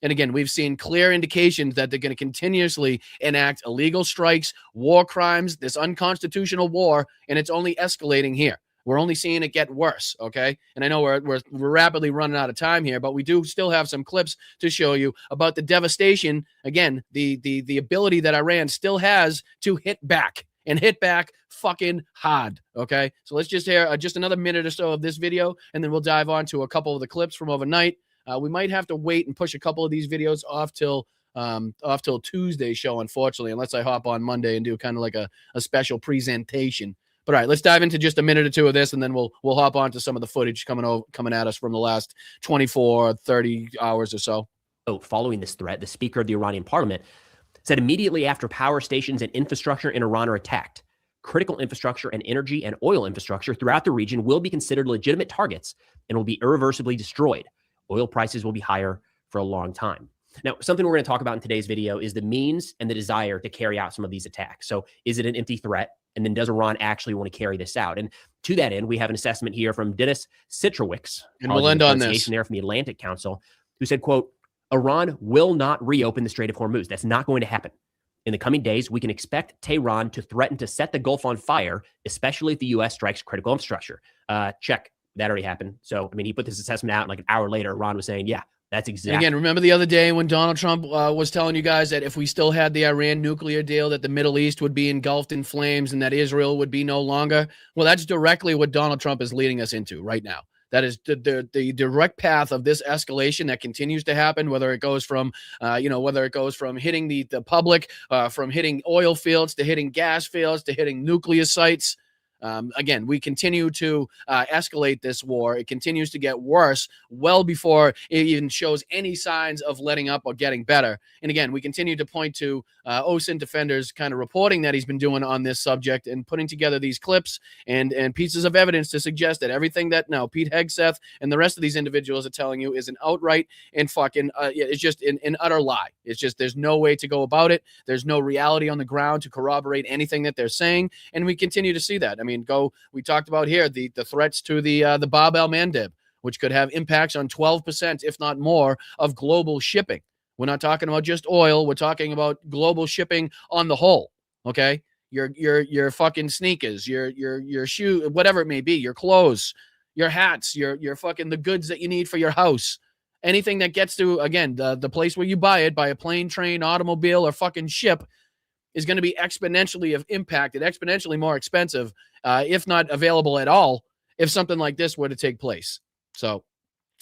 And again, we've seen clear indications that they're going to continuously enact illegal strikes, war crimes, this unconstitutional war, and it's only escalating here. We're only seeing it get worse, okay? And I know we're rapidly running out of time here, but we do still have some clips to show you about the devastation, again, the ability that Iran still has to hit back, and hit back fucking hard, okay? So let's just hear just another minute or so of this video, and then we'll dive on to a couple of the clips from overnight. We might have to wait and push a couple of these videos off till Tuesday's show, unfortunately, unless I hop on Monday and do kind of like a special presentation. But all right, let's dive into just a minute or two of this, and then we'll hop on to some of the footage coming at us from the last 24, 30 hours or so. Following this threat, the Speaker of the Iranian Parliament said immediately after power stations and infrastructure in Iran are attacked, critical infrastructure and energy and oil infrastructure throughout the region will be considered legitimate targets and will be irreversibly destroyed. Oil prices will be higher for a long time. Now, something we're going to talk about in today's video is the means and the desire to carry out some of these attacks. So is it an empty threat? And then does Iran actually want to carry this out? And to that end, we have an assessment here from Dennis Citrowicz, and we'll end on this there from the Atlantic Council, who said, quote, Iran will not reopen the Strait of Hormuz. That's not going to happen. In the coming days, we can expect Tehran to threaten to set the Gulf on fire, especially if the U.S. strikes critical infrastructure. Check. That already happened. So, I mean, he put this assessment out, and like an hour later, Iran was saying, yeah, that's exactly. Again, remember the other day when Donald Trump was telling you guys that if we still had the Iran nuclear deal, that the Middle East would be engulfed in flames and that Israel would be no longer? Well, that's directly what Donald Trump is leading us into right now. That is the direct path of this escalation that continues to happen, whether it goes from, hitting the public, from hitting oil fields to hitting gas fields to hitting nuclear sites. Again, we continue to escalate this war. It continues to get worse well before it even shows any signs of letting up or getting better. And again, we continue to point to OSINT Defenders kind of reporting that he's been doing on this subject and putting together these clips and pieces of evidence to suggest that everything that now Pete Hegseth and the rest of these individuals are telling you is an outright and fucking, it's just an utter lie. It's just, there's no way to go about it. There's no reality on the ground to corroborate anything that they're saying. And we continue to see that. I mean, we talked about here the threats to the Bab el-Mandeb, which could have impacts on 12%, if not more, of global shipping. We're not talking about just oil. We're talking about global shipping on the whole. Okay, your fucking sneakers, your shoe, whatever it may be, your clothes, your hats, your fucking the goods that you need for your house. Anything that gets to, again, the place where you buy it, by a plane, train, automobile, or fucking ship, is going to be exponentially impacted, exponentially more expensive, if not available at all, if something like this were to take place. So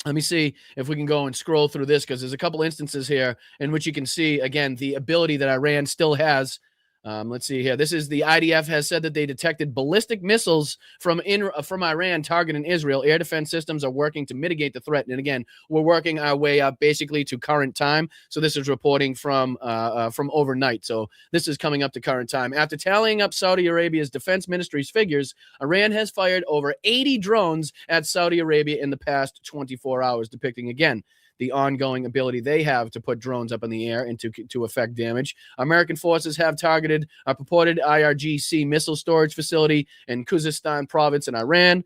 let me see if we can go and scroll through this, because there's a couple instances here in which you can see, again, the ability that Iran still has. Let's see here. This is the IDF has said that they detected ballistic missiles from Iran targeting Israel. Air defense systems are working to mitigate the threat. And again, we're working our way up basically to current time. So this is reporting from overnight. So this is coming up to current time. After tallying up Saudi Arabia's defense ministry's figures, Iran has fired over 80 drones at Saudi Arabia in the past 24 hours, depicting again the ongoing ability they have to put drones up in the air and to affect damage. American forces have targeted a purported IRGC missile storage facility in Khuzestan province in Iran.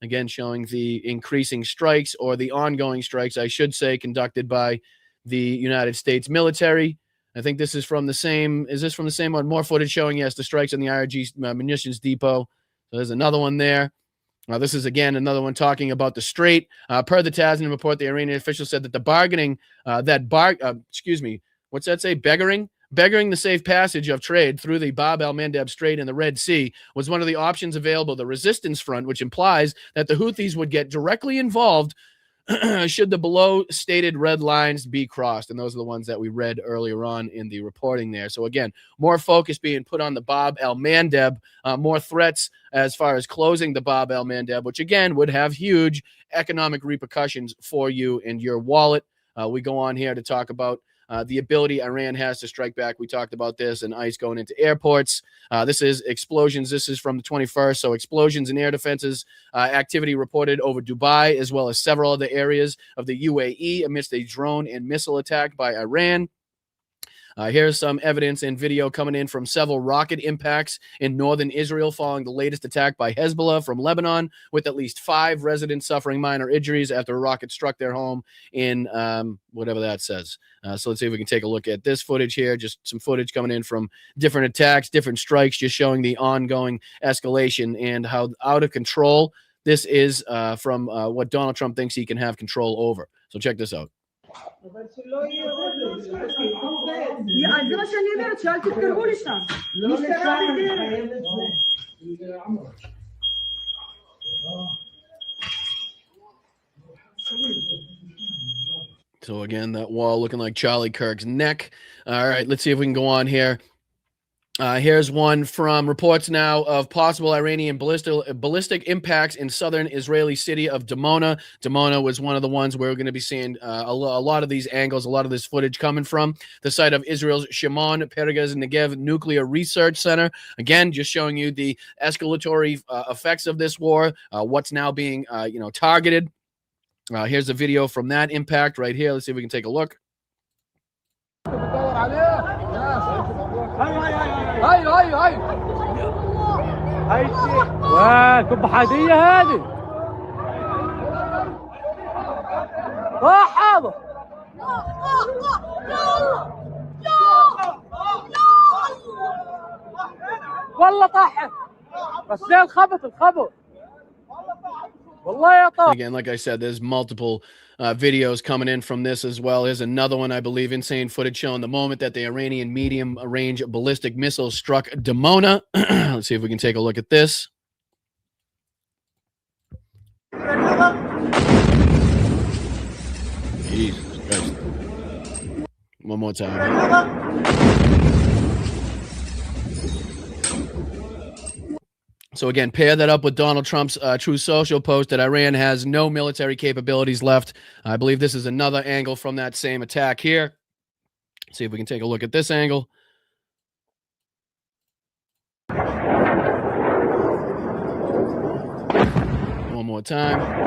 Again, showing the increasing strikes, or the ongoing strikes, I should say, conducted by the United States military. I think this is from the same. Is this from the same one? More footage showing, yes, the strikes on the IRG munitions depot. So there's another one there. This is, again, another one talking about the strait. Per the Tasnim report, the Iranian official said that the bargaining, what's that say? Beggaring the safe passage of trade through the Bab el-Mandeb Strait and the Red Sea was one of the options available. The resistance front, which implies that the Houthis would get directly involved should the below stated red lines be crossed. And those are the ones that we read earlier on in the reporting there. So again, more focus being put on the Bab el-Mandeb, more threats as far as closing the Bab el-Mandeb, which again would have huge economic repercussions for you and your wallet. We go on here to talk about the ability Iran has to strike back. We talked about this, and ICE going into airports. This is explosions. This is from the 21st. So explosions and air defenses activity reported over Dubai, as well as several other areas of the UAE amidst a drone and missile attack by Iran. Here's some evidence and video coming in from several rocket impacts in northern Israel following the latest attack by Hezbollah from Lebanon, with at least 5 residents suffering minor injuries after a rocket struck their home in whatever that says. So let's see if we can take a look at this footage here. Just some footage coming in from different attacks, different strikes, just showing the ongoing escalation and how out of control this is from what Donald Trump thinks he can have control over. So check this out. So again, that wall looking like Charlie Kirk's neck. All right, let's see if we can go on here. Here's one from reports now of possible Iranian ballistic impacts in southern Israeli city of Dimona. Dimona was one of the ones where we're going to be seeing a lot of these angles, a lot of this footage coming from the site of Israel's Shimon Peres Negev Nuclear Research Center. Again, just showing you the escalatory effects of this war, what's now being targeted. Here's a video from that impact right here. Let's see if we can take a look. هاي كب حادية هذه هذا والله طاحت بس زي الخبط والله يا طاح. Again, like I said, there's multiple videos coming in from this as well. Here's another one, I believe, insane footage showing the moment that the Iranian medium-range ballistic missile struck Dimona. Let's see if we can take a look at this. Jesus Christ. One more time. So again, pair that up with Donald Trump's True Social post that Iran has no military capabilities left. I believe this is another angle from that same attack here. See if we can take a look at this angle. One more time.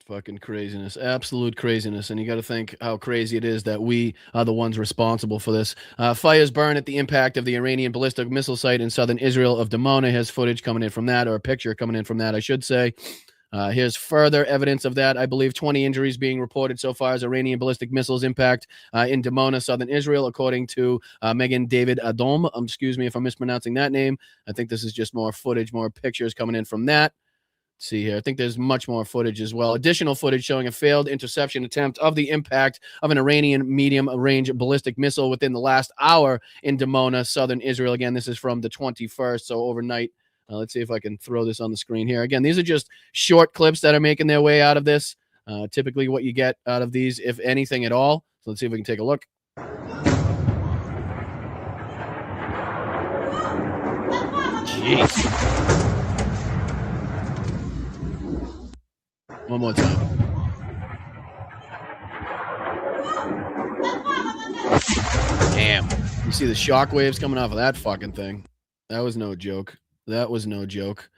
Fucking craziness, absolute craziness. And you got to think how crazy it is that we are the ones responsible for this. Fires burn at the impact of the Iranian ballistic missile site in southern Israel of Dimona. Has footage coming in from that, or a picture coming in from that, I should say. Here's further evidence of that. I believe 20 injuries being reported so far as Iranian ballistic missiles impact in Dimona, southern Israel, according to Megan David Adom. Excuse me if I'm mispronouncing that name. I think this is just more footage, more pictures coming in from that. See here, I think there's much more footage as well. Additional footage showing a failed interception attempt of the impact of an Iranian medium-range ballistic missile within the last hour in Dimona, southern Israel. Again, this is from the 21st, so overnight. Let's see if I can throw this on the screen here. Again, these are just short clips that are making their way out of this. Typically what you get out of these, if anything at all. So let's see if we can take a look. Jeez. One more time. Damn. You see the shock waves coming off of that fucking thing. That was no joke. That was no joke.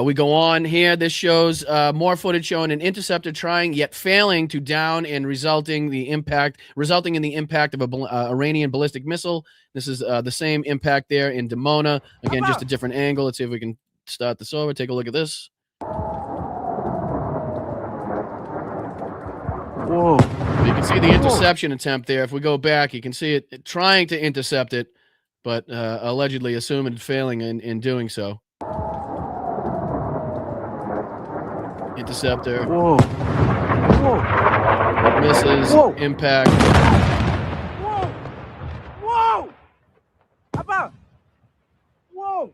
We go on here. This shows more footage showing an interceptor trying yet failing to down and resulting in the impact of a Iranian ballistic missile. This is the same impact there in Dimona. Again, just a different angle. Let's see if we can start this over. Take a look at this. Whoa. You can see the interception attempt there. If we go back, you can see it trying to intercept it, but allegedly assuming failing in doing so. Interceptor. Whoa. Whoa. Misses. Whoa. Impact. Whoa. Whoa. Abba. Whoa.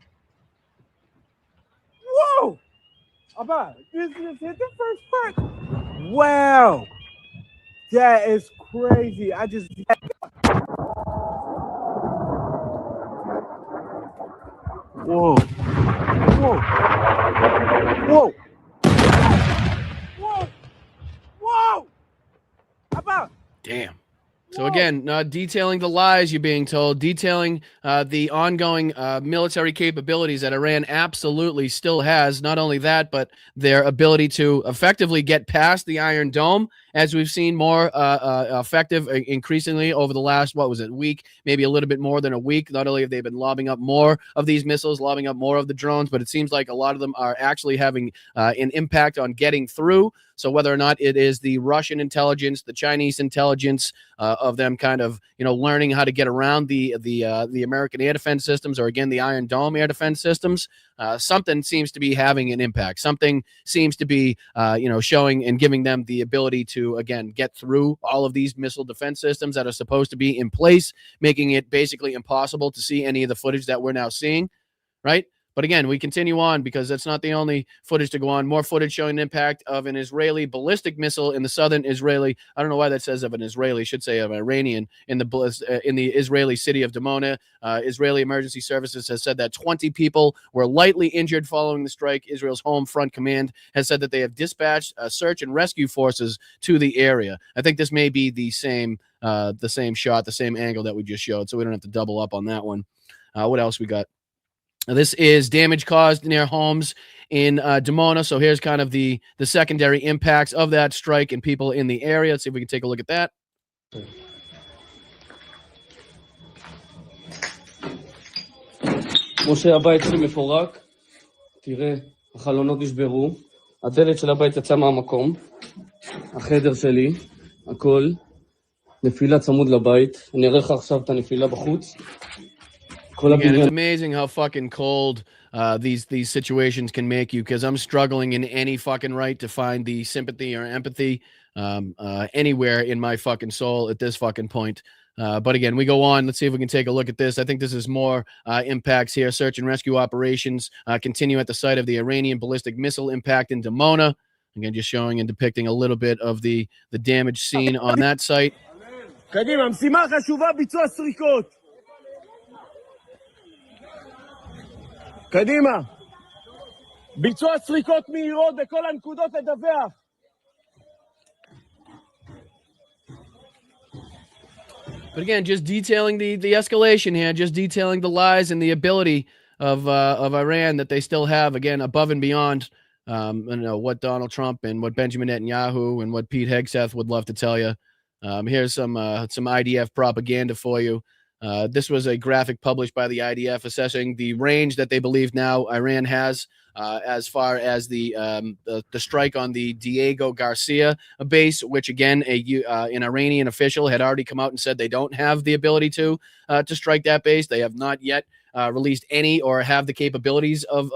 Whoa. Abba, this hit the first part. Wow. That is crazy. I just. Whoa. Whoa. Whoa. Whoa. Whoa. Damn. So again, detailing the lies you're being told, detailing the ongoing military capabilities that Iran absolutely still has. Not only that, but their ability to effectively get past the Iron Dome, as we've seen more effective increasingly over the last, week, maybe a little bit more than a week. Not only have they been lobbing up more of these missiles, lobbing up more of the drones, but it seems like a lot of them are actually having an impact on getting through. So whether or not it is the Russian intelligence, the Chinese intelligence of them kind of, learning how to get around the American air defense systems, or again, the Iron Dome air defense systems, something seems to be having an impact. Something seems to be, showing and giving them the ability to, again, get through all of these missile defense systems that are supposed to be in place, making it basically impossible to see any of the footage that we're now seeing, right? But again, we continue on because that's not the only footage to go on. More footage showing the impact of an Israeli ballistic missile in the southern Israeli. I don't know why that says of an Israeli. Should say of an Iranian in the Israeli city of Dimona. Israeli Emergency Services has said that 20 people were lightly injured following the strike. Israel's Home Front Command has said that they have dispatched search and rescue forces to the area. I think this may be the same shot, the same angle that we just showed, so we don't have to double up on that one. What else we got? This is damage caused near homes in Dimona. So here's kind of the secondary impacts of that strike and people in the area. Let's see if we can take a look at that. כמו שהבית שלי מפורק, תראה, החלונות נשברו, הדלת של הבית יצאה מהמקום, החדר שלי, הכל, נפילה צמוד לבית, אני אראה לך עכשיו את הנפילה בחוץ. Again, it's amazing how fucking cold these situations can make you, because I'm struggling in any fucking right to find the sympathy or empathy anywhere in my fucking soul at this fucking point. But again, we go on. Let's see if we can take a look at this. I think this is more impacts here. Search and rescue operations continue at the site of the Iranian ballistic missile impact in Dimona. Again, just showing and depicting a little bit of the damage seen on that site. קדימה, משימה חשובה, ביצוע סריקות. קדימה. ביצוע סריקות מהירות בכל הנקודות לדווח. But again, just detailing the escalation here, just detailing the lies and the ability of Iran that they still have, again, above and beyond what Donald Trump and what Benjamin Netanyahu and what Pete Hegseth would love to tell you. Here's some IDF propaganda for you. This was a graphic published by the IDF assessing the range that they believe now Iran has as far as the strike on the Diego Garcia base, which again, an Iranian official had already come out and said they don't have the ability to strike that base. They have not yet released any or have the capabilities of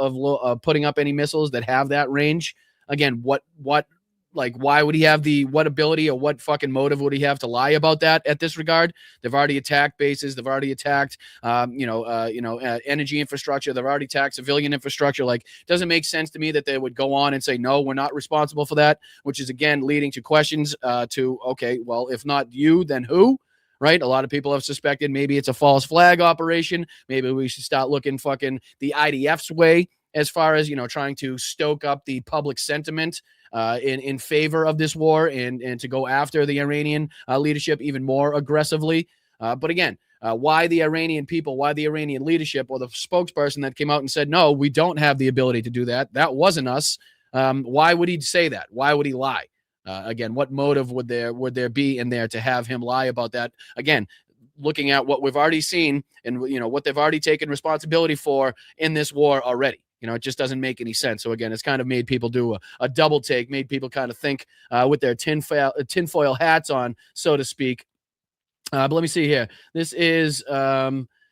putting up any missiles that have that range. Again, why would he have what ability or what fucking motive would he have to lie about that at this regard? They've already attacked bases. They've already attacked, energy infrastructure. They've already attacked civilian infrastructure. Like, doesn't make sense to me that they would go on and say, no, we're not responsible for that, which is again, leading to questions okay, well, if not you, then who? Right? A lot of people have suspected maybe it's a false flag operation. Maybe we should start looking fucking the IDF's way as far as, trying to stoke up the public sentiment in favor of this war and to go after the Iranian leadership even more aggressively. But again, why the Iranian people, why the Iranian leadership or the spokesperson that came out and said, no, we don't have the ability to do that. That wasn't us. Why would he say that? Why would he lie? Again, what motive would there be in there to have him lie about that? Again, looking at what we've already seen and, what they've already taken responsibility for in this war already. It just doesn't make any sense. So again, it's kind of made people do a double take, made people kind of think with their tinfoil hats on, so to speak. But let me see here. This is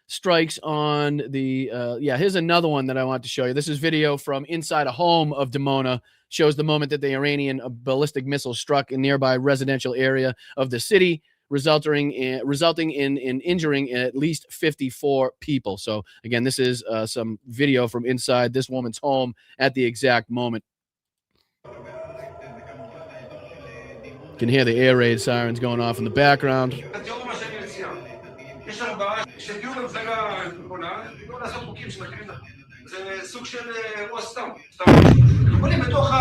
strikes on the, here's another one that I want to show you. This is video from inside a home of Dimona. Shows the moment that the Iranian ballistic missile struck a nearby residential area of the city, resulting in injuring at least 54 people. So again, this is some video from inside this woman's home at the exact moment. You can hear the air raid sirens going off in the background.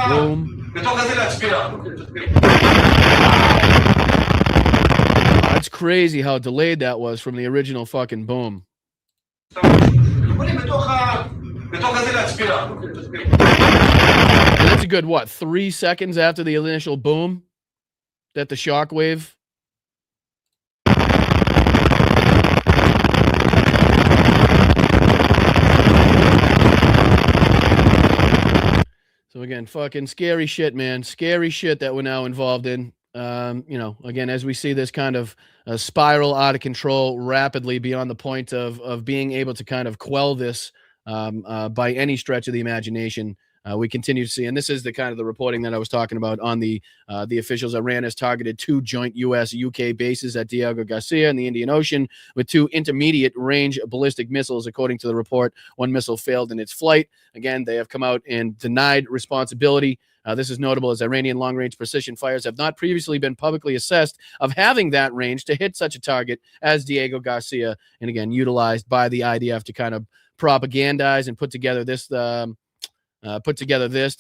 Boom. crazy how delayed that was from the original fucking boom. And that's a good, what, 3 seconds after the initial boom that the shockwave. So again, fucking scary shit, man. Scary shit that we're now involved in. You know, again, as we see this kind of spiral out of control rapidly beyond the point of being able to kind of quell this by any stretch of the imagination, we continue to see, and this is the kind of the reporting that I was talking about on the officials. Iran has targeted 2 joint U.S.-UK bases at Diego Garcia in the Indian Ocean with 2 intermediate-range ballistic missiles, according to the report. 1 missile failed in its flight. Again, they have come out and denied responsibility. This is notable as Iranian long-range precision fires have not previously been publicly assessed of having that range to hit such a target as Diego Garcia, and again, utilized by the IDF to kind of propagandize and put together this to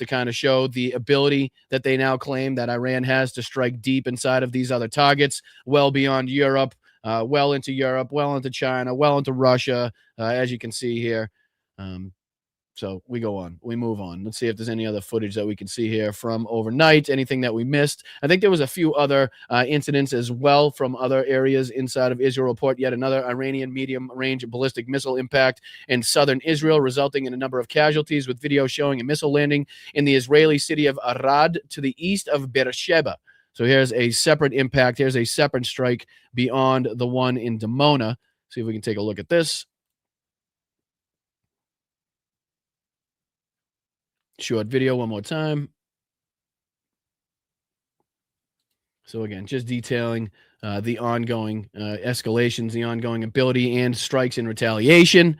kind of show the ability that they now claim that Iran has to strike deep inside of these other targets, well beyond Europe, well into Europe, well into China, well into Russia, as you can see here. So we go on, we move on. Let's see if there's any other footage that we can see here from overnight, anything that we missed. I think there was a few other incidents as well from other areas inside of Israel. Report yet another Iranian medium-range ballistic missile impact in southern Israel, resulting in a number of casualties, with video showing a missile landing in the Israeli city of Arad to the east of Beersheba. So here's a separate impact. Here's a separate strike beyond the one in Dimona. See if we can take a look at this. Short video one more time. So again, just detailing the ongoing escalations, the ongoing ability and strikes in retaliation.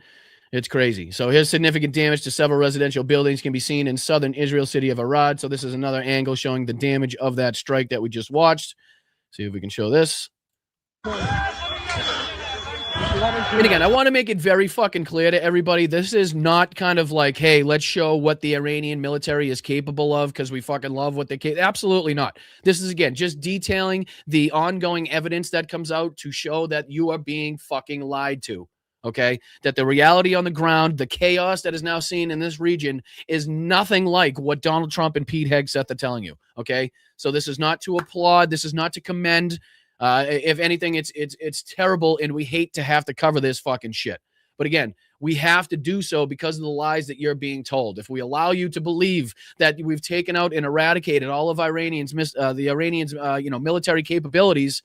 It's crazy. So here's significant damage to several residential buildings can be seen in southern Israel city of Arad. So this is another angle showing the damage of that strike that we just watched. See if we can show this. And again, I want to make it very fucking clear to everybody, this is not kind of like, hey, let's show what the Iranian military is capable of because we fucking love what they can. Absolutely not. This is, again, just detailing the ongoing evidence that comes out to show that you are being fucking lied to. Okay, that the reality on the ground, the chaos that is now seen in this region is nothing like what Donald Trump and Pete Hegseth are telling you. Okay, so this is not to applaud. This is not to commend. If anything, it's terrible, and we hate to have to cover this fucking shit. But again, we have to do so because of the lies that you're being told. If we allow you to believe that we've taken out and eradicated all of the Iranians, military capabilities,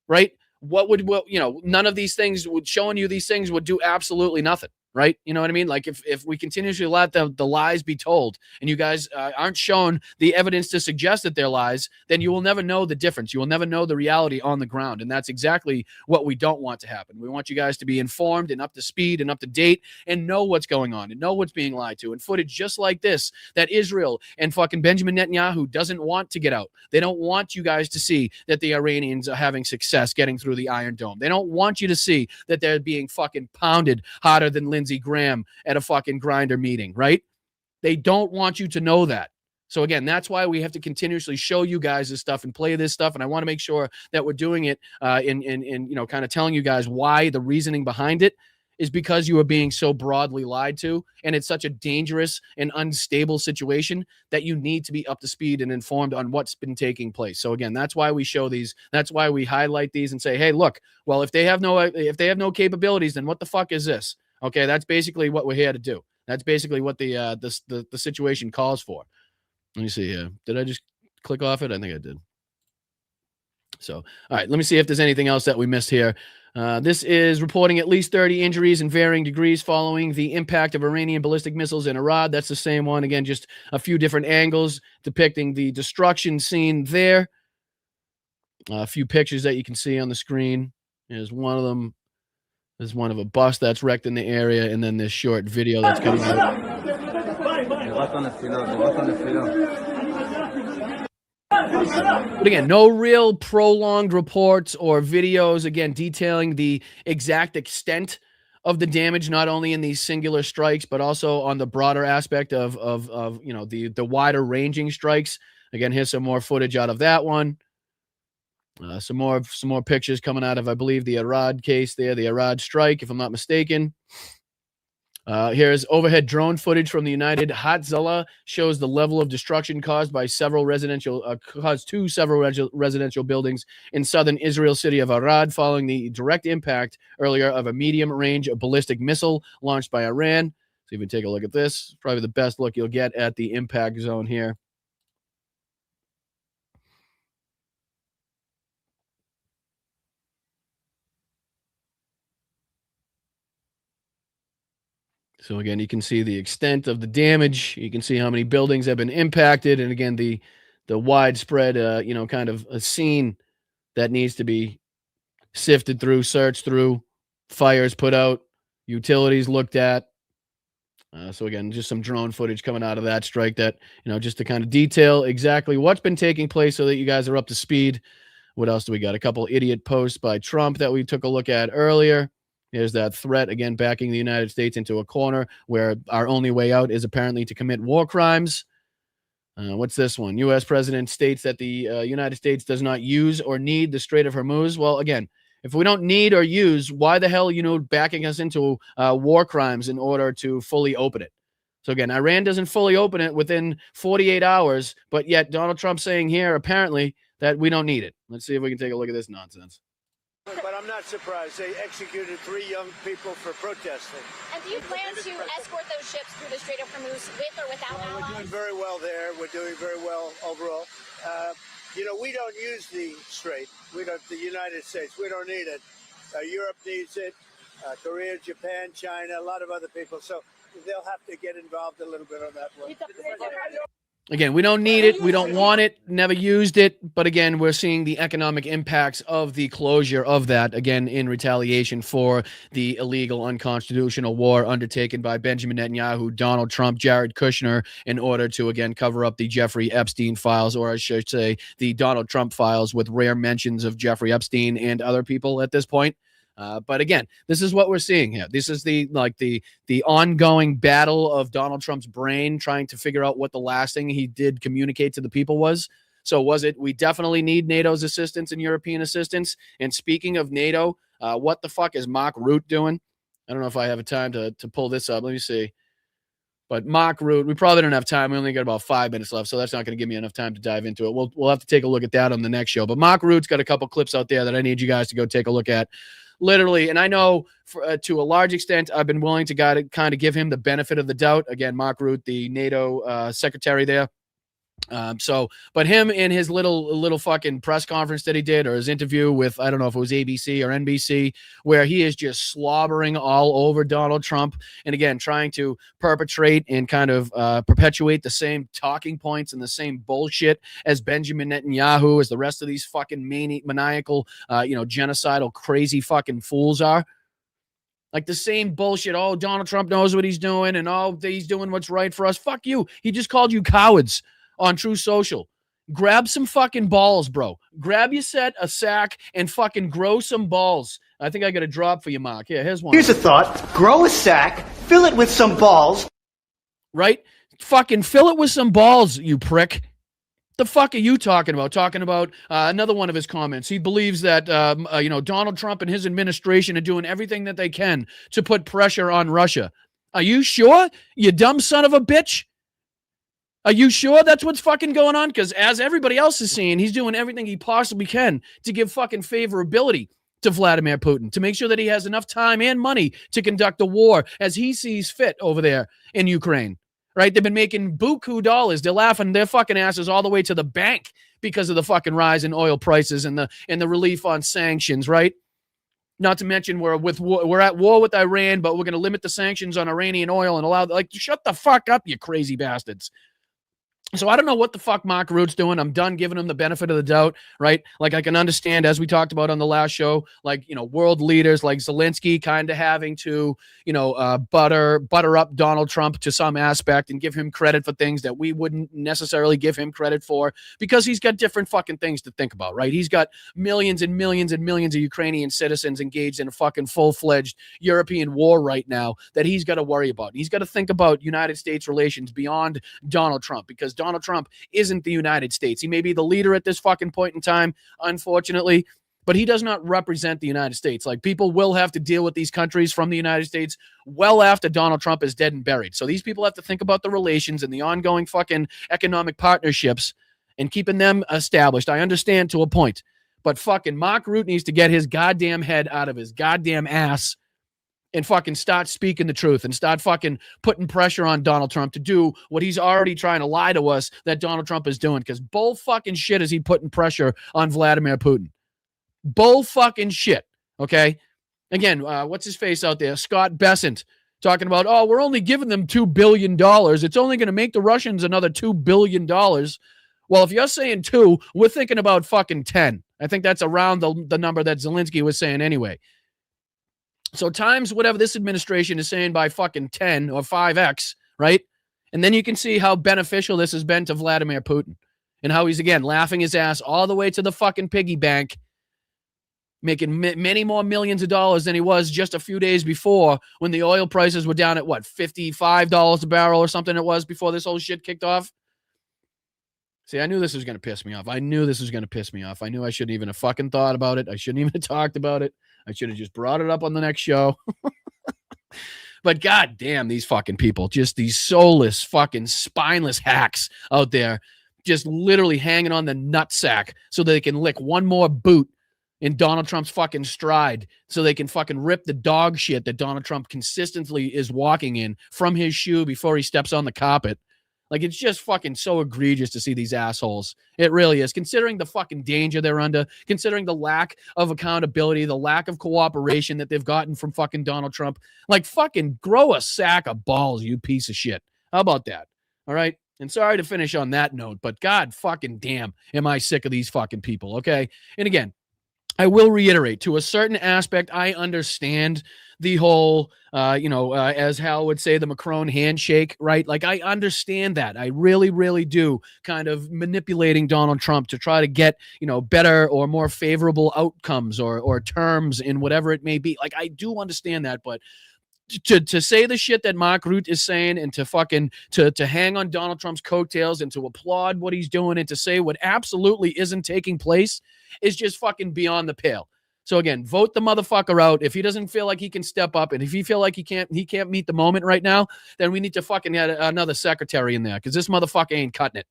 right? None of these things showing you these things would do absolutely nothing. Right? You know what I mean? Like if we continuously let the lies be told and you guys aren't shown the evidence to suggest that they're lies, then you will never know the difference. You will never know the reality on the ground. And that's exactly what we don't want to happen. We want you guys to be informed and up to speed and up to date and know what's going on and know what's being lied to. And footage just like this that Israel and fucking Benjamin Netanyahu doesn't want to get out. They don't want you guys to see that the Iranians are having success getting through the Iron Dome. They don't want you to see that they're being fucking pounded harder than Lindsey Graham at a fucking grinder meeting, right? They don't want you to know that. So again, that's why we have to continuously show you guys this stuff and play this stuff. And I want to make sure that we're doing it in kind of telling you guys why the reasoning behind it is because you are being so broadly lied to. And it's such a dangerous and unstable situation that you need to be up to speed and informed on what's been taking place. So again, that's why we show these. That's why we highlight these and say, hey, look, well, if they have no capabilities, then what the fuck is this? Okay, that's basically what we're here to do. That's basically what the situation calls for. Let me see here. Did I just click off it? I think I did. So, all right, let me see if there's anything else that we missed here. This is reporting at least 30 injuries in varying degrees following the impact of Iranian ballistic missiles in Arad. That's the same one. Again, just a few different angles depicting the destruction scene there. A few pictures that you can see on the screen. Here's one of them. There's one of a bus that's wrecked in the area, and then this short video that's coming out. But again, no real prolonged reports or videos, again, detailing the exact extent of the damage, not only in these singular strikes, but also on the broader aspect of the wider ranging strikes. Again, here's some more footage out of that one. Some more pictures coming out of, I believe, the Arad case there, the Arad strike, if I'm not mistaken. Here's overhead drone footage from the United Hatzalah, shows the level of destruction caused by several residential residential buildings in southern Israel city of Arad following the direct impact earlier of a medium-range ballistic missile launched by Iran. So you can take a look at this. Probably the best look you'll get at the impact zone here. So again, you can see the extent of the damage. You can see how many buildings have been impacted, and again, the widespread, kind of a scene that needs to be sifted through, searched through, fires put out, utilities looked at. So again, just some drone footage coming out of that strike that, just to kind of detail exactly what's been taking place so that you guys are up to speed. What else do we got? A couple idiot posts by Trump that we took a look at earlier. There's that threat, again, backing the United States into a corner where our only way out is apparently to commit war crimes. What's this one? U.S. President states that the United States does not use or need the Strait of Hormuz. Well, again, if we don't need or use, why the hell, backing us into war crimes in order to fully open it? So again, Iran doesn't fully open it within 48 hours, but yet Donald Trump saying here, apparently, that we don't need it. Let's see if we can take a look at this nonsense. But I'm not surprised. They executed 3 young people for protesting. And do you plan to escort those ships through the Strait of Hormuz with or without allies? We're doing very well there. We're doing very well overall. We don't use the strait. The United States, we don't need it. Europe needs it. Korea, Japan, China, a lot of other people. So they'll have to get involved a little bit on that one. Again, we don't need it. We don't want it. Never used it. But again, we're seeing the economic impacts of the closure of that, again, in retaliation for the illegal, unconstitutional war undertaken by Benjamin Netanyahu, Donald Trump, Jared Kushner, in order to, again, cover up the Jeffrey Epstein files, or I should say the Donald Trump files, with rare mentions of Jeffrey Epstein and other people at this point. But again, this is what we're seeing here. This is the ongoing battle of Donald Trump's brain trying to figure out what the last thing he did communicate to the people was. So was it, we definitely need NATO's assistance and European assistance? And speaking of NATO, what the fuck is Mark Rutte doing? I don't know if I have a time to pull this up. Let me see. But Mark Rutte, we probably don't have time. We only got about 5 minutes left, so that's not going to give me enough time to dive into it. We'll have to take a look at that on the next show. But Mark Rutte's got a couple clips out there that I need you guys to go take a look at. Literally, and I know to a large extent, I've been willing to kind of give him the benefit of the doubt. Again, Mark Rutte, the NATO secretary there. But him in his little fucking press conference that he did, or his interview with, I don't know if it was ABC or NBC, where he is just slobbering all over Donald Trump, and again trying to perpetrate and kind of perpetuate the same talking points and the same bullshit as Benjamin Netanyahu, as the rest of these fucking maniacal, genocidal, crazy fucking fools are. Like the same bullshit. Oh, Donald Trump knows what he's doing, and he's doing what's right for us. Fuck you. He just called you cowards on True Social. Grab some fucking balls, bro. Grab your a sack and fucking grow some balls. I think I got a drop for you, Mark. Here, here's one. Here's a thought. Grow a sack, fill it with some balls. Right? Fucking fill it with some balls, you prick. The fuck are you talking about? Talking about another one of his comments. He believes that, Donald Trump and his administration are doing everything that they can to put pressure on Russia. Are you sure, you dumb son of a bitch? Are you sure that's what's fucking going on? Because as everybody else is seeing, he's doing everything he possibly can to give fucking favorability to Vladimir Putin, to make sure that he has enough time and money to conduct a war as he sees fit over there in Ukraine, right? They've been making buku dollars. They're laughing their fucking asses all the way to the bank because of the fucking rise in oil prices and the relief on sanctions, right? Not to mention we're at war with Iran, but we're going to limit the sanctions on Iranian oil and shut the fuck up, you crazy bastards. So I don't know what the fuck Mark Rutte's doing. I'm done giving him the benefit of the doubt, right? Like, I can understand, as we talked about on the last show, world leaders like Zelensky kind of having to, butter up Donald Trump to some aspect and give him credit for things that we wouldn't necessarily give him credit for, because he's got different fucking things to think about, right? He's got millions and millions and millions of Ukrainian citizens engaged in a fucking full-fledged European war right now that he's got to worry about. He's got to think about United States relations beyond Donald Trump, because Donald Trump isn't the United States. He may be the leader at this fucking point in time, unfortunately, but he does not represent the United States. Like, people will have to deal with these countries from the United States well after Donald Trump is dead and buried. So these people have to think about the relations and the ongoing fucking economic partnerships and keeping them established. I understand to a point, but fucking Mark Rutte needs to get his goddamn head out of his goddamn ass and fucking start speaking the truth and start fucking putting pressure on Donald Trump to do what he's already trying to lie to us that Donald Trump is doing. Because bull fucking shit is he putting pressure on Vladimir Putin. Bull fucking shit. Okay. Again, what's his face out there? Scott Bessent talking about, oh, we're only giving them $2 billion. It's only going to make the Russians another $2 billion. Well, if you're saying 2, we're thinking about fucking 10. I think that's around the number that Zelensky was saying anyway. So times whatever this administration is saying by fucking 10 or 5x, right? And then you can see how beneficial this has been to Vladimir Putin and how he's, again, laughing his ass all the way to the fucking piggy bank, making many more millions of dollars than he was just a few days before when the oil prices were down at, what, $55 a barrel or something it was before this whole shit kicked off. See, I knew this was going to piss me off. I knew I shouldn't even have fucking thought about it. I shouldn't even have talked about it. I should have just brought it up on the next show. But goddamn, these fucking people, just these soulless, fucking spineless hacks out there, just literally hanging on the nutsack so they can lick one more boot in Donald Trump's fucking stride so they can fucking rip the dog shit that Donald Trump consistently is walking in from his shoe before he steps on the carpet. Like, it's just fucking so egregious to see these assholes. It really is. Considering the fucking danger they're under, considering the lack of accountability, the lack of cooperation that they've gotten from fucking Donald Trump. Like, fucking grow a sack of balls, you piece of shit. How about that? All right? And sorry to finish on that note, but god fucking damn, am I sick of these fucking people, okay? And again, I will reiterate, to a certain aspect, I understand the whole, as Hal would say, the Macron handshake, right? Like, I understand that. I really, really do, kind of manipulating Donald Trump to try to get, better or more favorable outcomes or terms in whatever it may be. Like, I do understand that, but to say the shit that Mark Rutte is saying and to fucking to hang on Donald Trump's coattails and to applaud what he's doing and to say what absolutely isn't taking place is just fucking beyond the pale. So again, vote the motherfucker out. If he doesn't feel like he can step up, and if he feel like he can't meet the moment right now, then we need to fucking add another secretary in there, because this motherfucker ain't cutting it.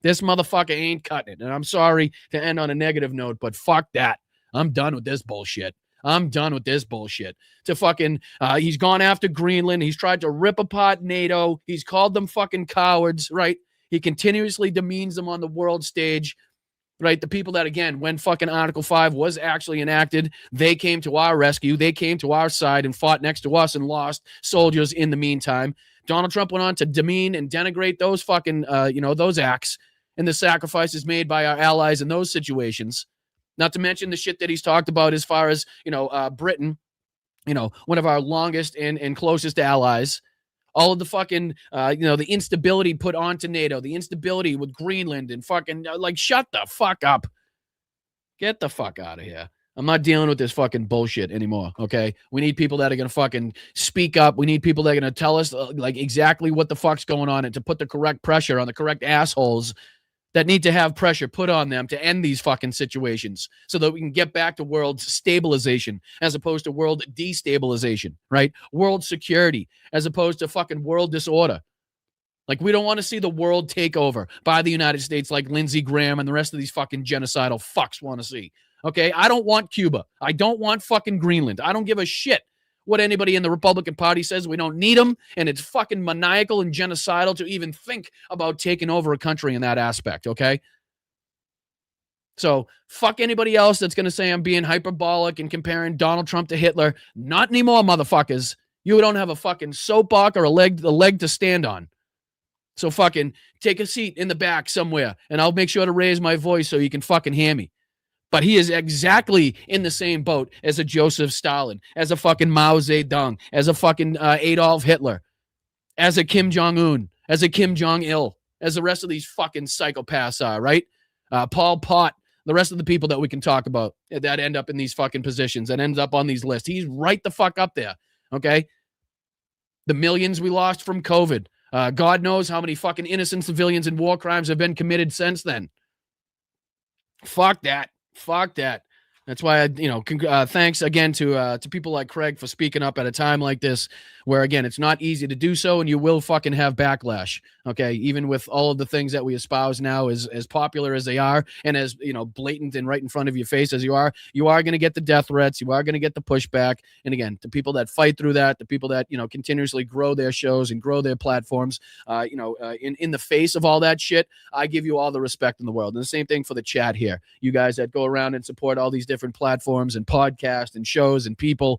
This motherfucker ain't cutting it. And I'm sorry to end on a negative note, but fuck that. I'm done with this bullshit. To fucking, he's gone after Greenland. He's tried to rip apart NATO. He's called them fucking cowards, right? He continuously demeans them on the world stage, right? The people that, again, when fucking Article 5 was actually enacted, they came to our rescue. They came to our side and fought next to us and lost soldiers in the meantime. Donald Trump went on to demean and denigrate those fucking, those acts and the sacrifices made by our allies in those situations. Not to mention the shit that he's talked about as far as, Britain, one of our longest and closest allies. All of the fucking, the instability put onto NATO, the instability with Greenland and fucking, shut the fuck up. Get the fuck out of here. I'm not dealing with this fucking bullshit anymore, okay? We need people that are going to fucking speak up. We need people that are going to tell us, exactly what the fuck's going on and to put the correct pressure on the correct assholes that need to have pressure put on them to end these fucking situations so that we can get back to world stabilization as opposed to world destabilization, right? World security as opposed to fucking world disorder. Like, we don't want to see the world take over by the United States like Lindsey Graham and the rest of these fucking genocidal fucks want to see, okay? I don't want Cuba. I don't want fucking Greenland. I don't give a shit what anybody in the Republican Party says. We don't need them, and it's fucking maniacal and genocidal to even think about taking over a country in that aspect, okay? So fuck anybody else that's going to say I'm being hyperbolic and comparing Donald Trump to Hitler. Not anymore, motherfuckers. You don't have a fucking soapbox or a leg to stand on. So fucking take a seat in the back somewhere, and I'll make sure to raise my voice so you can fucking hear me. But he is exactly in the same boat as a Joseph Stalin, as a fucking Mao Zedong, as a fucking Adolf Hitler, as a Kim Jong-un, as a Kim Jong-il, as the rest of these fucking psychopaths are, right? Paul Pot, the rest of the people that we can talk about that end up in these fucking positions, that ends up on these lists. He's right the fuck up there, okay? The millions we lost from COVID God knows how many fucking innocent civilians and war crimes have been committed since then. Fuck that. Fuck that. That's why thanks again to people like Craig for speaking up at a time like this, where again it's not easy to do so, and you will fucking have backlash. Okay, even with all of the things that we espouse now, as popular as they are, and as blatant and right in front of your face as you are going to get the death threats, you are going to get the pushback, and again, the people that fight through that, the people that continuously grow their shows and grow their platforms, in the face of all that shit, I give you all the respect in the world. And the same thing for the chat here. You guys that go around and support all these different platforms and podcasts and shows and people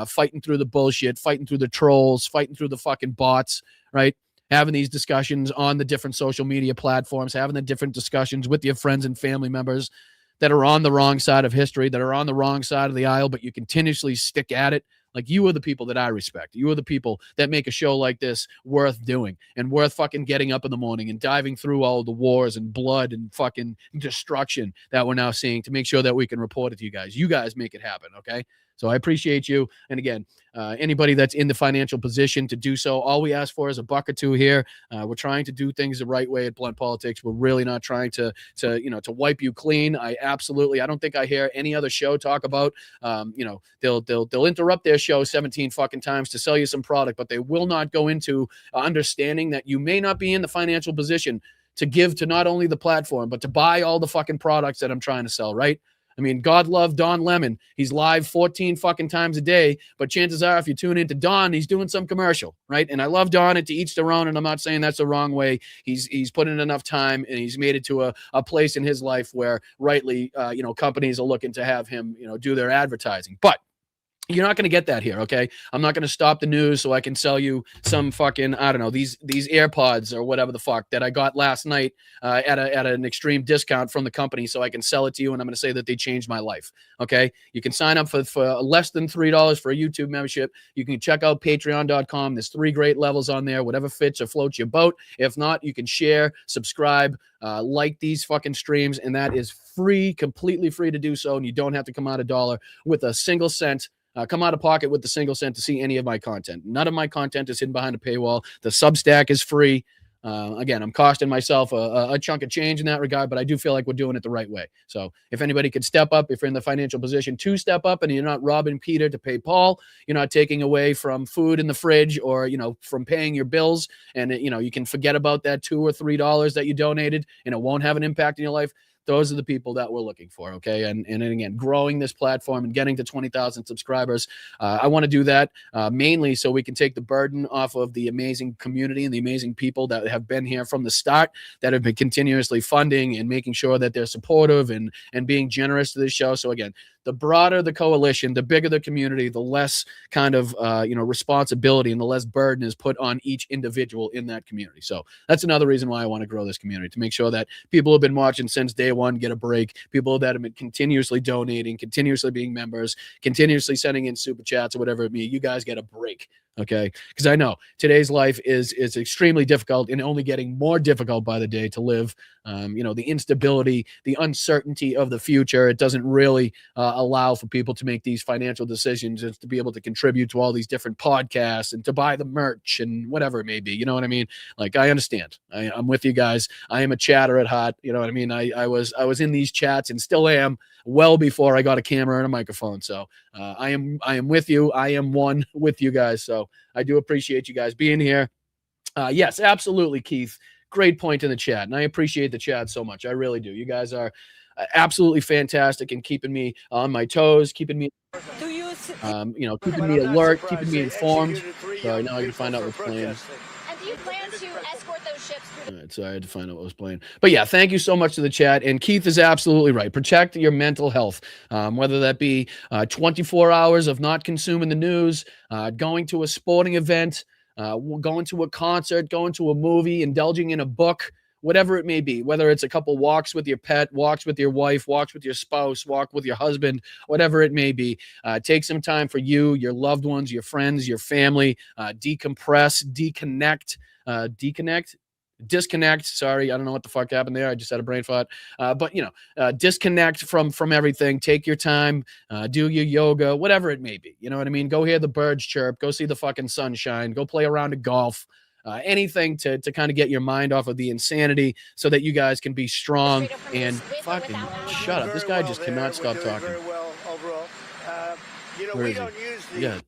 fighting through the bullshit, fighting through the trolls, fighting through the fucking bots, right? Having these discussions on the different social media platforms, having the different discussions with your friends and family members that are on the wrong side of history, that are on the wrong side of the aisle, but you continuously stick at it. Like, you are the people that I respect. You are the people that make a show like this worth doing and worth fucking getting up in the morning and diving through all the wars and blood and fucking destruction that we're now seeing to make sure that we can report it to you guys. You guys make it happen, okay? So I appreciate you. And again, anybody that's in the financial position to do so, all we ask for is $1 or $2 here. We're trying to do things the right way at Blunt Politics. We're really not trying to wipe you clean. I don't think I hear any other show talk about, they'll interrupt their show 17 fucking times to sell you some product, but they will not go into understanding that you may not be in the financial position to give to not only the platform, but to buy all the fucking products that I'm trying to sell, right? I mean, God love Don Lemon. He's live 14 fucking times a day, but chances are if you tune into Don, he's doing some commercial, right? And I love Don, and to each their own, and I'm not saying that's the wrong way. He's put in enough time, and he's made it to a place in his life where rightly, companies are looking to have him, do their advertising. But you're not going to get that here, okay? I'm not going to stop the news so I can sell you some fucking, I don't know, these AirPods or whatever the fuck that I got last night at an extreme discount from the company so I can sell it to you, and I'm going to say that they changed my life, okay? You can sign up for less than $3 for a YouTube membership. You can check out patreon.com. There's 3 great levels on there, whatever fits or floats your boat. If not, you can share, subscribe, like these fucking streams, and that is free, completely free to do so, and you don't have to come out a dollar with a single cent. Come out of pocket with the single cent to see any of my content. None of my content is hidden behind a paywall. The Substack is free. Again, I'm costing myself a chunk of change in that regard, but I do feel like we're doing it the right way. So if anybody could step up, if you're in the financial position to step up and you're not robbing Peter to pay Paul, you're not taking away from food in the fridge or, from paying your bills, and, you can forget about that $2 or $3 that you donated and it won't have an impact in your life. Those are the people that we're looking for, okay? And again, growing this platform and getting to 20,000 subscribers. I want to do that mainly so we can take the burden off of the amazing community and the amazing people that have been here from the start, that have been continuously funding and making sure that they're supportive and being generous to this show. So again, the broader the coalition, the bigger the community, the less kind of responsibility and the less burden is put on each individual in that community. So that's another reason why I want to grow this community, to make sure that people who have been watching since day one get a break, people that have been continuously donating, continuously being members, continuously sending in super chats or whatever it may be, you guys get a break. Okay, because I know today's life is extremely difficult and only getting more difficult by the day to live. The instability, the uncertainty of the future, it doesn't really allow for people to make these financial decisions and to be able to contribute to all these different podcasts and to buy the merch and whatever it may be. You know what I mean? Like, I understand. I'm with you guys. I am a chatter at heart. You know what I mean? I was in these chats and still am well before I got a camera and a microphone. So I am with you. I am one with you guys. So I do appreciate you guys being here. Yes, absolutely, Keith. Great point in the chat. And I appreciate the chat so much. I really do. You guys are absolutely fantastic in keeping me on my toes, keeping me, keeping me alert, keeping me informed. Sorry, now I can find out what's playing. And do you plan to escort those ships? All right, so I had to find out what was playing. But yeah, thank you so much to the chat. And Keith is absolutely right. Protect your mental health, whether that be 24 hours of not consuming the news, going to a sporting event, going to a concert, going to a movie, indulging in a book, whatever it may be, whether it's a couple walks with your pet, walks with your wife, walks with your spouse, walk with your husband, whatever it may be. Take some time for you, your loved ones, your friends, your family. Decompress, disconnect. Sorry, I don't know what the fuck happened there. I just had a brain fart. But disconnect from everything. Take your time. Do your yoga, whatever it may be. You know what I mean? Go hear the birds chirp. Go see the fucking sunshine. Go play around of golf. anything to kind of get your mind off of the insanity so that you guys can be strong and fucking shut up. This guy just cannot stop talking. Very well overall. Where We is he? don't use the. Yeah.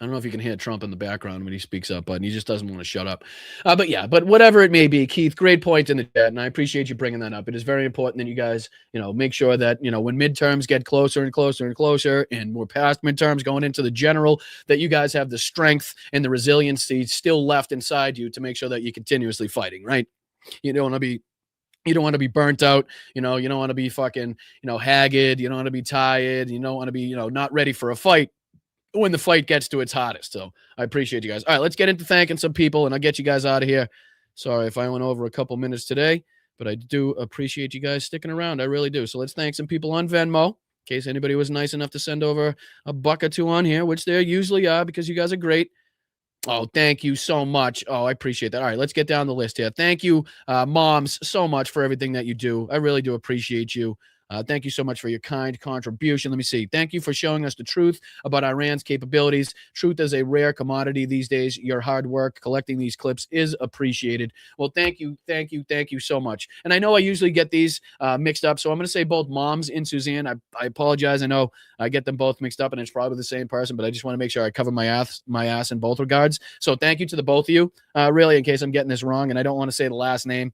I don't know if you can hear Trump in the background when he speaks up, but he just doesn't want to shut up. But whatever it may be, Keith, great point in the chat, and I appreciate you bringing that up. It is very important that you guys, make sure that, when midterms get closer and closer and closer, and we're past midterms going into the general, that you guys have the strength and the resiliency still left inside you to make sure that you're continuously fighting, right? You don't want to be burnt out. You don't want to be fucking, haggard. You don't want to be tired. You don't want to be, not ready for a fight when the fight gets to its hottest. So I appreciate you guys. All right, let's get into thanking some people, and I'll get you guys out of here. Sorry if I went over a couple minutes today, but I do appreciate you guys sticking around. I really do. So let's thank some people on Venmo, in case anybody was nice enough to send over a buck or two on here, which there usually are because you guys are great. Oh, thank you so much. Oh, I appreciate that. All right, let's get down the list here. Thank you, moms, so much for everything that you do. I really do appreciate you. Thank you so much for your kind contribution. Let me see. Thank you for showing us the truth about Iran's capabilities. Truth is a rare commodity these days. Your hard work collecting these clips is appreciated. Well, thank you so much. And I know I usually get these mixed up, so I'm going to say both moms and Suzanne. I apologize. I know I get them both mixed up, and it's probably the same person, but I just want to make sure I cover my ass in both regards. So thank you to the both of you, really, in case I'm getting this wrong, and I don't want to say the last name.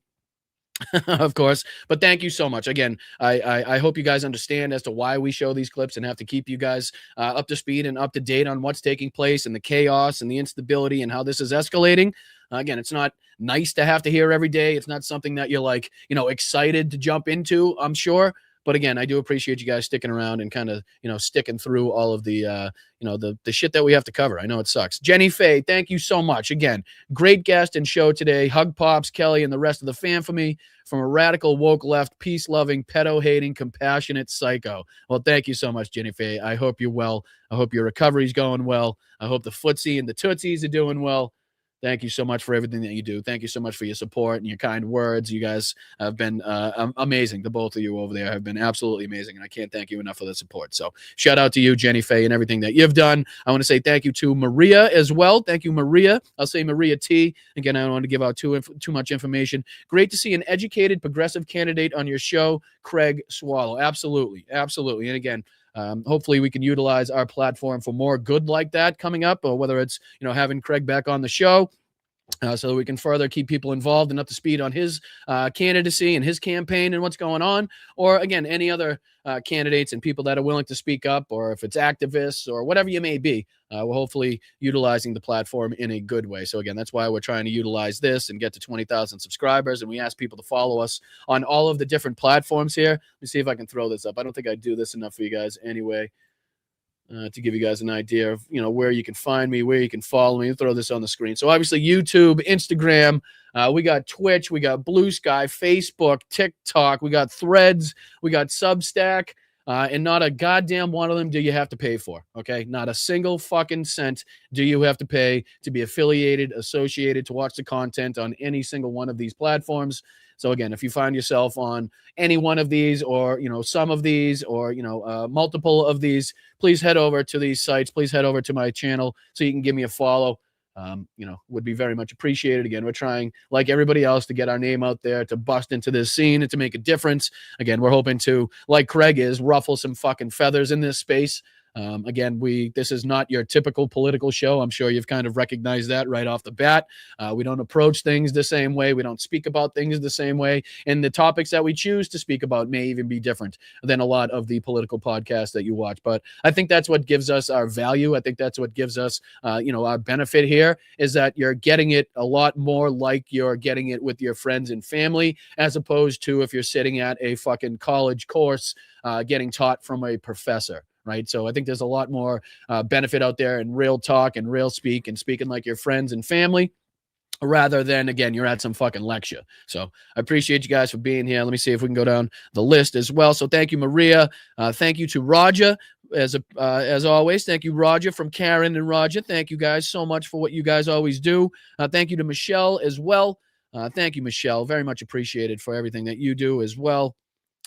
Of course, but thank you so much. Again, I hope you guys understand as to why we show these clips and have to keep you guys up to speed and up to date on what's taking place and the chaos and the instability and how this is escalating. Again, it's not nice to have to hear every day. It's not something that you're like, excited to jump into, I'm sure. But again, I do appreciate you guys sticking around and kind of, sticking through all of the, the shit that we have to cover. I know it sucks. Jenny Faye, thank you so much. Again, great guest and show today. Hug Pops, Kelly, and the rest of the fam for me from a radical, woke left, peace-loving, pedo-hating, compassionate psycho. Well, thank you so much, Jenny Faye. I hope you're well. I hope your recovery's going well. I hope the footsie and the tootsies are doing well. Thank you so much for everything that you do. Thank you so much for your support and your kind words. You guys have been amazing. The both of you over there have been absolutely amazing, and I can't thank you enough for the support. So shout out to you, Jenny Faye, and everything that you've done. I want to say thank you to Maria as well. Thank you, Maria. I'll say Maria T. Again, I don't want to give out too much information. Great to see an educated, progressive candidate on your show, Craig Swallow. Absolutely. Absolutely. And again, hopefully we can utilize our platform for more good like that coming up, or whether it's, having Craig back on the show so that we can further keep people involved and up to speed on his candidacy and his campaign and what's going on, or again, any other candidates and people that are willing to speak up, or if it's activists or whatever you may be, we're hopefully utilizing the platform in a good way. So again, that's why we're trying to utilize this and get to 20,000 subscribers. And we ask people to follow us on all of the different platforms here. Let me see if I can throw this up. I don't think I do this enough for you guys anyway. To give you guys an idea of, where you can find me, where you can follow me. I'll throw this on the screen. So obviously YouTube, Instagram, we got Twitch, we got Blue Sky, Facebook, TikTok, we got Threads, we got Substack, and not a goddamn one of them do you have to pay for, okay? Not a single fucking cent do you have to pay to be affiliated, associated, to watch the content on any single one of these platforms. So again, if you find yourself on any one of these, or some of these, or multiple of these, please head over to these sites. Please head over to my channel so you can give me a follow. Would be very much appreciated. Again, we're trying, like everybody else, to get our name out there, to bust into this scene and to make a difference. Again, we're hoping to, like Craig is, ruffle some fucking feathers in this space. Again, this is not your typical political show. I'm sure you've kind of recognized that right off the bat. We don't approach things the same way. We don't speak about things the same way. And the topics that we choose to speak about may even be different than a lot of the political podcasts that you watch. But I think that's what gives us our value. I think that's what gives us, our benefit here, is that you're getting it a lot more like you're getting it with your friends and family, as opposed to if you're sitting at a fucking college course getting taught from a professor. Right. So I think there's a lot more benefit out there in real talk and real speak and speaking like your friends and family, rather than, again, you're at some fucking lecture. So I appreciate you guys for being here. Let me see if we can go down the list as well. So thank you, Maria. Thank you to Roger. As always, thank you, Roger, from Karen and Roger. Thank you guys so much for what you guys always do. Thank you to Michelle as well. Thank you, Michelle. Very much appreciated for everything that you do as well.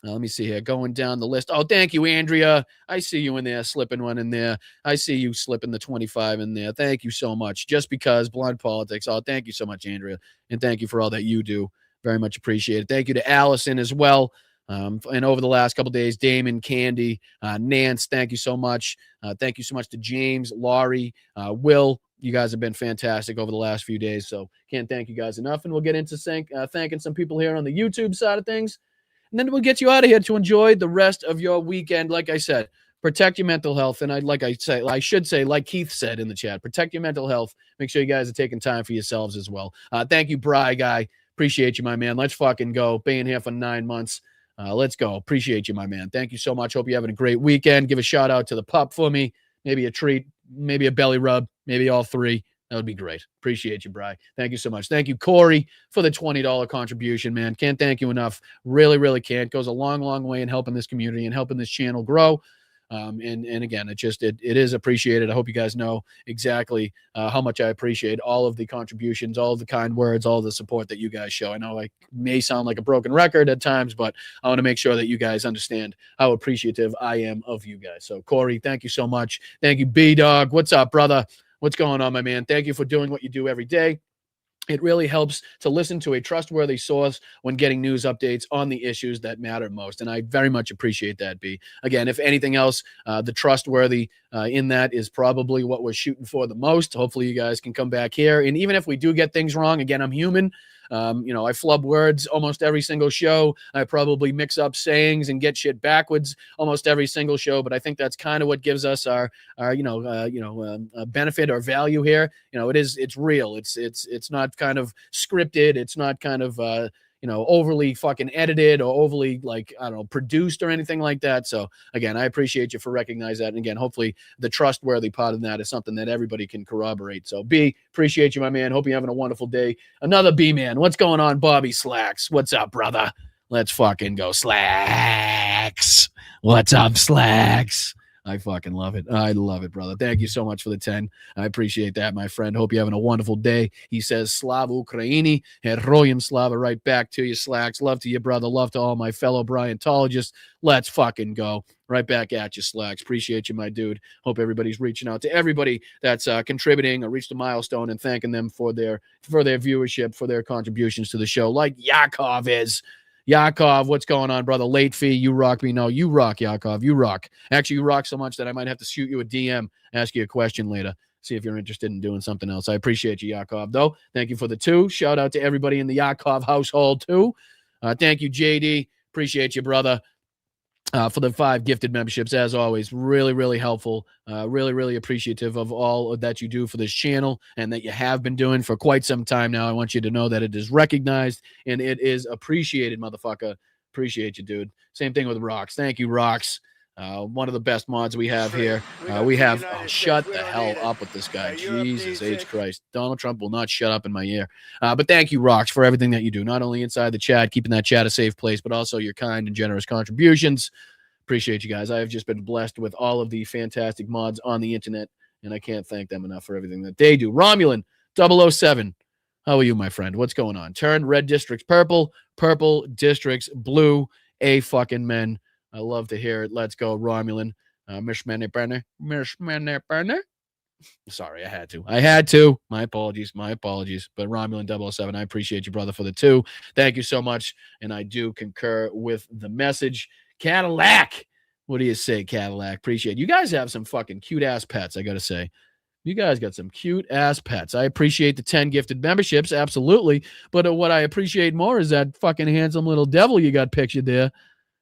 Let me see here. Going down the list. Oh, thank you, Andrea. I see you in there, slipping one in there. I see you slipping the 25 in there. Thank you so much. Just because Blunt Politics. Oh, thank you so much, Andrea. And thank you for all that you do. Very much appreciated. Thank you to Allison as well. And over the last couple of days, Damon, Candy, Nance, thank you so much. Thank you so much to James, Laurie, Will. You guys have been fantastic over the last few days. So can't thank you guys enough. And we'll get into thanking some people here on the YouTube side of things. And then we'll get you out of here to enjoy the rest of your weekend. Like I said, protect your mental health. And I should say, like Keith said in the chat, protect your mental health. Make sure you guys are taking time for yourselves as well. Thank you, Bry Guy. Appreciate you, my man. Let's fucking go. Being here for 9 months. Let's go. Appreciate you, my man. Thank you so much. Hope you're having a great weekend. Give a shout out to the pup for me. Maybe a treat, maybe a belly rub, maybe all three. That would be great. Appreciate you, Bry. Thank you so much. Thank you, Corey, for the $20 contribution, man. Can't thank you enough. Really, really can't. Goes a long, long way in helping this community and helping this channel grow. And again, it is appreciated. I hope you guys know exactly how much I appreciate all of the contributions, all of the kind words, all of the support that you guys show. I know I may sound like a broken record at times, but I want to make sure that you guys understand how appreciative I am of you guys. So, Corey, thank you so much. Thank you, B-Dog. What's up, brother? What's going on, my man? Thank you for doing what you do every day. It really helps to listen to a trustworthy source when getting news updates on the issues that matter most. And I very much appreciate that, B. Again, if anything else, the trustworthy in that is probably what we're shooting for the most. Hopefully you guys can come back here. And even if we do get things wrong, again, I'm human. I flub words almost every single show. I probably mix up sayings and get shit backwards almost every single show. But I think that's kind of what gives us our benefit or value here. It's real. It's not kind of scripted. It's not kind of overly fucking edited or overly produced or anything like that. So again, I appreciate you for recognizing that. And again, hopefully the trustworthy part of that is something that everybody can corroborate. So B, appreciate you, my man. Hope you're having a wonderful day. Another B man. What's going on, Bobby Slacks? What's up, brother? Let's fucking go. Slacks. What's up, Slacks? I fucking love it. I love it, brother. Thank you so much for the 10. I appreciate that, my friend. Hope you're having a wonderful day. He says, Slava Ukraini, Heroyam Slava, right back to you, Slacks. Love to you, brother. Love to all my fellow Bryantologists. Let's fucking go. Right back at you, Slacks. Appreciate you, my dude. Hope everybody's reaching out to everybody that's contributing or reached a milestone and thanking them for their viewership, for their contributions to the show, like Yakov is. Yakov, what's going on, brother? Late fee, you rock me. No, you rock, Yakov. You rock. Actually, you rock so much that I might have to shoot you a DM, ask you a question later, see if you're interested in doing something else. I appreciate you, Yakov, though. Thank you for the 2. Shout out to everybody in the Yakov household, too. Thank you, JD. Appreciate you, brother. For the 5 gifted memberships, as always, really, really helpful. Really, really appreciative of all that you do for this channel and that you have been doing for quite some time now. I want you to know that it is recognized and it is appreciated, motherfucker. Appreciate you, dude. Same thing with Rocks. Thank you, Rocks. One of the best mods we have here. We have shut the hell up with this guy. Jesus H. Christ. Donald Trump will not shut up in my ear. But thank you, Rocks, for everything that you do, not only inside the chat, keeping that chat a safe place, but also your kind and generous contributions. Appreciate you guys. I have just been blessed with all of the fantastic mods on the internet, and I can't thank them enough for everything that they do. Romulan 007. How are you, my friend? What's going on? Turn red districts purple, purple districts blue. A fucking men. I love to hear it. Let's go, Romulan. Mishmane Burner. Sorry, I had to. My apologies. But Romulan 007, I appreciate you, brother, for the 2. Thank you so much. And I do concur with the message. Cadillac. What do you say, Cadillac? Appreciate it. You guys have some fucking cute ass pets, I got to say. You guys got some cute ass pets. I appreciate the 10 gifted memberships. Absolutely. But what I appreciate more is that fucking handsome little devil you got pictured there.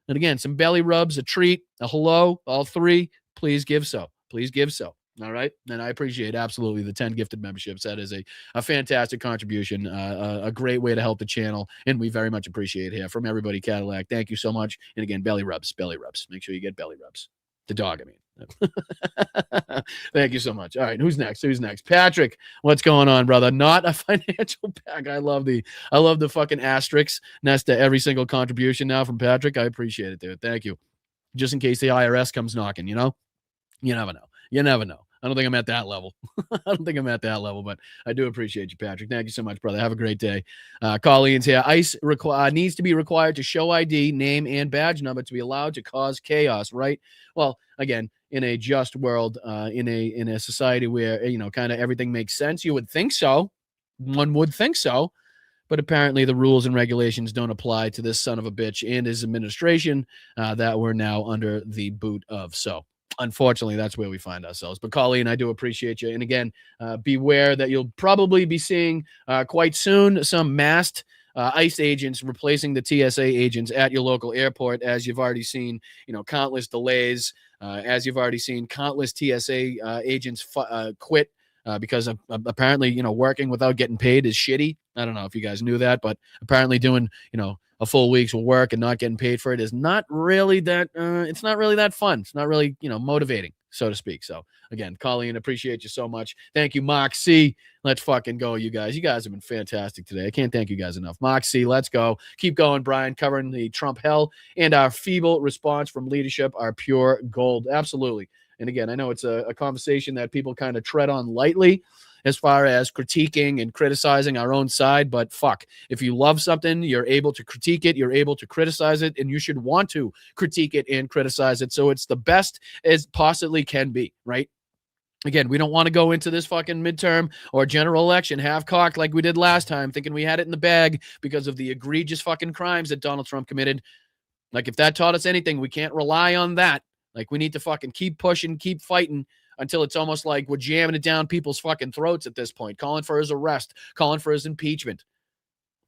And again, some belly rubs, a treat, a hello, all 3. Please give so. Please give so. All right. And I appreciate absolutely the 10 gifted memberships. That is a fantastic contribution, a great way to help the channel. And we very much appreciate it here from everybody, Cadillac. Thank you so much. And again, belly rubs. Make sure you get belly rubs. The dog, I mean. Thank you so much. All right. Who's next? Patrick, what's going on, brother? Not a financial pack. I love the fucking asterisks next to every single contribution now from Patrick. I appreciate it, dude. Thank you. Just in case the IRS comes knocking, you know? You never know. I don't think I'm at that level. I don't think I'm at that level, but I do appreciate you, Patrick. Thank you so much, brother. Have a great day. Colleen's here. ICE needs to be required to show ID, name, and badge number to be allowed to cause chaos, right? Well, again, in a just world, in a society where, kind of everything makes sense, you would think so. One would think so. But apparently the rules and regulations don't apply to this son of a bitch and his administration that we're now under the boot of. So unfortunately, that's where we find ourselves. But Colleen, I do appreciate you. And again, beware that you'll probably be seeing quite soon some masked ICE agents replacing the TSA agents at your local airport, as you've already seen, countless delays, as you've already seen countless TSA agents quit. Because apparently, working without getting paid is shitty. I don't know if you guys knew that, but apparently doing, a full week's work and not getting paid for it is not really that, it's not really that fun. It's not really, motivating, so to speak. So again, Colleen, appreciate you so much. Thank you, Mark C. Let's fucking go, you guys. You guys have been fantastic today. I can't thank you guys enough. Mark C., let's go. Keep going, Brian, covering the Trump hell and our feeble response from leadership are pure gold. Absolutely. And again, I know it's a conversation that people kind of tread on lightly as far as critiquing and criticizing our own side. But fuck, if you love something, you're able to critique it, you're able to criticize it, and you should want to critique it and criticize it. So it's the best as possibly can be, right? Again, we don't want to go into this fucking midterm or general election half-cocked like we did last time, thinking we had it in the bag because of the egregious fucking crimes that Donald Trump committed. Like, if that taught us anything, we can't rely on that. Like, we need to fucking keep pushing, keep fighting until it's almost like we're jamming it down people's fucking throats at this point, calling for his arrest, calling for his impeachment,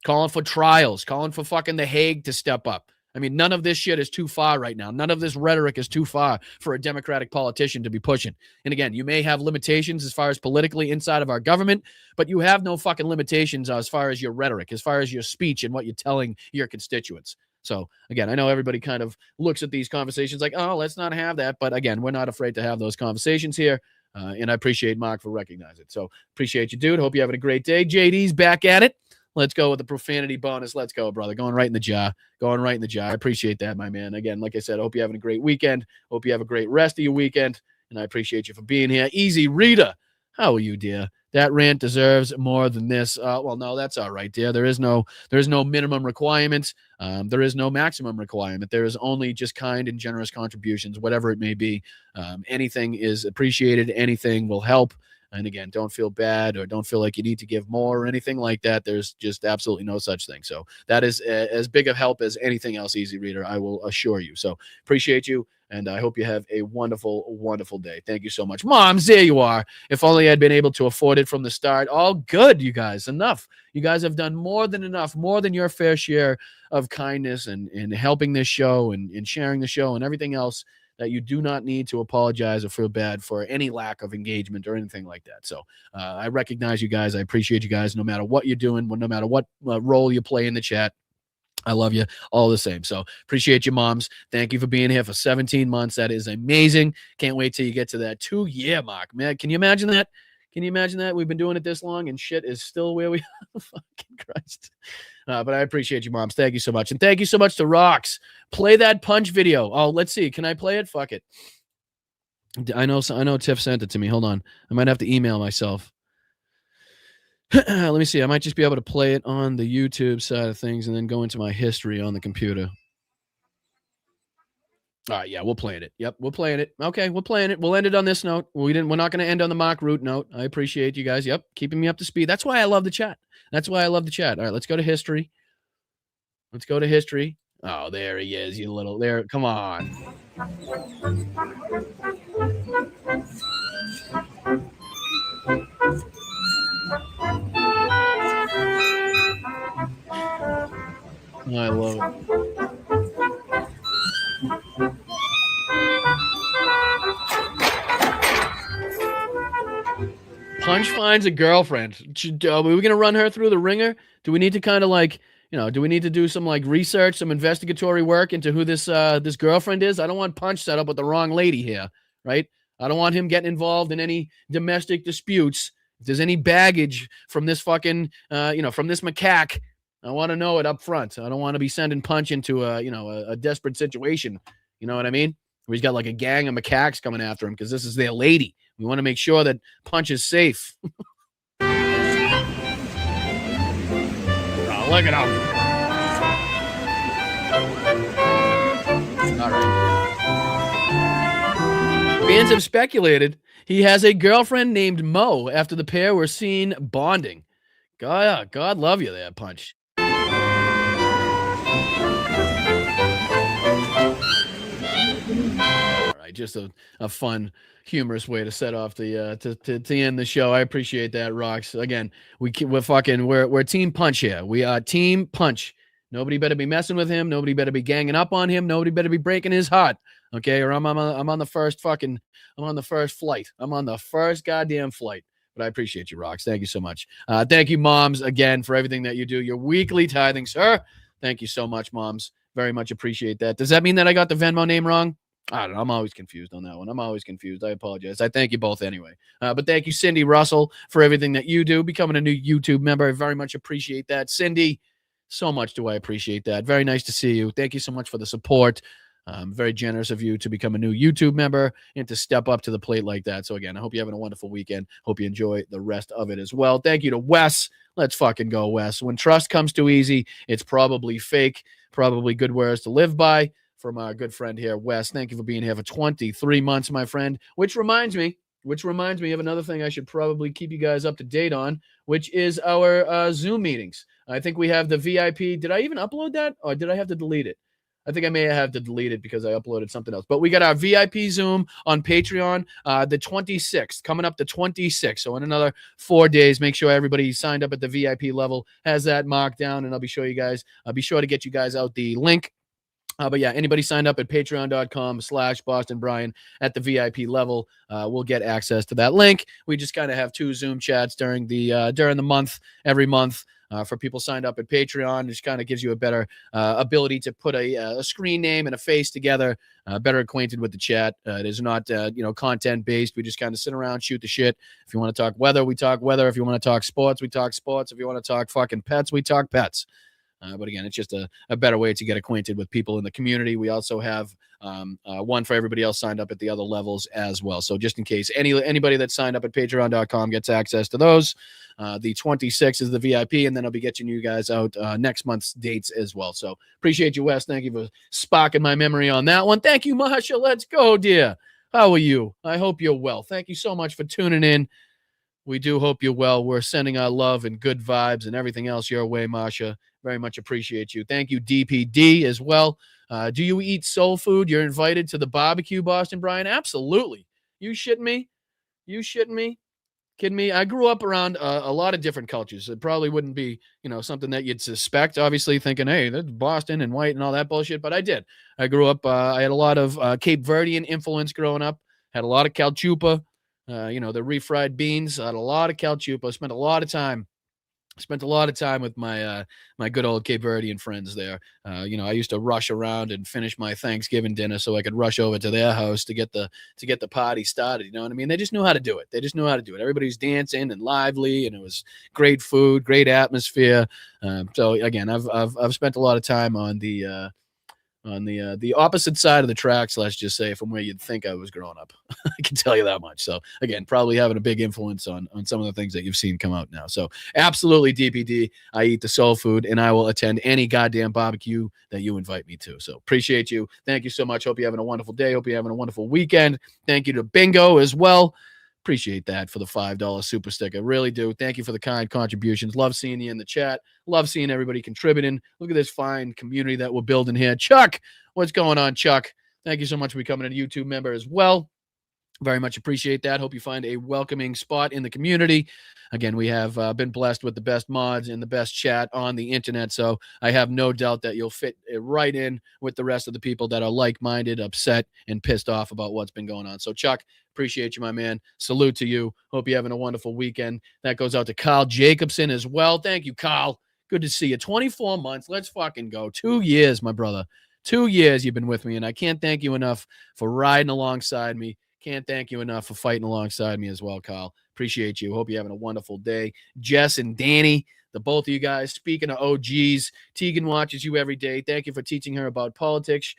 calling for trials, calling for fucking The Hague to step up. I mean, none of this shit is too far right now. None of this rhetoric is too far for a Democratic politician to be pushing. And again, you may have limitations as far as politically inside of our government, but you have no fucking limitations as far as your rhetoric, as far as your speech and what you're telling your constituents. So again, I know everybody kind of looks at these conversations like, oh, let's not have that. But again, we're not afraid to have those conversations here. And I appreciate Mark for recognizing it. So appreciate you, dude. Hope you're having a great day. JD's back at it. Let's go with the profanity bonus. Let's go, brother. Going right in the jar. Going right in the jar. I appreciate that, my man. Again, like I said, I hope you're having a great weekend. Hope you have a great rest of your weekend. And I appreciate you for being here. Easy Rita. How are you, dear? That rant deserves more than this. Well, no, that's all right, dear. There is no minimum requirements. There is no maximum requirement. There is only just kind and generous contributions, whatever it may be. Anything is appreciated. Anything will help. And again, don't feel bad or don't feel like you need to give more or anything like that. There's just absolutely no such thing. So that is as big of help as anything else, Easy Reader, I will assure you. So appreciate you. And I hope you have a wonderful, wonderful day. Thank you so much. Moms, there you are. If only I'd been able to afford it from the start. All good, you guys. Enough. You guys have done more than enough, more than your fair share of kindness and helping this show and sharing the show and everything else, that you do not need to apologize or feel bad for any lack of engagement or anything like that. So I recognize you guys. I appreciate you guys no matter what you're doing, no matter what role you play in the chat. I love you all the same. So appreciate you, moms. Thank you for being here for 17 months. That is amazing. Can't wait till you get to that 2-year mark, man. Can you imagine that? Can you imagine that? We've been doing it this long and shit is still where we are. Fucking Christ. But I appreciate you, moms. Thank you so much. And thank you so much to Rox. Play that punch video. Oh, let's see. Can I play it? Fuck it. I know Tiff sent it to me. Hold on. I might have to email myself. Let me see. I might just be able to play it on the YouTube side of things and then go into my history on the computer. All right, yeah, we're playing it. Yep, we're playing it. Okay, we're playing it. We'll end it on this note. We're not going to end on the Mark Root note. I appreciate you guys. Yep, keeping me up to speed. That's why I love the chat. That's why I love the chat. All right, let's go to history. Let's go to history. Oh, there he is, you little there. Come on. I love it. Punch finds a girlfriend. Are we going to run her through the ringer? Do we need to kind of like, do we need to do some like research, some investigatory work into who this girlfriend is? I don't want Punch set up with the wrong lady here, right? I don't want him getting involved in any domestic disputes. If there's any baggage from this fucking, from this macaque, I want to know it up front. I don't want to be sending Punch into a desperate situation. You know what I mean? Where he's got like a gang of macaques coming after him because this is their lady. We want to make sure that Punch is safe. Oh, look at him. All right. Fans have speculated he has a girlfriend named Mo after the pair were seen bonding. God love you there, Punch. All right, just a fun, humorous way to set off the to end the show. I appreciate that, Rocks. Again, we're Team Punch here. We are Team Punch. Nobody better be messing with him. Nobody better be ganging up on him. Nobody better be breaking his heart. Okay, or I'm on the first flight. I'm on the first goddamn flight. But I appreciate you, Rocks. Thank you so much. Thank you, moms, again, for everything that you do. Your weekly tithing, sir. Thank you so much, moms. Very much appreciate that. Does that mean that I got the Venmo name wrong? I don't know. I'm always confused on that one. I'm always confused. I apologize. I thank you both anyway. But thank you, Cindy Russell, for everything that you do. Becoming a new YouTube member. I very much appreciate that. Cindy, so much do I appreciate that. Very nice to see you. Thank you so much for the support. Very generous of you to become a new YouTube member and to step up to the plate like that. So again, I hope you're having a wonderful weekend. Hope you enjoy the rest of it as well. Thank you to Wes. Let's fucking go, Wes. When trust comes too easy, it's probably fake, probably good words to live by. From our good friend here, Wes. Thank you for being here for 23 months, my friend. Which reminds me of another thing I should probably keep you guys up to date on, which is our Zoom meetings. I think we have the VIP. Did I even upload that, or did I have to delete it? I think I may have to delete it because I uploaded something else. But we got our VIP Zoom on Patreon, the 26th, coming up the 26th. So in another 4 days, make sure everybody signed up at the VIP level has that marked down, and I'll be sure to get you guys out the link. But yeah, anybody signed up at patreon.com/BostonBrian at the VIP level will get access to that link. We just kind of have 2 Zoom chats during the month, every month. For people signed up at Patreon, it just kind of gives you a better ability to put a screen name and a face together, better acquainted with the chat. It is not, content based. We just kind of sit around, shoot the shit. If you want to talk weather, we talk weather. If you want to talk sports, we talk sports. If you want to talk fucking pets, we talk pets. But again, it's just a better way to get acquainted with people in the community. We also have one for everybody else signed up at the other levels as well. So just in case anybody that signed up at patreon.com gets access to those, the 26th is the VIP, and then I'll be getting you guys out next month's dates as well. So appreciate you, Wes. Thank you for sparking my memory on that one. Thank you, Masha. Let's go, dear. How are you? I hope you're well. Thank you so much for tuning in. We do hope you're well. We're sending our love and good vibes and everything else your way, Masha. Very much appreciate you. Thank you, DPD, as well. Do you eat soul food? You're invited to the barbecue, Boston Brian? Absolutely. You shitting me? Kidding me? I grew up around a lot of different cultures. It probably wouldn't be, something that you'd suspect, obviously, thinking, hey, that's Boston and white and all that bullshit. But I did. I grew up, I had a lot of Cape Verdean influence growing up. Had a lot of calchupa, the refried beans. I had a lot of calchupa. Spent a lot of time with my my good old Cape Verdean friends there. I used to rush around and finish my Thanksgiving dinner so I could rush over to their house to get the party started. You know what I mean? They just knew how to do it. Everybody was dancing and lively, and it was great food, great atmosphere. So again, I've spent a lot of time on the opposite side of the tracks, let's just say, from where you'd think I was growing up. I can tell you that much. So again, probably having a big influence on some of the things that you've seen come out now. So absolutely, DPD, I eat the soul food, and I will attend any goddamn barbecue that you invite me to. So appreciate you. Thank you so much. Hope you're having a wonderful day. Hope you're having a wonderful weekend. Thank you to Bingo as well. Appreciate that for the $5 super sticker. Really do. Thank you for the kind contributions. Love seeing you in the chat. Love seeing everybody contributing. Look at this fine community that we're building here. Chuck, what's going on, Chuck? Thank you so much for becoming a YouTube member as well. Very much appreciate that. Hope you find a welcoming spot in the community. Again, we have been blessed with the best mods and the best chat on the internet, so I have no doubt that you'll fit right in with the rest of the people that are like-minded, upset, and pissed off about what's been going on. So, Chuck, appreciate you, my man. Salute to you. Hope you're having a wonderful weekend. That goes out to Kyle Jacobson as well. Thank you, Kyle. Good to see you. 24 months. Let's fucking go. 2 years, my brother. 2 years you've been with me, and I can't thank you enough for riding alongside me. Can't thank you enough for fighting alongside me as well, Kyle. Appreciate you. Hope you're having a wonderful day. Jess and Danny, the both of you guys. Speaking of OGs, Tegan watches you every day. Thank you for teaching her about politics.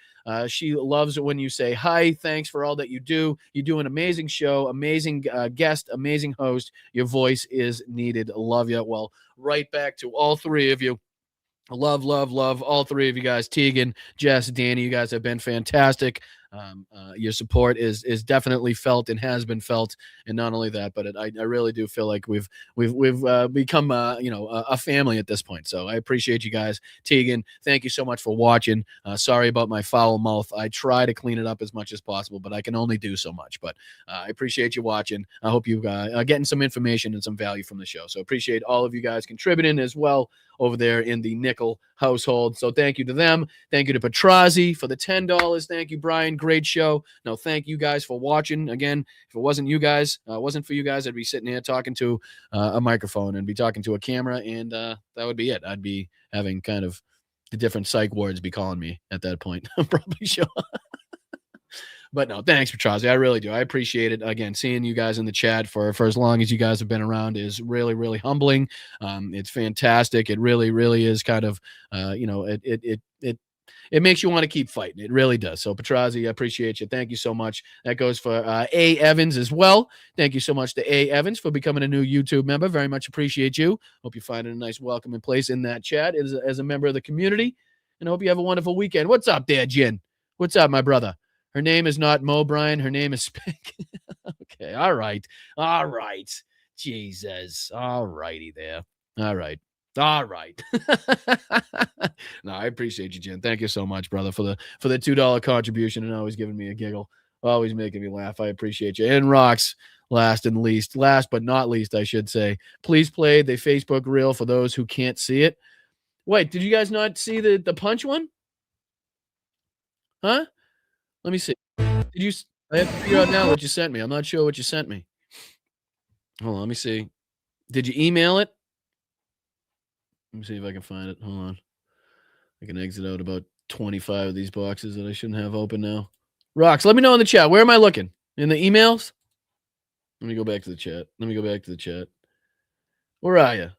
She loves it when you say hi. Thanks for all that you do. You do an amazing show, amazing guest, amazing host. Your voice is needed. Love you. Well, right back to all three of you. Love all three of you guys. Tegan, Jess, Danny, you guys have been fantastic. Your support is definitely felt and has been felt, and not only that, but I really do feel like we've become a family at this point. So I appreciate you guys. Tegan, thank you so much for watching. Sorry about my foul mouth. I try to clean it up as much as possible, but I can only do so much. But I appreciate you watching. I hope you are getting some information and some value from the show. So appreciate all of you guys contributing as well over there in the Nickel household. So thank you to them. Thank you to Petrazi for the $10. Thank you, Brian. Great show. No, thank you guys for watching. Again, if it wasn't you guys, wasn't for you guys, I'd be sitting here talking to a microphone and be talking to a camera, and that would be it. I'd be having kind of the different psych wards be calling me at that point. I'm probably sure. But no, thanks, Petrazi. I really do. I appreciate it. Again, seeing you guys in the chat for as long as you guys have been around is really, really humbling. It's fantastic. It really, really is kind of, it makes you want to keep fighting. It really does. So, Petrazi, I appreciate you. Thank you so much. That goes for A. Evans as well. Thank you so much to A. Evans for becoming a new YouTube member. Very much appreciate you. Hope you find it a nice welcoming place in that chat as a member of the community. And I hope you have a wonderful weekend. What's up there, Jen? What's up, my brother? Her name is not Mo Brian. Her name is Spank. Okay. All right. Jesus. All righty there. All right. No, I appreciate you, Jen. Thank you so much, brother, for the $2 contribution and always giving me a giggle, always making me laugh. I appreciate you. And Rocks, last but not least, I should say, please play the Facebook reel for those who can't see it. Wait, did you guys not see the punch one? Huh? Let me see. I have to figure out now what you sent me. I'm not sure what you sent me. Hold on, let me see. Did you email it? Let me see if I can find it. Hold on. I can exit out about 25 of these boxes that I shouldn't have open now. Rocks, let me know in the chat. Where am I looking? In the emails? Let me go back to the chat. Where are you?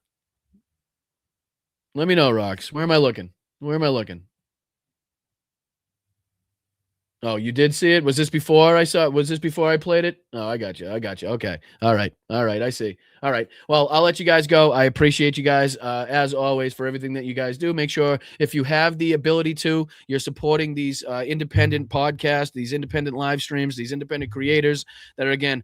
Let me know, Rocks. Where am I looking? Oh, you did see it? Was this before I saw it? Was this before I played it? Oh, I got you. Okay. All right. I see. All right. Well, I'll let you guys go. I appreciate you guys, as always, for everything that you guys do. Make sure if you have the ability to, you're supporting these independent podcasts, these independent live streams, these independent creators that are, again,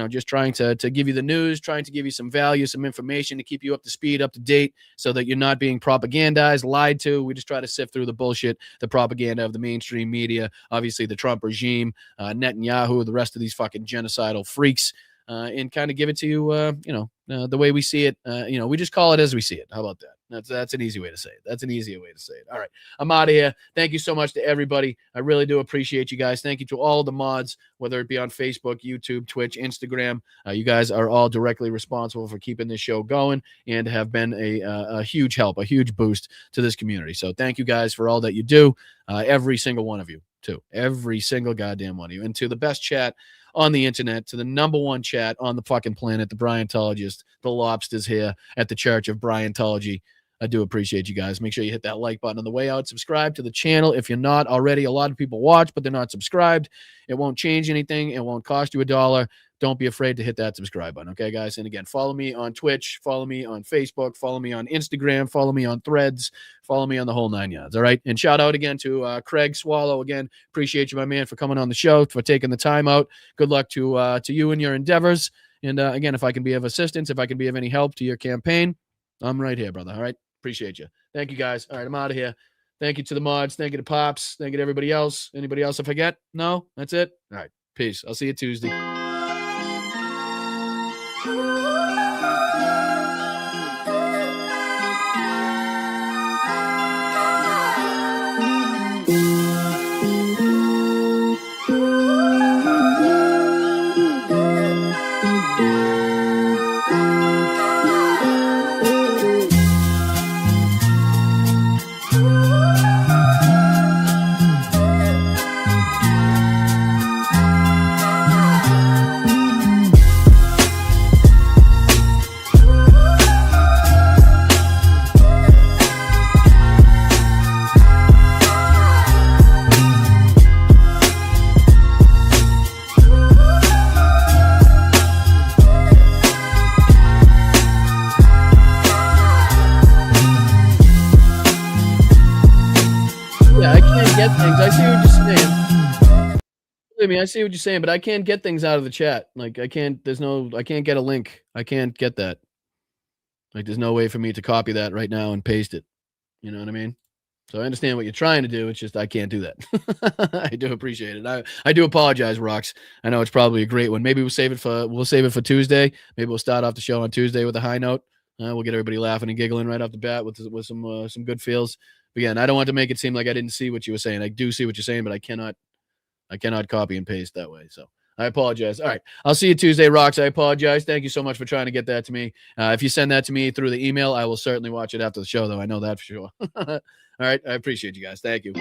just trying to give you the news, trying to give you some value, some information to keep you up to speed, up to date, so that you're not being propagandized, lied to. We just try to sift through the bullshit, the propaganda of the mainstream media, obviously the Trump regime, Netanyahu, the rest of these fucking genocidal freaks, and kind of give it to you, the way we see it. We just call it as we see it. How about that? That's an easy way to say it. All right. I'm out of here. Thank you so much to everybody. I really do appreciate you guys. Thank you to all the mods, whether it be on Facebook, YouTube, Twitch, Instagram. You guys are all directly responsible for keeping this show going and have been a huge help, a huge boost to this community. So thank you guys for all that you do. Every single one of you, too. Every single goddamn one of you. And to the best chat on the internet, to the number one chat on the fucking planet, the Bryantologist, the lobsters here at the Church of Bryantology. I do appreciate you guys. Make sure you hit that like button on the way out. Subscribe to the channel if you're not already. A lot of people watch, but they're not subscribed. It won't change anything. It won't cost you $1. Don't be afraid to hit that subscribe button. Okay, guys? And again, follow me on Twitch. Follow me on Facebook. Follow me on Instagram. Follow me on Threads. Follow me on the whole 9 yards. All right? And shout out again to Craig Swallow. Again, appreciate you, my man, for coming on the show, for taking the time out. Good luck to you and your endeavors. And again, if I can be of assistance, if I can be of any help to your campaign, I'm right here, brother. All right? Appreciate you. Thank you, guys. All right, I'm out of here. Thank you to the mods. Thank you to Pops. Thank you to everybody else. Anybody else I forget? No? That's it? All right. Peace. I'll see you Tuesday. Timmy. I see what you're saying, but I can't get things out of the chat. Like I can't get a link. I can't get that. Like there's no way for me to copy that right now and paste it. You know what I mean? So I understand what you're trying to do. It's just I can't do that. I do appreciate it. I do apologize, Rox. I know it's probably a great one. Maybe we'll save it for Tuesday. Maybe we'll start off the show on Tuesday with a high note. We'll get everybody laughing and giggling right off the bat with some good feels. But again, I don't want to make it seem like I didn't see what you were saying. I do see what you're saying, but I cannot copy and paste that way. So I apologize. All right. I'll see you Tuesday, Rox. I apologize. Thank you so much for trying to get that to me. If you send that to me through the email, I will certainly watch it after the show, though. I know that for sure. All right. I appreciate you guys. Thank you.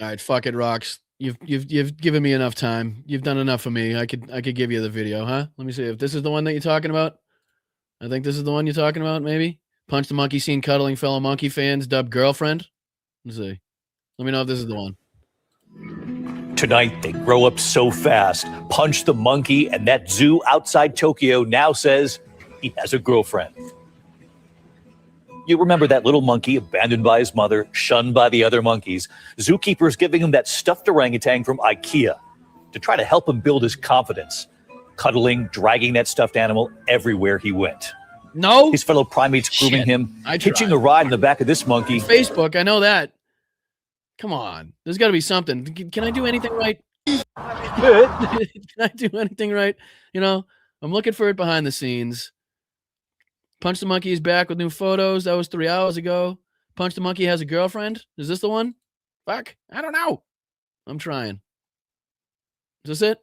All right, fuck it, Rox. You've given me enough time. You've done enough for me. I could give you the video, huh? Let me see if this is the one that you're talking about. I think this is the one you're talking about, maybe. Punch the monkey seen cuddling fellow monkey fans, dubbed girlfriend. Let's see. Let me know if this is the one. Tonight, they grow up so fast. Punch the monkey, and that zoo outside Tokyo now says he has a girlfriend. You remember that little monkey abandoned by his mother, shunned by the other monkeys. Zookeepers giving him that stuffed orangutan from IKEA to try to help him build his confidence. Cuddling, dragging that stuffed animal everywhere he went. No. His fellow primates grooming him, hitching a ride in the back of this monkey. Facebook, I know that. Come on. There's got to be something. Can I do anything right? Can I do anything right? You know, I'm looking for it behind the scenes. Punch the Monkey is back with new photos. That was 3 hours ago. Punch the Monkey has a girlfriend. Is this the one? Fuck. I don't know. I'm trying. Is this it?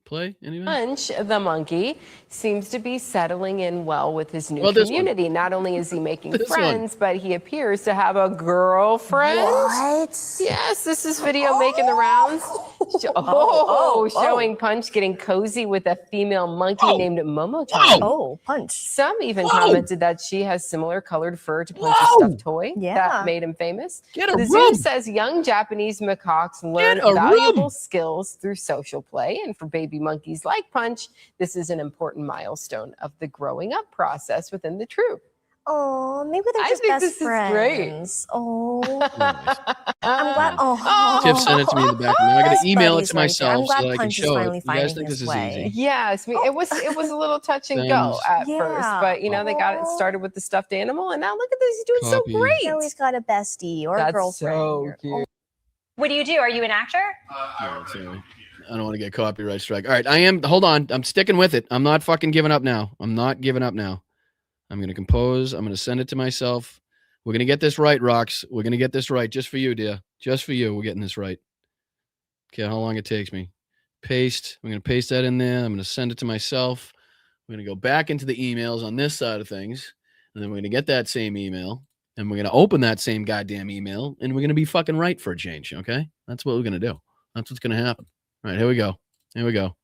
Play? Anybody? Punch the monkey seems to be settling in well with his new community. Not only is he making friends, but he appears to have a girlfriend. What? Yes, this is video making the rounds. Showing Punch getting cozy with a female monkey named Momo-chan. Oh, Punch. Some even commented that she has similar colored fur to Punch's stuffed toy that made him famous. The zoo says young Japanese macaques learn valuable skills through social play, and for baby monkeys like Punch, this is an important milestone of the growing up process within the troop. Oh, maybe they're just best friends. Oh, I'm glad. Oh, Tiff sent it to me in the back. Now I got to email it to myself so I can Punch show it. finally You guys finding think this his is way. easy? Yes, it was a little touch and go at first, but you know they got it started with the stuffed animal, and now look at this, he's doing so great. Now he's got a bestie or a girlfriend. So cute. What do you do? Are you an actor? I don't want to get copyright strike. All right, hold on. I'm sticking with it. I'm not fucking giving up now. I'm not giving up now. I'm going to compose. I'm going to send it to myself. We're going to get this right, Rox. We're going to get this right. Just for you, dear. Just for you. We're getting this right. Okay, how long it takes me. Paste. I'm going to paste that in there. I'm going to send it to myself. We're going to go back into the emails on this side of things. And then we're going to get that same email. And we're going to open that same goddamn email. And we're going to be fucking right for a change, okay? That's what we're going to do. That's what's going to happen. All right, here we go. Here we go.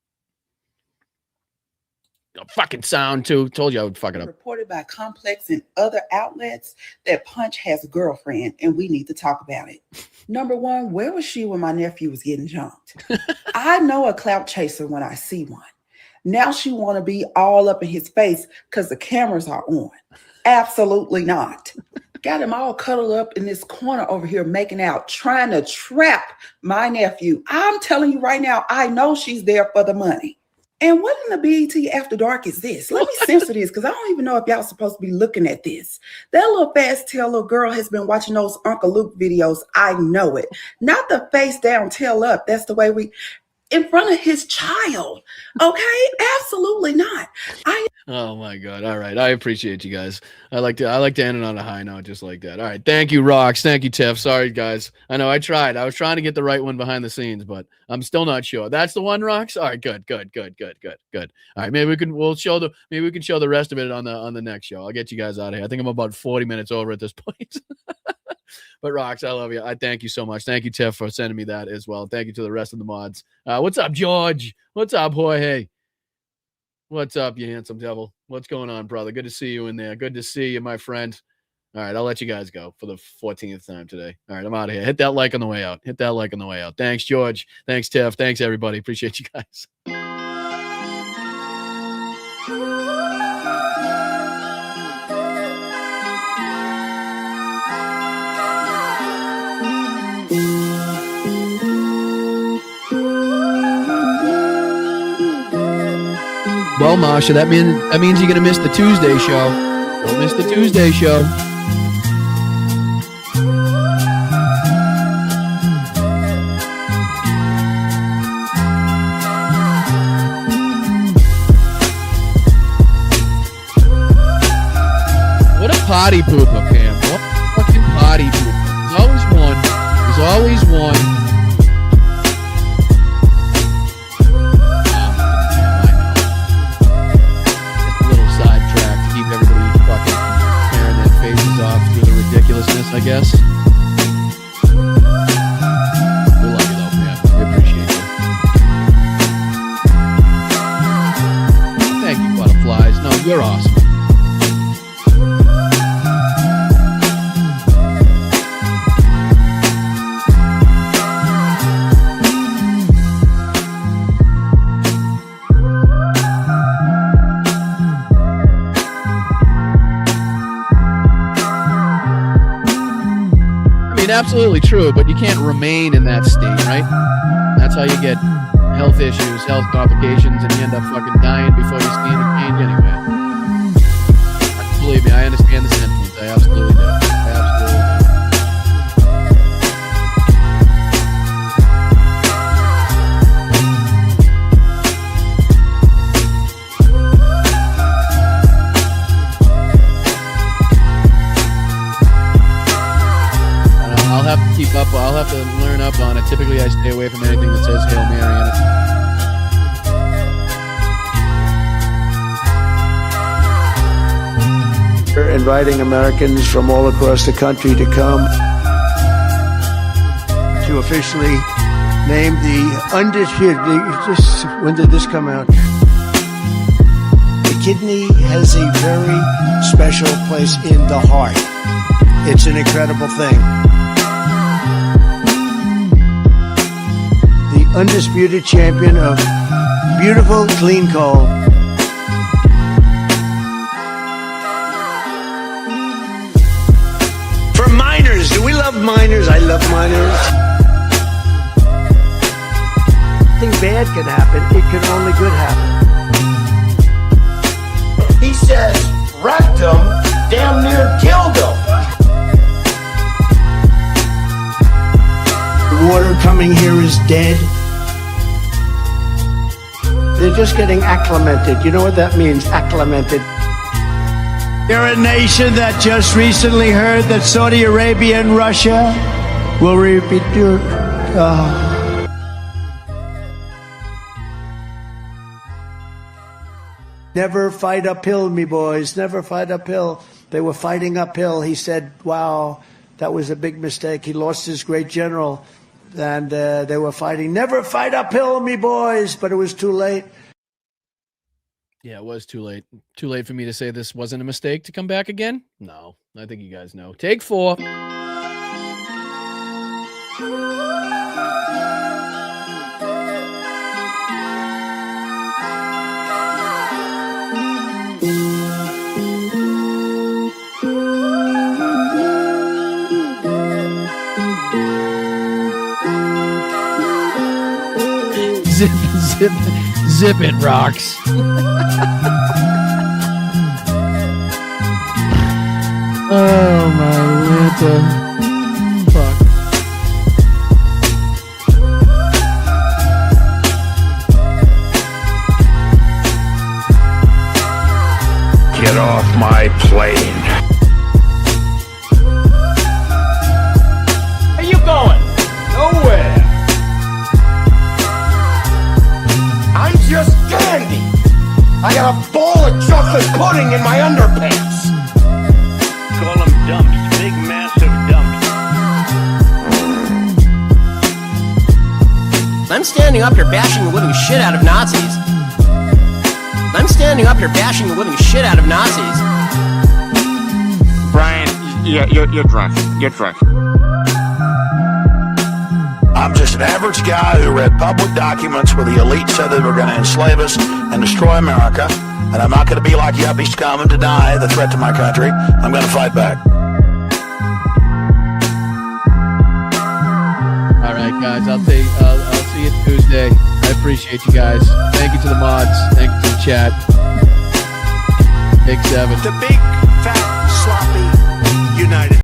fucking sound too. Told you I would fuck it up. Reported by Complex and other outlets that Punch has a girlfriend, and we need to talk about it. Number one, where was she when my nephew was getting jumped? I know a clout chaser when I see one. Now she want to be all up in his face because the cameras are on. Absolutely not. Got him all cuddled up in this corner over here making out, trying to trap my nephew. I'm telling you right now, I know she's there for the money. And what in the BET After Dark is this? Let me censor this because I don't even know if y'all supposed to be looking at this. That little fast tail little girl has been watching those Uncle Luke videos. I know it. Not the face down, tail up. That's the way we... in front of his child. Okay? Absolutely not. Oh my God. All right. I appreciate you guys. I like to end it on a high note just like that. All right. Thank you, Rox. Thank you, Tiff. Sorry, guys. I know I tried. I was trying to get the right one behind the scenes, but I'm still not sure. That's the one, Rox? All right, good. All right. Maybe we can show the rest of it on the next show. I'll get you guys out of here. I think I'm about 40 minutes over at this point. But Rox, I love you. I thank you so much. Thank you, Tiff, for sending me that as well. Thank you to the rest of the mods. What's up, George? What's up, Jorge? What's up, you handsome devil? What's going on, brother? Good to see you in there. Good to see you, my friend. All right, I'll let you guys go for the 14th time today. All right, I'm out of here. Hit that like on the way out. Thanks, George. Thanks, Tiff. Thanks, everybody. Appreciate you guys. Well, Marsha, that means you're going to miss the Tuesday show. Don't miss the Tuesday show. What a potty pooper, Pam. What a fucking potty pooper. There's always one. Off through the ridiculousness, I guess. We love you though, man. We appreciate you. Thank you, butterflies. No, you're awesome. Absolutely true, but you can't remain in that state, right? That's how you get health issues, health complications, and you end up fucking dying before you see any change anyway. Believe me, I understand the sentiments. I absolutely do. I'll have to learn up on it. Typically, I stay away from anything that says Hail Mary in it. We're inviting Americans from all across the country to come to officially name the undisputed. When did this come out? The kidney has a very special place in the heart. It's an incredible thing. Undisputed champion of beautiful, clean coal. For miners, do we love miners? I love miners. Nothing bad can happen. It can only good happen. He says, wrecked him, damn near killed him. The water coming here is dead. They're just getting acclimated. You know what that means, acclimated? You're a nation that just recently heard that Saudi Arabia and Russia will repeat your... Never fight uphill, me boys. Never fight uphill. They were fighting uphill. He said, wow, that was a big mistake. He lost his great general. And they were fighting, never fight uphill, me boys, but it was too late. Yeah, it was too late. Too late for me to say this wasn't a mistake to come back again? No, I think you guys know. Take 4. Zip it, rocks. Oh my winter. Fuck. Get off my plane. Where you going? Nowhere. I'm just dandy. I got a bowl of chocolate pudding in my underpants. Call them dumps, big massive dumps. I'm standing up here bashing the living shit out of Nazis. I'm standing up here bashing the living shit out of Nazis. Brian, yeah, you're drunk. You're drunk. I'm just an average guy who read public documents where the elite said they were going to enslave us and destroy America. And I'm not going to be like yuppie scum and deny the threat to my country. I'm going to fight back. All right, guys. I'll see you Tuesday. I appreciate you guys. Thank you to the mods. Thank you to the chat. Take 7. The big, fat, sloppy, united.